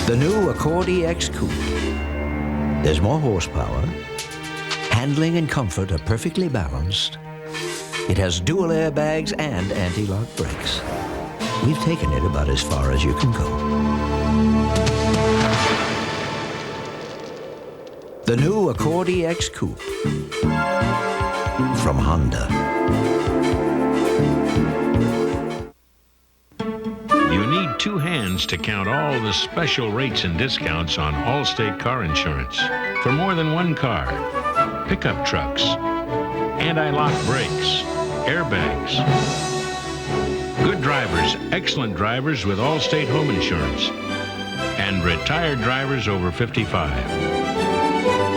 The new Accord EX Coupe. There's more horsepower. Handling and comfort are perfectly balanced. It has dual airbags and anti-lock brakes. We've taken it about as far as you can go. The new Accord EX Coupe from Honda. You need two hands to count all the special rates and discounts on Allstate car insurance for more than one car. Pickup trucks, anti-lock brakes, airbags. Good drivers, excellent drivers with Allstate home insurance, and retired drivers over 55.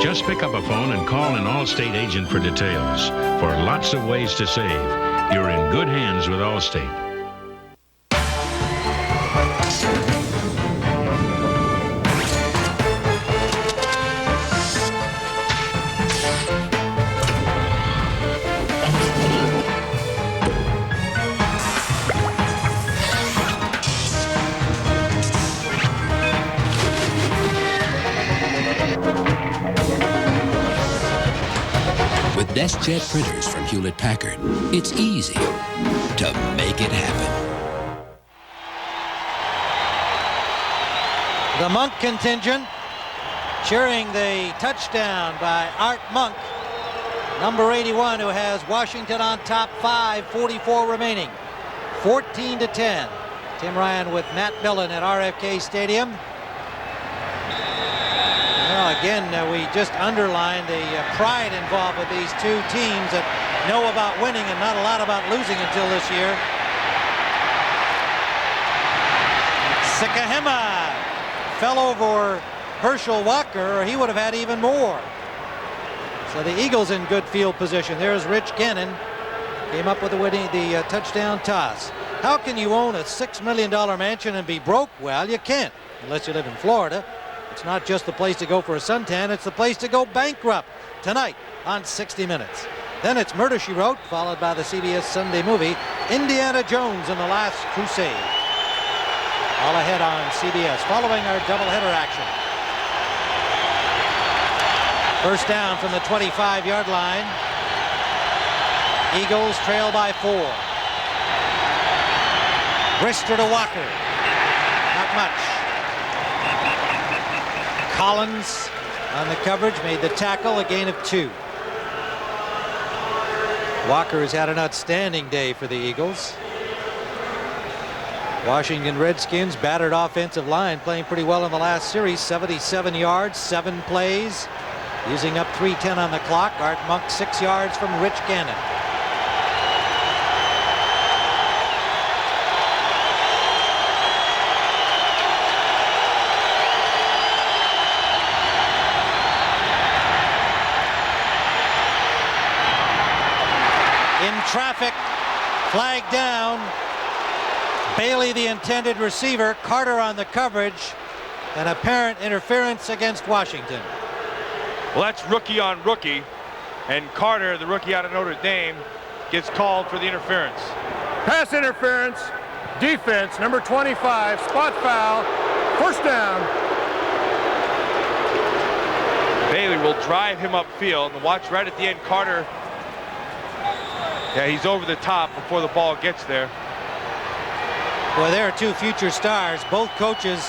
Just pick up a phone and call an Allstate agent for details. For lots of ways to save, you're in good hands with Allstate. DeskJet printers from Hewlett-Packard. It's easy to make it happen. The Monk contingent cheering the touchdown by Art Monk, number 81, who has Washington on top, 5:44 remaining. 14-10. Tim Ryan with Matt Millen at RFK Stadium. Well, again, we just underlined the pride involved with these two teams that know about winning and not a lot about losing until this year. Sikahema fell over Herschel Walker, or he would have had even more. So the Eagles in good field position. There's Rich Gannon. Came up with the touchdown toss. How can you own a $6 million mansion and be broke? Well, you can't, unless you live in Florida. It's not just the place to go for a suntan, it's the place to go bankrupt. Tonight on 60 Minutes. Then it's Murder, She Wrote, followed by the CBS Sunday movie, Indiana Jones and the Last Crusade. All ahead on CBS, following our doubleheader action. First down from the 25-yard line. Eagles trail by 4. Brister to Walker. Not much. Collins on the coverage, made the tackle, a gain of 2. Walker has had an outstanding day for the Eagles. Washington Redskins battered offensive line, playing pretty well in the last series. 77 yards, 7 plays, using up 3:10 on the clock. Art Monk 6 yards from Rich Gannon. Traffic, flag down. Bailey, the intended receiver, Carter on the coverage, and apparent interference against Washington. Well, that's rookie on rookie, and Carter, the rookie out of Notre Dame, gets called for the interference. Pass interference, defense, number 25, spot foul, first down. Bailey will drive him upfield. And watch right at the end, Carter. Yeah, he's over the top before the ball gets there. Well, there are two future stars. Both coaches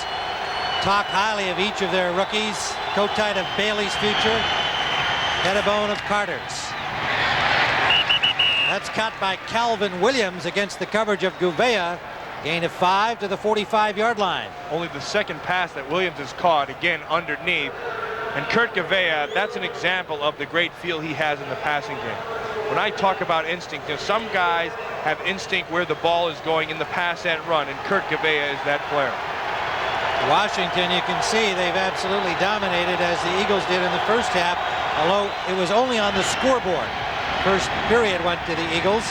talk highly of each of their rookies. Kotite of Bailey's future, Pettibone of Carter's. That's caught by Calvin Williams against the coverage of Gouveia. Gain of 5 to the 45-yard line. Only the second pass that Williams has caught, again underneath. And Kurt Gouveia, that's an example of the great feel he has in the passing game. When I talk about instinct, some guys have instinct where the ball is going in the pass and run, and Kurt Gouveia is that player. Washington, you can see they've absolutely dominated as the Eagles did in the first half, although it was only on the scoreboard. First period went to the Eagles,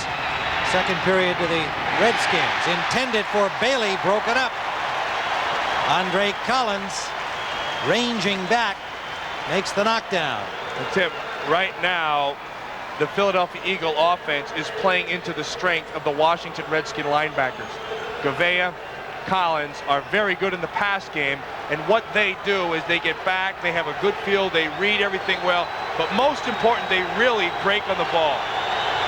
second period to the Redskins. Intended for Bailey, broken up. Andre Collins, ranging back, makes the knockdown. And Tim, right now, the Philadelphia Eagle offense is playing into the strength of the Washington Redskin linebackers. Gouveia, Collins are very good in the pass game, and what they do is they get back, they have a good feel, they read everything well, but most important, they really break on the ball.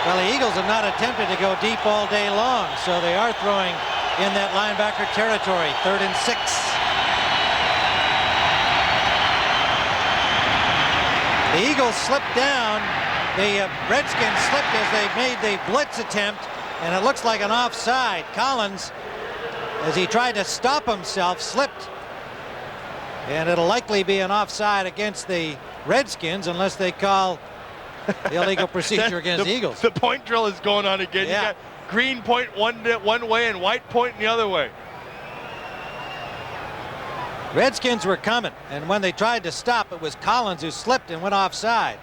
Well, the Eagles have not attempted to go deep all day long, so they are throwing in that linebacker territory. 3rd and 6. The Eagles slipped down. The Redskins slipped as they made the blitz attempt, and it looks like an offside. Collins, as he tried to stop himself, slipped. And it'll likely be an offside against the Redskins unless they call illegal procedure against the Eagles. The point drill is going on again. Yeah. You got green point one way and white point the other way. Redskins were coming, and when they tried to stop, it was Collins who slipped and went offside.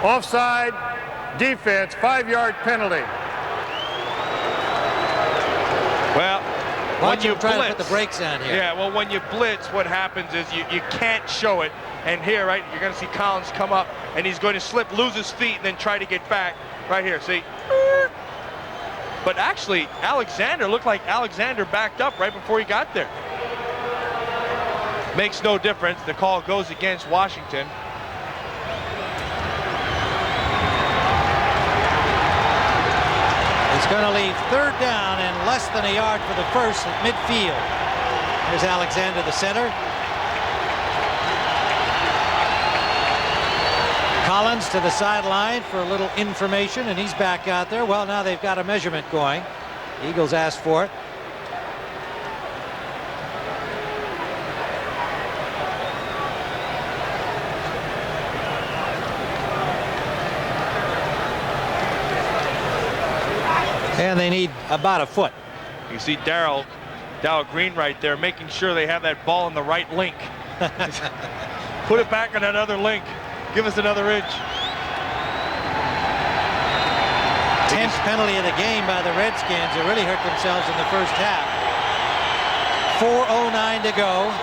Offside, defense, 5-yard penalty. Well, when you try blitz, to put the brakes on here. Yeah, well, when you blitz, what happens is you can't show it. And here, right, you're going to see Collins come up, and he's going to slip, lose his feet, and then try to get back. Right here, see? But actually, Alexander looked like Alexander backed up right before he got there. Makes no difference. The call goes against Washington. It's going to leave 3rd down and less than a yard for the first at midfield. Here's Alexander, the center. Collins to the sideline for a little information, and he's back out there. Well, now they've got a measurement going. Eagles asked for it. And they need about a foot. You see Darryl Green right there making sure they have that ball in the right link. Put it back on another link. Give us another inch. 10th penalty of the game by the Redskins. They really hurt themselves in the first half. 4:09 to go.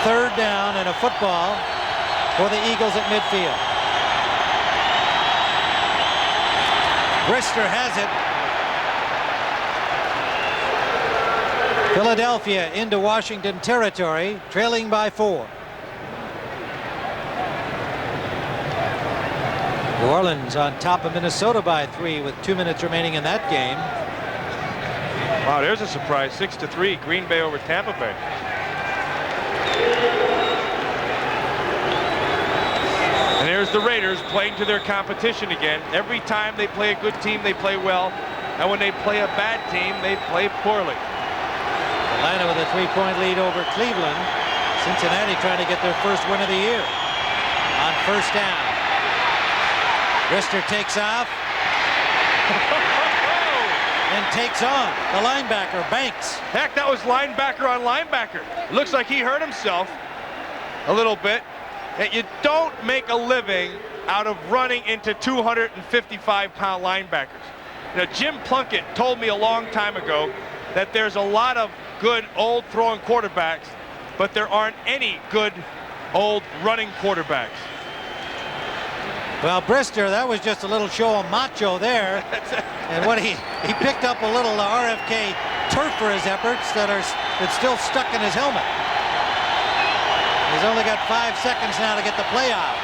3rd down and a football for the Eagles at midfield. Brister has it. Philadelphia into Washington territory, trailing by 4. New Orleans on top of Minnesota by 3 with 2 minutes remaining in that game. Wow, there's a surprise. 6-3, Green Bay over Tampa Bay. And there's the Raiders playing to their competition again. Every time they play a good team, they play well. And when they play a bad team, they play poorly. Atlanta with a 3-point lead over Cleveland. Cincinnati trying to get their first win of the year. On 1st down. Brister takes off. And takes on the linebacker, Banks. Heck, that was linebacker on linebacker. Looks like he hurt himself a little bit. And you don't make a living out of running into 255-pound linebackers. You know, Jim Plunkett told me a long time ago that there's a lot of good old throwing quarterbacks, but there aren't any good old running quarterbacks. Well, Brister, that was just a little show of macho there. And what he picked up a little RFK turf for his efforts that's still stuck in his helmet. He's only got 5 seconds now to get the play out.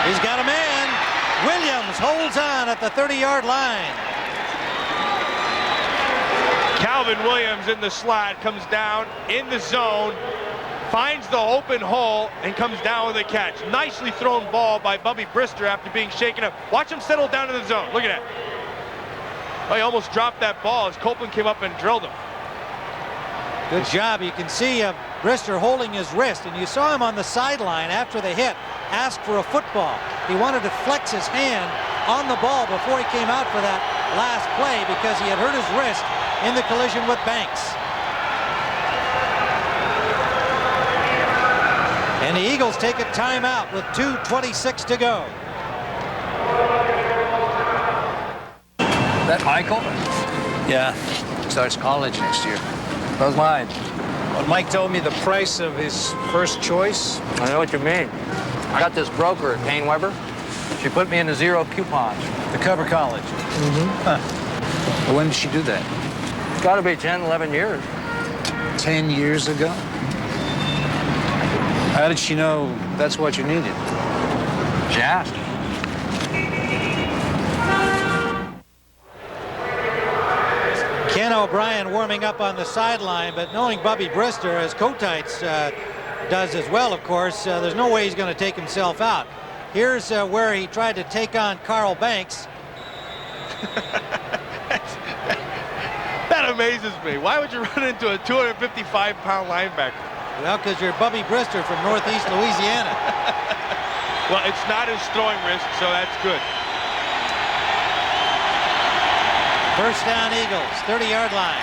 He's got a man. Williams holds on at the 30-yard line. Calvin Williams in the slot, comes down in the zone, finds the open hole, and comes down with a catch. Nicely thrown ball by Bubby Brister after being shaken up. Watch him settle down in the zone. Look at that. Oh, he almost dropped that ball as Copeland came up and drilled him. Good job. You can see Brister holding his wrist, and you saw him on the sideline after the hit ask for a football. He wanted to flex his hand on the ball before he came out for that last play because he had hurt his wrist in the collision with Banks. And the Eagles take a timeout with 2:26 to go. That Michael? Yeah, starts college next year. How's mine? When Mike told me the price of his first choice. I know what you mean. I got this broker at Payne Weber. She put me in the 0 coupons. To cover college. Mm-hmm. Huh. Well, when did she do that? It's got to be 10, 11 years. 10 years ago? How did she know that's what you needed? She asked. Ken O'Brien warming up on the sideline, but knowing Bubby Brister, as Kotites does as well, of course, there's no way he's going to take himself out. Here's where he tried to take on Carl Banks. That amazes me. Why would you run into a 255-pound linebacker? Well, because you're Bubby Brister from Northeast Louisiana. Well, it's not his throwing wrist, so that's good. First down, Eagles, 30-yard line.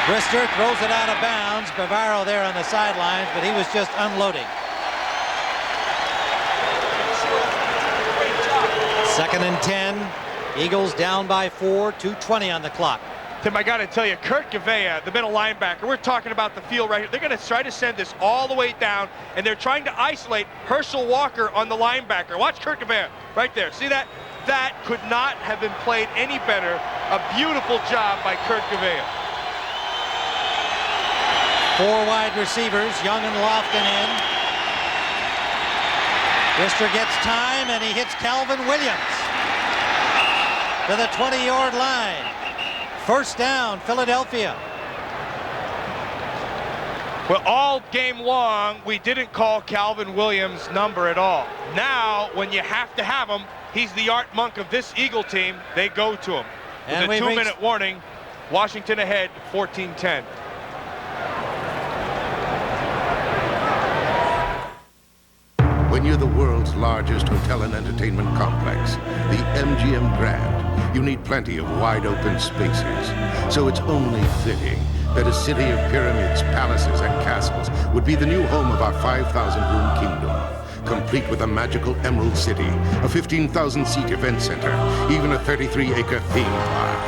Brister throws it out of bounds. Bavaro there on the sidelines, but he was just unloading. Second and 10. Eagles down by 4, 2:20 on the clock. Tim, I got to tell you, Kurt Gavea, the middle linebacker, we're talking about the field right here. They're going to try to send this all the way down, and they're trying to isolate Herschel Walker on the linebacker. Watch Kurt Gavea right there. See that? That could not have been played any better. A beautiful job by Kurt Gavea. 4 wide receivers, Young and Lofton in. Brister gets time, and he hits Calvin Williams to the 20-yard line. First down, Philadelphia. Well, all game long, we didn't call Calvin Williams' number at all. Now, when you have to have him, he's the Art Monk of this Eagle team. They go to him. With a 2-minute warning, Washington ahead, 14-10. When you're the world's largest hotel and entertainment complex, the MGM Grand, you need plenty of wide-open spaces. So it's only fitting that a city of pyramids, palaces, and castles would be the new home of our 5,000-room kingdom, complete with a magical Emerald City, a 15,000-seat event center, even a 33-acre theme park.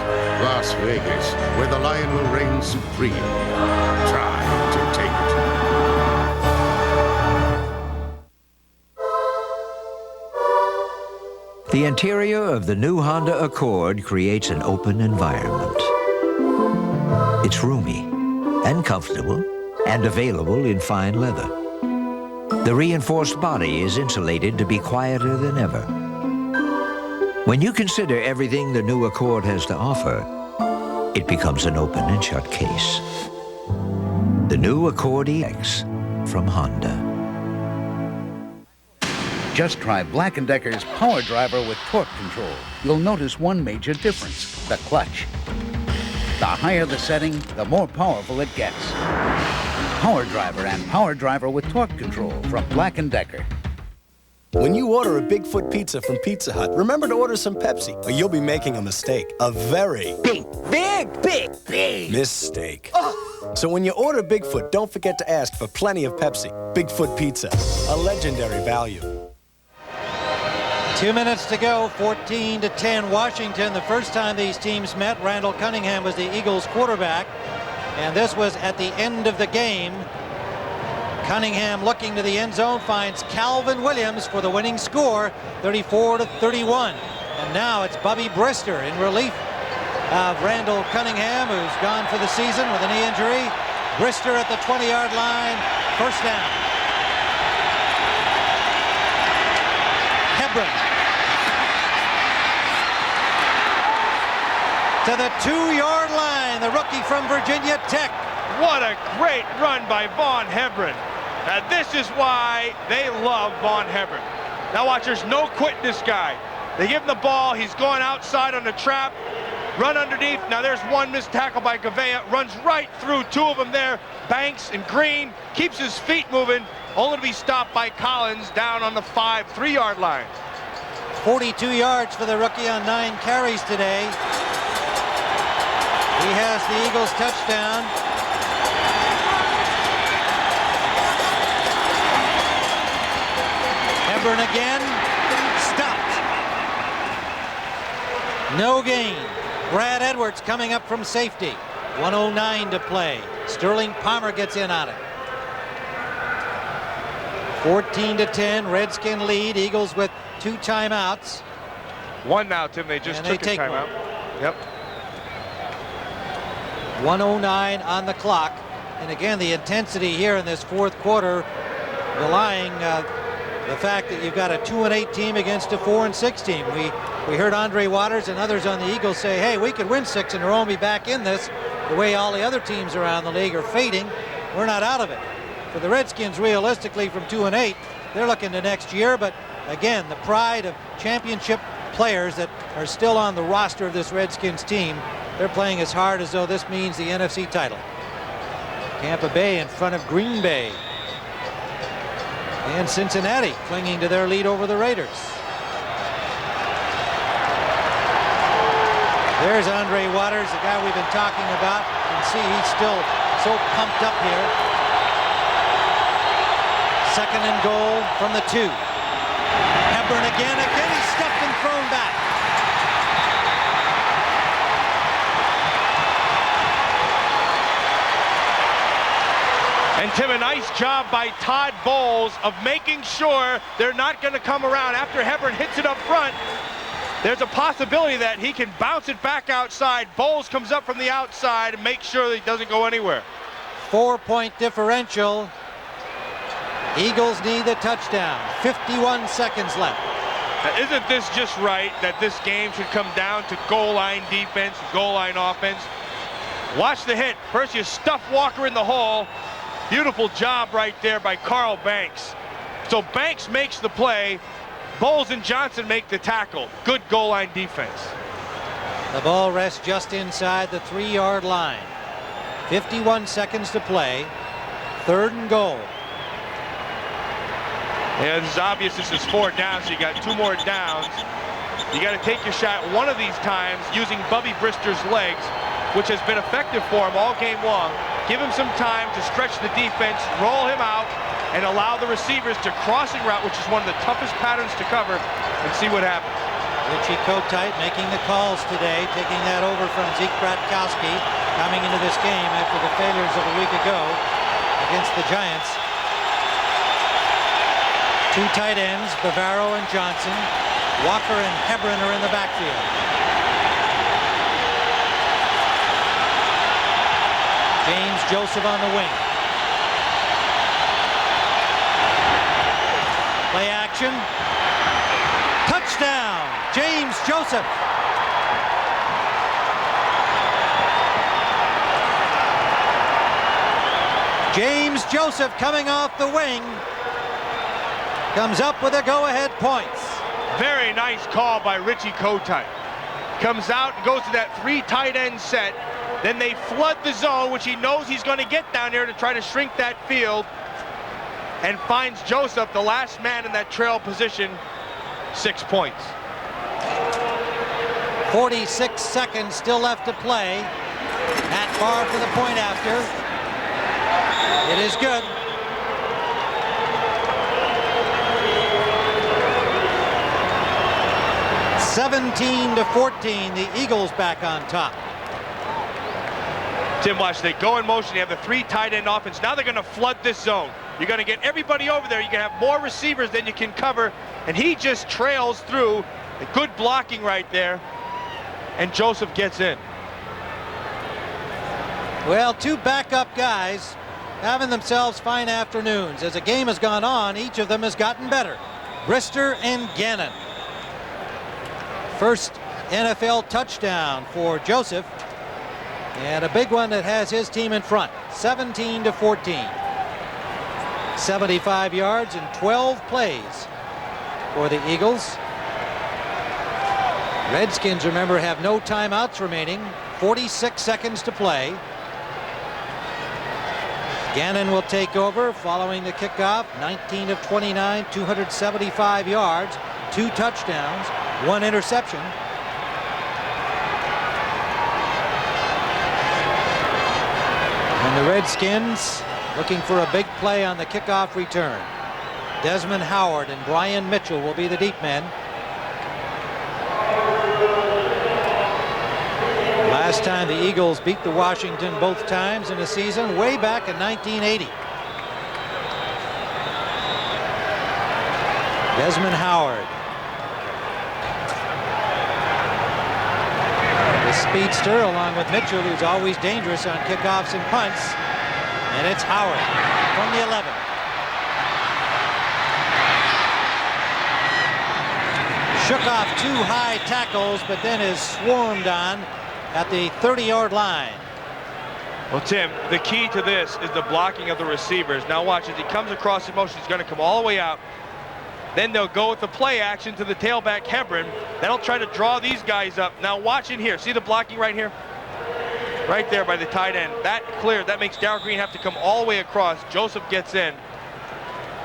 Las Vegas, where the lion will reign supreme. Try to take it. The interior of the new Honda Accord creates an open environment. It's roomy and comfortable and available in fine leather. The reinforced body is insulated to be quieter than ever. When you consider everything the new Accord has to offer, it becomes an open and shut case. The new Accord EX from Honda. Just try Black & Decker's Power Driver with torque control. You'll notice one major difference, the clutch. The higher the setting, the more powerful it gets. Power Driver and Power Driver with torque control from Black & Decker. When you order a Bigfoot pizza from Pizza Hut, remember to order some Pepsi, or you'll be making a mistake. A very big mistake. So when you order Bigfoot, don't forget to ask for plenty of Pepsi. Bigfoot Pizza, a legendary value. 2 minutes to go, 14-10 Washington. The first time these teams met, Randall Cunningham was the Eagles quarterback, and this was at the end of the game. Cunningham looking to the end zone finds Calvin Williams for the winning score, 34-31. And now it's Bubby Brister in relief of Randall Cunningham, who's gone for the season with a knee injury. Brister at the 20-yard line. First down. Hebron to the 2-yard line. The rookie from Virginia Tech. What a great run by Vaughn Hebron. And this is why they love Vaughn Hebron. Now watch, there's no quitting this guy. They give him the ball, he's going outside on the trap, run underneath. Now there's one missed tackle by Gavea, runs right through two of them there. Banks and Green, keeps his feet moving, only to be stopped by Collins down on the 3-yard line. 42 yards for the rookie on 9 carries today. He has the Eagles touchdown. Hebron again, stopped. No gain. Brad Edwards coming up from safety. 1:09 to play. Sterling Palmer gets in on it. 14-10, Redskin lead. Eagles with 2 timeouts. 1 now, Tim. They just took a timeout. Yep. 1:09 on the clock. And again, the intensity here in this fourth quarter, relying the fact that you've got a 2-8 team against a 4-6 team. We heard Andre Waters and others on the Eagles say, hey, we could win 6 in a row and be back in this. The way all the other teams around the league are fading, we're not out of it. For the Redskins, realistically, from 2-8, they're looking to next year. But again, the pride of championship players that are still on the roster of this Redskins team, they're playing as hard as though this means the NFC title. Tampa Bay in front of Green Bay. And Cincinnati clinging to their lead over the Raiders. There's Andre Waters, the guy we've been talking about. You can see he's still so pumped up here. 2nd and goal from the 2. Hebron again he's stuffed and thrown back. And Tim, a nice job by Todd Bowles of making sure they're not going to come around. After Hebron hits it up front, there's a possibility that he can bounce it back outside. Bowles comes up from the outside and makes sure that he doesn't go anywhere. 4-point differential. Eagles need the touchdown. 51 seconds left. Now, isn't this just right that this game should come down to goal line defense, goal line offense? Watch the hit. First you stuff Walker in the hole. Beautiful job right there by Carl Banks. So Banks makes the play. Bowles and Johnson make the tackle. Good goal line defense. The ball rests just inside the 3-yard line. 51 seconds to play. 3rd and goal. And it's obvious this is 4 downs, so you got 2 more downs. You got to take your shot one of these times using Bubby Brister's legs, which has been effective for him all game long. Give him some time to stretch the defense, roll him out, and allow the receivers to crossing route, which is one of the toughest patterns to cover, and see what happens. Richie Kotite making the calls today, taking that over from Zeke Bratkowski, coming into this game after the failures of a week ago against the Giants. 2 tight ends, Bavaro and Johnson. Walker and Hebron are in the backfield. James Joseph on the wing. Play action. Touchdown, James Joseph. James Joseph coming off the wing. Comes up with the go-ahead points. Very nice call by Richie Kotite. Comes out and goes to that 3 tight end set. Then they flood the zone, which he knows he's going to get down there to try to shrink that field, and finds Joseph, the last man in that trail position, 6 points. 46 seconds still left to play. Matt Barr for the point after. It is good. (17-14), the Eagles back on top. Tim, watch, they go in motion. You have the 3 tight end offense. Now they're going to flood this zone. You're going to get everybody over there. You're going to have more receivers than you can cover. And he just trails through. Good blocking right there. And Joseph gets in. Well, two backup guys having themselves fine afternoons. As the game has gone on, each of them has gotten better. Brister and Gannon. First NFL touchdown for Joseph, and a big one that has his team in front, 17-14. 75 yards in 12 plays for the Eagles. Redskins, remember, have no timeouts remaining, 46 seconds to play. Gannon will take over following the kickoff. 19 of 29, 275 yards, 2 touchdowns, 1 interception. And the Redskins looking for a big play on the kickoff return. Desmond Howard and Brian Mitchell will be the deep men. Last time the Eagles beat the Washington both times in a season, way back in 1980. Desmond Howard. The speedster along with Mitchell, who's always dangerous on kickoffs and punts. And it's Howard from the 11. Shook off 2 high tackles, but then is swarmed on at the 30-yard line. Well, Tim, the key to this is the blocking of the receivers. Now watch, as he comes across in motion, he's going to come all the way out. Then they'll go with the play action to the tailback, Hebron. That'll try to draw these guys up. Now watch in here. See the blocking right here? Right there by the tight end. That cleared. That makes Darrell Green have to come all the way across. Joseph gets in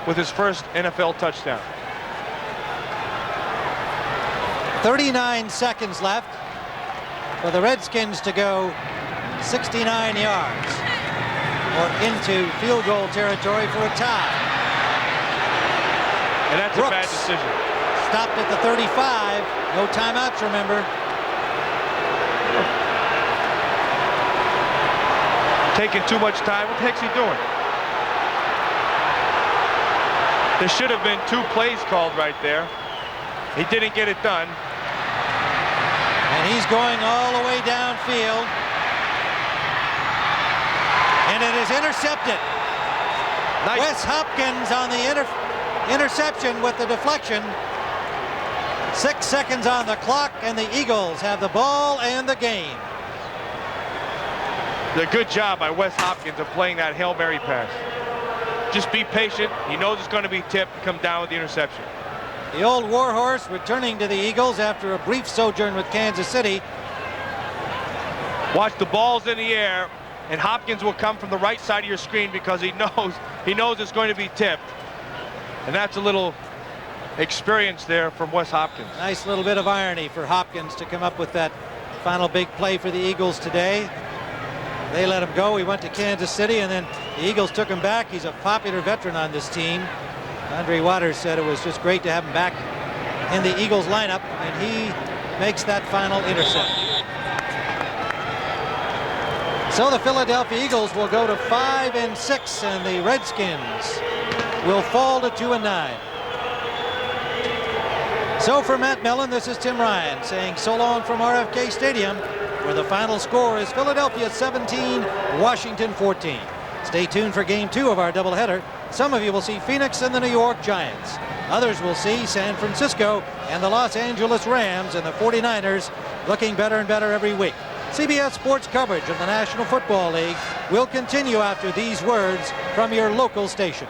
with his first NFL touchdown. 39 seconds left for the Redskins to go 69 yards or into field goal territory for a tie. And that's Brooks a bad decision. Stopped at the 35. No timeouts, remember. Taking too much time. What the heck's he doing? There should have been 2 plays called right there. He didn't get it done. And he's going all the way downfield. And it is intercepted. Nice. Wes Hopkins on the interception with the deflection. 6 seconds on the clock, and the Eagles have the ball and the game. A good job by Wes Hopkins of playing that Hail Mary pass. Just be patient. He knows it's going to be tipped. Come down with the interception. The old Warhorse returning to the Eagles after a brief sojourn with Kansas City. Watch, the ball's in the air, and Hopkins will come from the right side of your screen because he knows it's going to be tipped. And that's a little experience there from Wes Hopkins. Nice little bit of irony for Hopkins to come up with that final big play for the Eagles today. They let him go. He went to Kansas City, and then the Eagles took him back. He's a popular veteran on this team. Andre Waters said it was just great to have him back in the Eagles lineup, and he makes that final interception. So the Philadelphia Eagles will go to 5-6, and the Redskins will fall to 2-9. So for Matt Mellon, this is Tim Ryan saying so long from RFK Stadium, where the final score is Philadelphia 17, Washington 14. Stay tuned for Game 2 of our doubleheader. Some of you will see Phoenix and the New York Giants. Others will see San Francisco and the Los Angeles Rams, and the 49ers looking better and better every week. CBS Sports coverage of the National Football League will continue after these words from your local station.